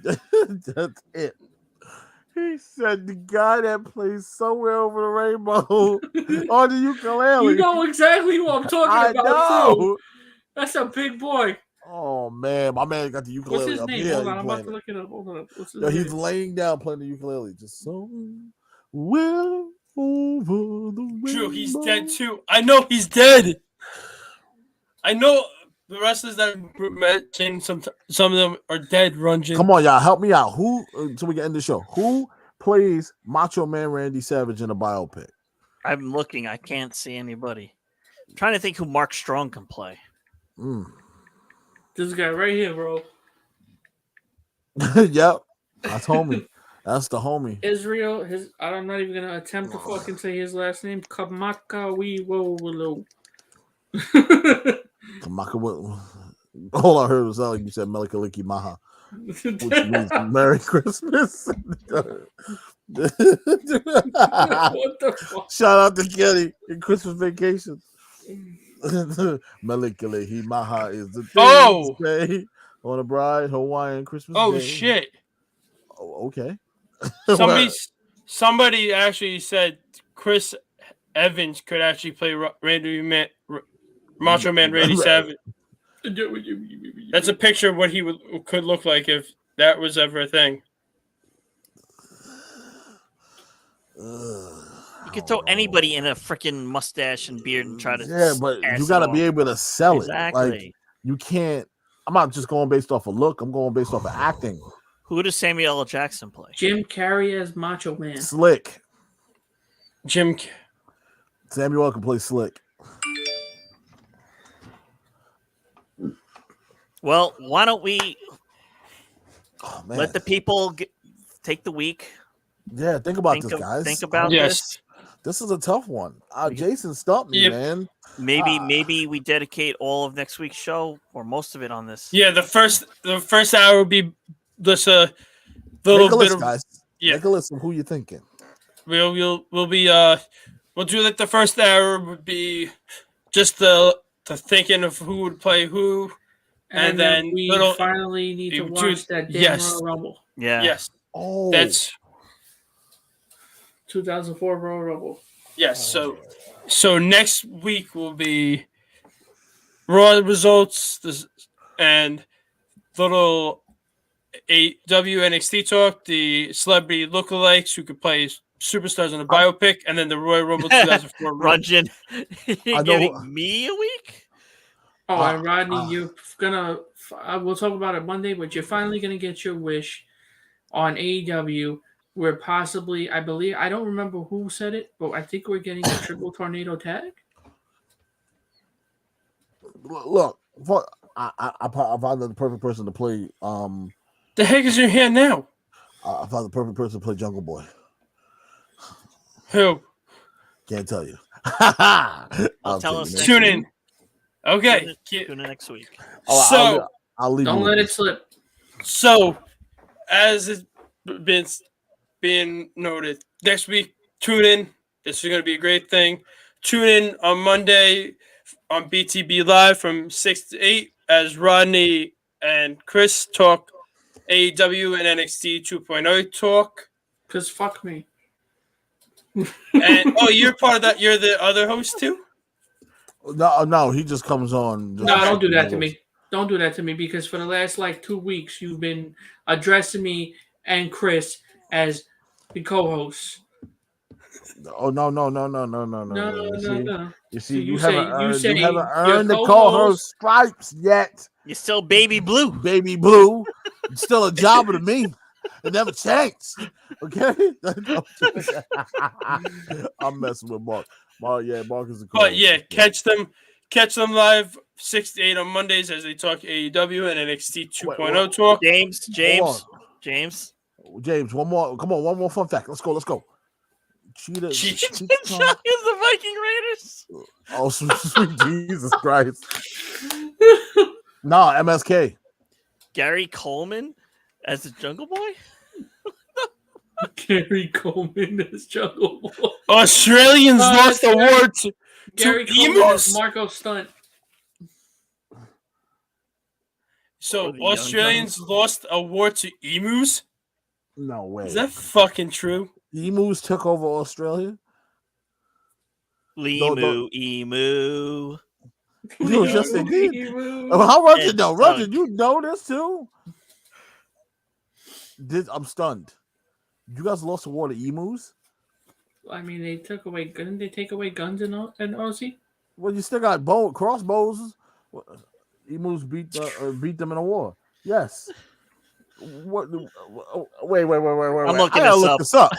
That's it. He said the guy that plays somewhere over the rainbow on the ukulele. You know exactly who I'm talking I about, know. too. That's a big boy. Oh man, my man got the ukulele What's his up name? here. Hold on, He's I'm about playing to it. look it up. Hold on. What's his No, he's name? laying down playing the ukulele. Just so well over the rainbow. True, he's dead too. I know he's dead. I know the wrestlers that I mentioned, some of them are dead. Rungeon. Come on, y'all, help me out. Who? So we can end the show. Who plays Macho Man Randy Savage in a biopic? I'm looking. I can't see anybody. I'm trying to think who Mark Strong can play. This guy right here, bro. Yep, that's homie. That's the homie. Israel. I'm not even gonna attempt to fucking say his last name. Kamaka Wiwolo. All I heard was like you said Melikaliki Maha, which means Merry Christmas. What the fuck? Shout out to Kenny in Christmas Vacation. Melikaliki Maha is the thing Oh! to say on a bride Hawaiian Christmas Oh day. shit! Oh, okay. Somebody actually said Chris Evans could actually play Macho Man Randy Savage. That's a picture of what he could look like if that was ever a thing. You could throw anybody in a freaking mustache and beard and try to. but ass you it got to off. be able to sell Exactly. it. Like you can't. I'm not just going based off of look. I'm going based off of acting. Who does Samuel L. Jackson play? Jim Carrey as Macho Man. Slick. Jim. Samuel can play Slick. Well, why don't we Oh man. let the people take the week? Yeah, think about this, guys. Think about Yes. This is a tough one. Jason stumped me, Yep. man. this. Maybe we dedicate all of next week's show or most of it on this. Yeah, the first hour will be this Make little a list, bit of guys. yeah. Make a list of who you're thinking. We'll be we'll do like the first hour would be just the thinking of who would play who, and then we little finally need to you watch choose- that damn yes. Royal Rumble. Yeah. yes, Oh, that's 2004 Royal Rumble. yes. So next week will be Raw results and little AEW NXT talk, the celebrity lookalikes who could play superstars on the biopic, and then the Royal Rumble 2004. Runjin, you're I know- giving me a week? Oh, and Rodney, you're gonna. We'll talk about it Monday, but you're finally gonna get your wish on AEW. Where possibly, I believe, I don't remember who said it, but I think we're getting a triple tornado tag. Look, I found the perfect person to play. The heck is your hand now? I found the perfect person to play Jungle Boy. Who? Can't tell you. I'll tell us. Tune in. Okay. Tune in next week. So I'll leave. Don't let it slip. So, as it's been being noted, next week, tune in. This is going to be a great thing. Tune in on Monday on BTB Live from 6 to 8 as Rodney and Chris talk AEW and NXT 2.0 talk. Because fuck me. And you're part of that. You're the other host too? No, he just comes on. No, don't do that to me. Don't do that to me because for the last 2 weeks you've been addressing me and Chris as the co-hosts. Oh no! No. You see, You you say- haven't you earned, say you haven't your earned the co-host- co-host stripes yet, You're still baby blue. baby blue. It's still a job to me. It never changed. Okay, I'm messing with Mark. Mark is the co-host. But yeah, catch them live 6 to 8 on Mondays as they talk AEW and NXT 2.0 talk. James. James, one more. Come on, one more fun fact. Let's go. Cheetah. Giants, the Viking Raiders. Oh, sweet Jesus Christ. Nah, MSK. Gary Coleman as the Jungle Boy. Gary Coleman as Jungle Boy. Australians lost the war to Gary Coleman as emus. Marco Stunt. So the young Australians lost a war to emus? No way. Is that fucking true? Emus took over Australia? Emu. You just said did. Emu. How Rugged know? It's Rugged, you know this too? I'm stunned. You guys lost the war to emus? I mean, they took away. Didn't they take away guns in Aussie? Well, you still got crossbows. Emus beat them in a war. Yes. What? Wait. I'm looking I gotta this up.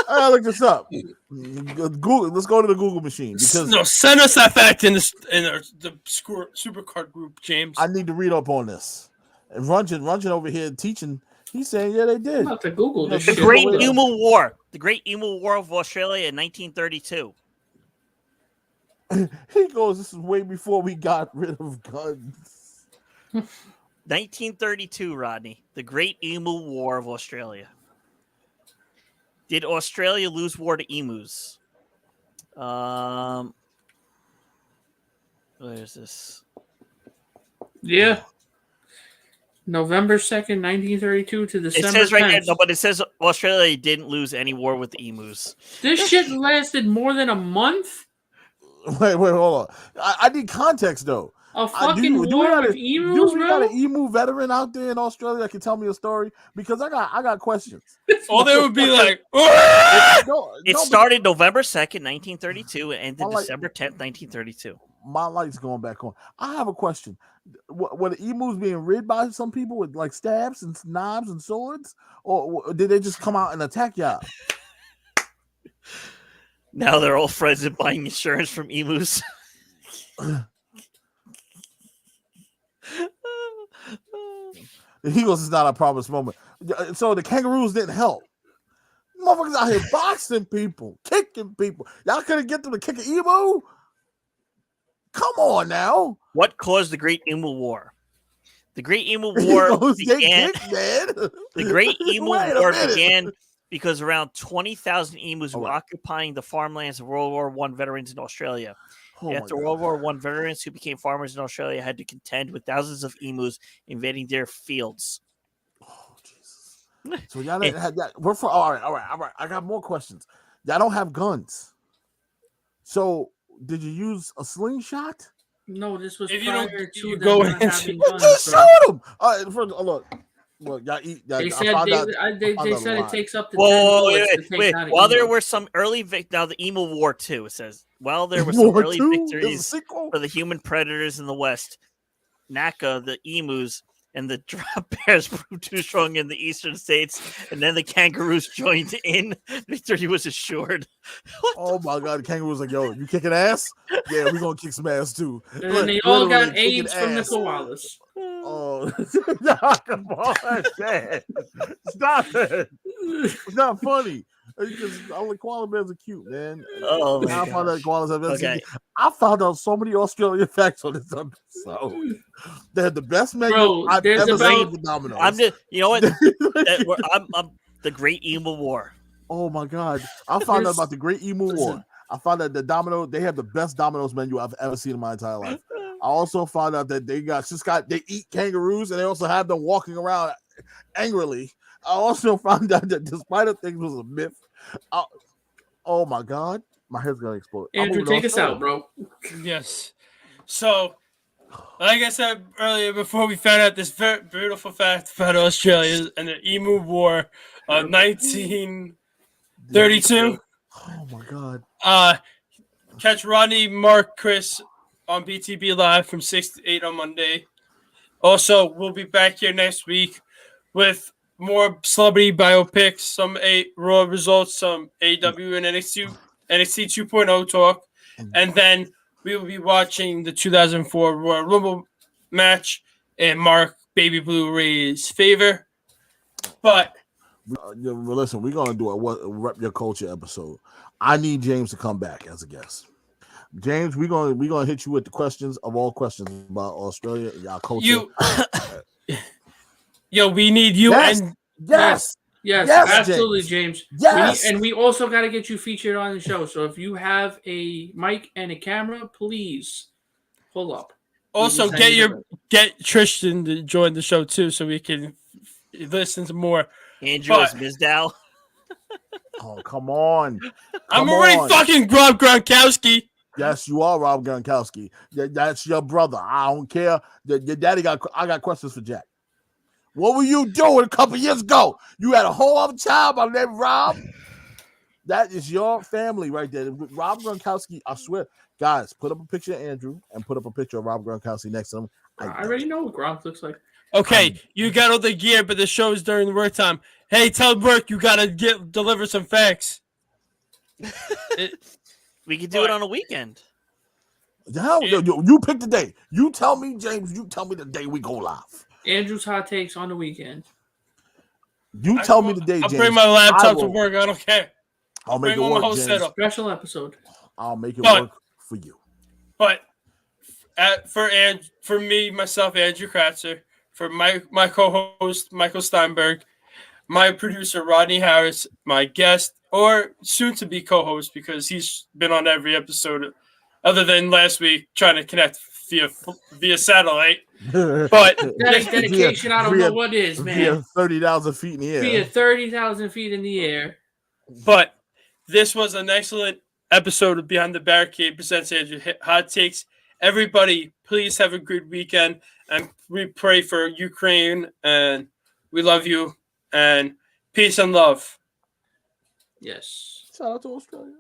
I gotta look this up. Google. Let's go to the Google machine because No, send us that fact in the Supercard group, James. I need to read up on this. And Runjin over here teaching. He's saying, yeah, they did. I'm about to Google this The shit. Great Emu Emu War. The Great Emu War of Australia in 1932. He goes, this is way before we got rid of guns. 1932, Rodney. The Great Emu War of Australia. Did Australia lose war to emus? Where is this? Yeah. November 2nd, 1932 to It December says right there, 10th. no, but it says Australia didn't lose any war with the emus. This shit lasted more than a month? Wait, hold on. I need context though. A fucking war with emus, we got bro? an emu veteran out there in Australia that can tell me a story? Because I got questions. Or they would be like, It started November 2nd, 1932, and ended I like- December 10th, 1932. My light's going back on. I have a question. Were the emus being rid by some people with like stabs and knives and swords, or did they just come out and attack y'all? Now they're all friends and buying insurance from emus. He goes, it's not a promised moment. So the kangaroos didn't help. Motherfuckers out here boxing people, kicking people. Y'all couldn't get them to kick an emu? Come on now. What caused the Great Emu War? The Great Emu He War goes, "Get began. kicked, man." The Great Emu Wait a War minute. began because around 20,000 emus were All right. occupying the farmlands of World War I veterans in Australia. Oh my After God. World War I, veterans who became farmers in Australia had to contend with thousands of emus invading their fields. Oh, Jesus. So y'all didn't have that. We're for all right. I got more questions. Y'all don't have guns. So did you use a slingshot? No, this was If you don't- prior to you them go not into- having Well, guns, just bro. showed them. All right, look. Well, y'all eat. They I said found out- they found out said a it lot. takes up to 10 Whoa, bullets to take wait. down an While there emu. were some early now the Emu War 2, it says, while there were War some early 2 is a victories sequel? for the human predators in the West, NACA, the emus, and the drop bears proved too strong in the eastern states, and then the kangaroos joined in. Victory was assured. Oh my god, the kangaroo was like, yo, you kicking ass? Yeah, we're gonna kick some ass too. And then they all Literally got kicking AIDS from the ass. koalas. Oh, nah, come on, Dad. Stop it. It's not funny. It's just only koala bears are cute, man. Oh my I found out koalas have Okay. I found out so many Australian facts on this episode. They had the best menu Bro, I've there's ever seen about- for Domino's. I'm just, you know what? I'm the Great Emu War. Oh my god! I found out There's- about the Great Emu War. listen. I found out that Domino they have the best Domino's menu I've ever seen in my entire life. I also found out that they eat kangaroos and they also have them walking around angrily. I also found out that despite of things was a myth. Oh my god, my head's gonna explode. I'm Andrew, moving take on. us out, bro. Yes. So, like I said earlier, before we found out this very beautiful fact about Australia and the Emu War of 1932, Oh my god. catch Rodney, Mark, Chris on BTB Live from 6 to 8 on Monday. Also, we'll be back here next week with more celebrity biopics, some Raw results, some AEW and NXT 2.0 talk, and then we will be watching the 2004 Royal Rumble match in Mark Baby Blue Ray's favor. But Listen, we're gonna do a Rep Your Culture episode. I need James to come back as a guest. James, we're gonna hit you with the questions of all questions about Australia, y'all culture. we need you Yes. and Yes, Yes, Yes, absolutely, James. Yes. And we also got to get you featured on the show. So if you have a mic and a camera, please pull up. also We will get Tristan to join the show too, so we can listen to more. Andrew But- is Mizdow. Oh, come on. I'm Come already on. fucking Rob Gronkowski. Yes, you are Rob Gronkowski. That's your brother. I don't care. Your daddy I got questions for Jack. What were you doing a couple years ago? You had a whole other child by the name of Rob. That is your family right there. Rob Gronkowski, I swear. Guys, put up a picture of Andrew and put up a picture of Rob Gronkowski next to him. I already know what Gronk looks like. Okay, you got all the gear, but the show's during the work time. Hey, tell work you gotta deliver some facts. We could do it on a weekend. The hell, you pick the day. You tell me, James. You tell me the day we go live. Andrew's hot takes on the weekend. You tell me the day, I'll James. bring my laptop to will- work. I don't care. I'll make it Bring all my work, whole James. setup. Special episode. I'll make it But- work for you. But for me, myself, Andrew Kratzer, for my co-host Michael Steinberg, my producer Rodney Harris, my guest or soon-to-be co-host because he's been on every episode, other than last week trying to connect via satellite. But That is dedication. I don't via- know what is, Via man. 30,000 feet in the air. Via 30,000 feet in the air. But this was an excellent episode of Behind the Barricade presents Andrew Hot Takes. Everybody, please have a good weekend, and we pray for Ukraine, and we love you, and peace and love. Yes. Shout out to Australia.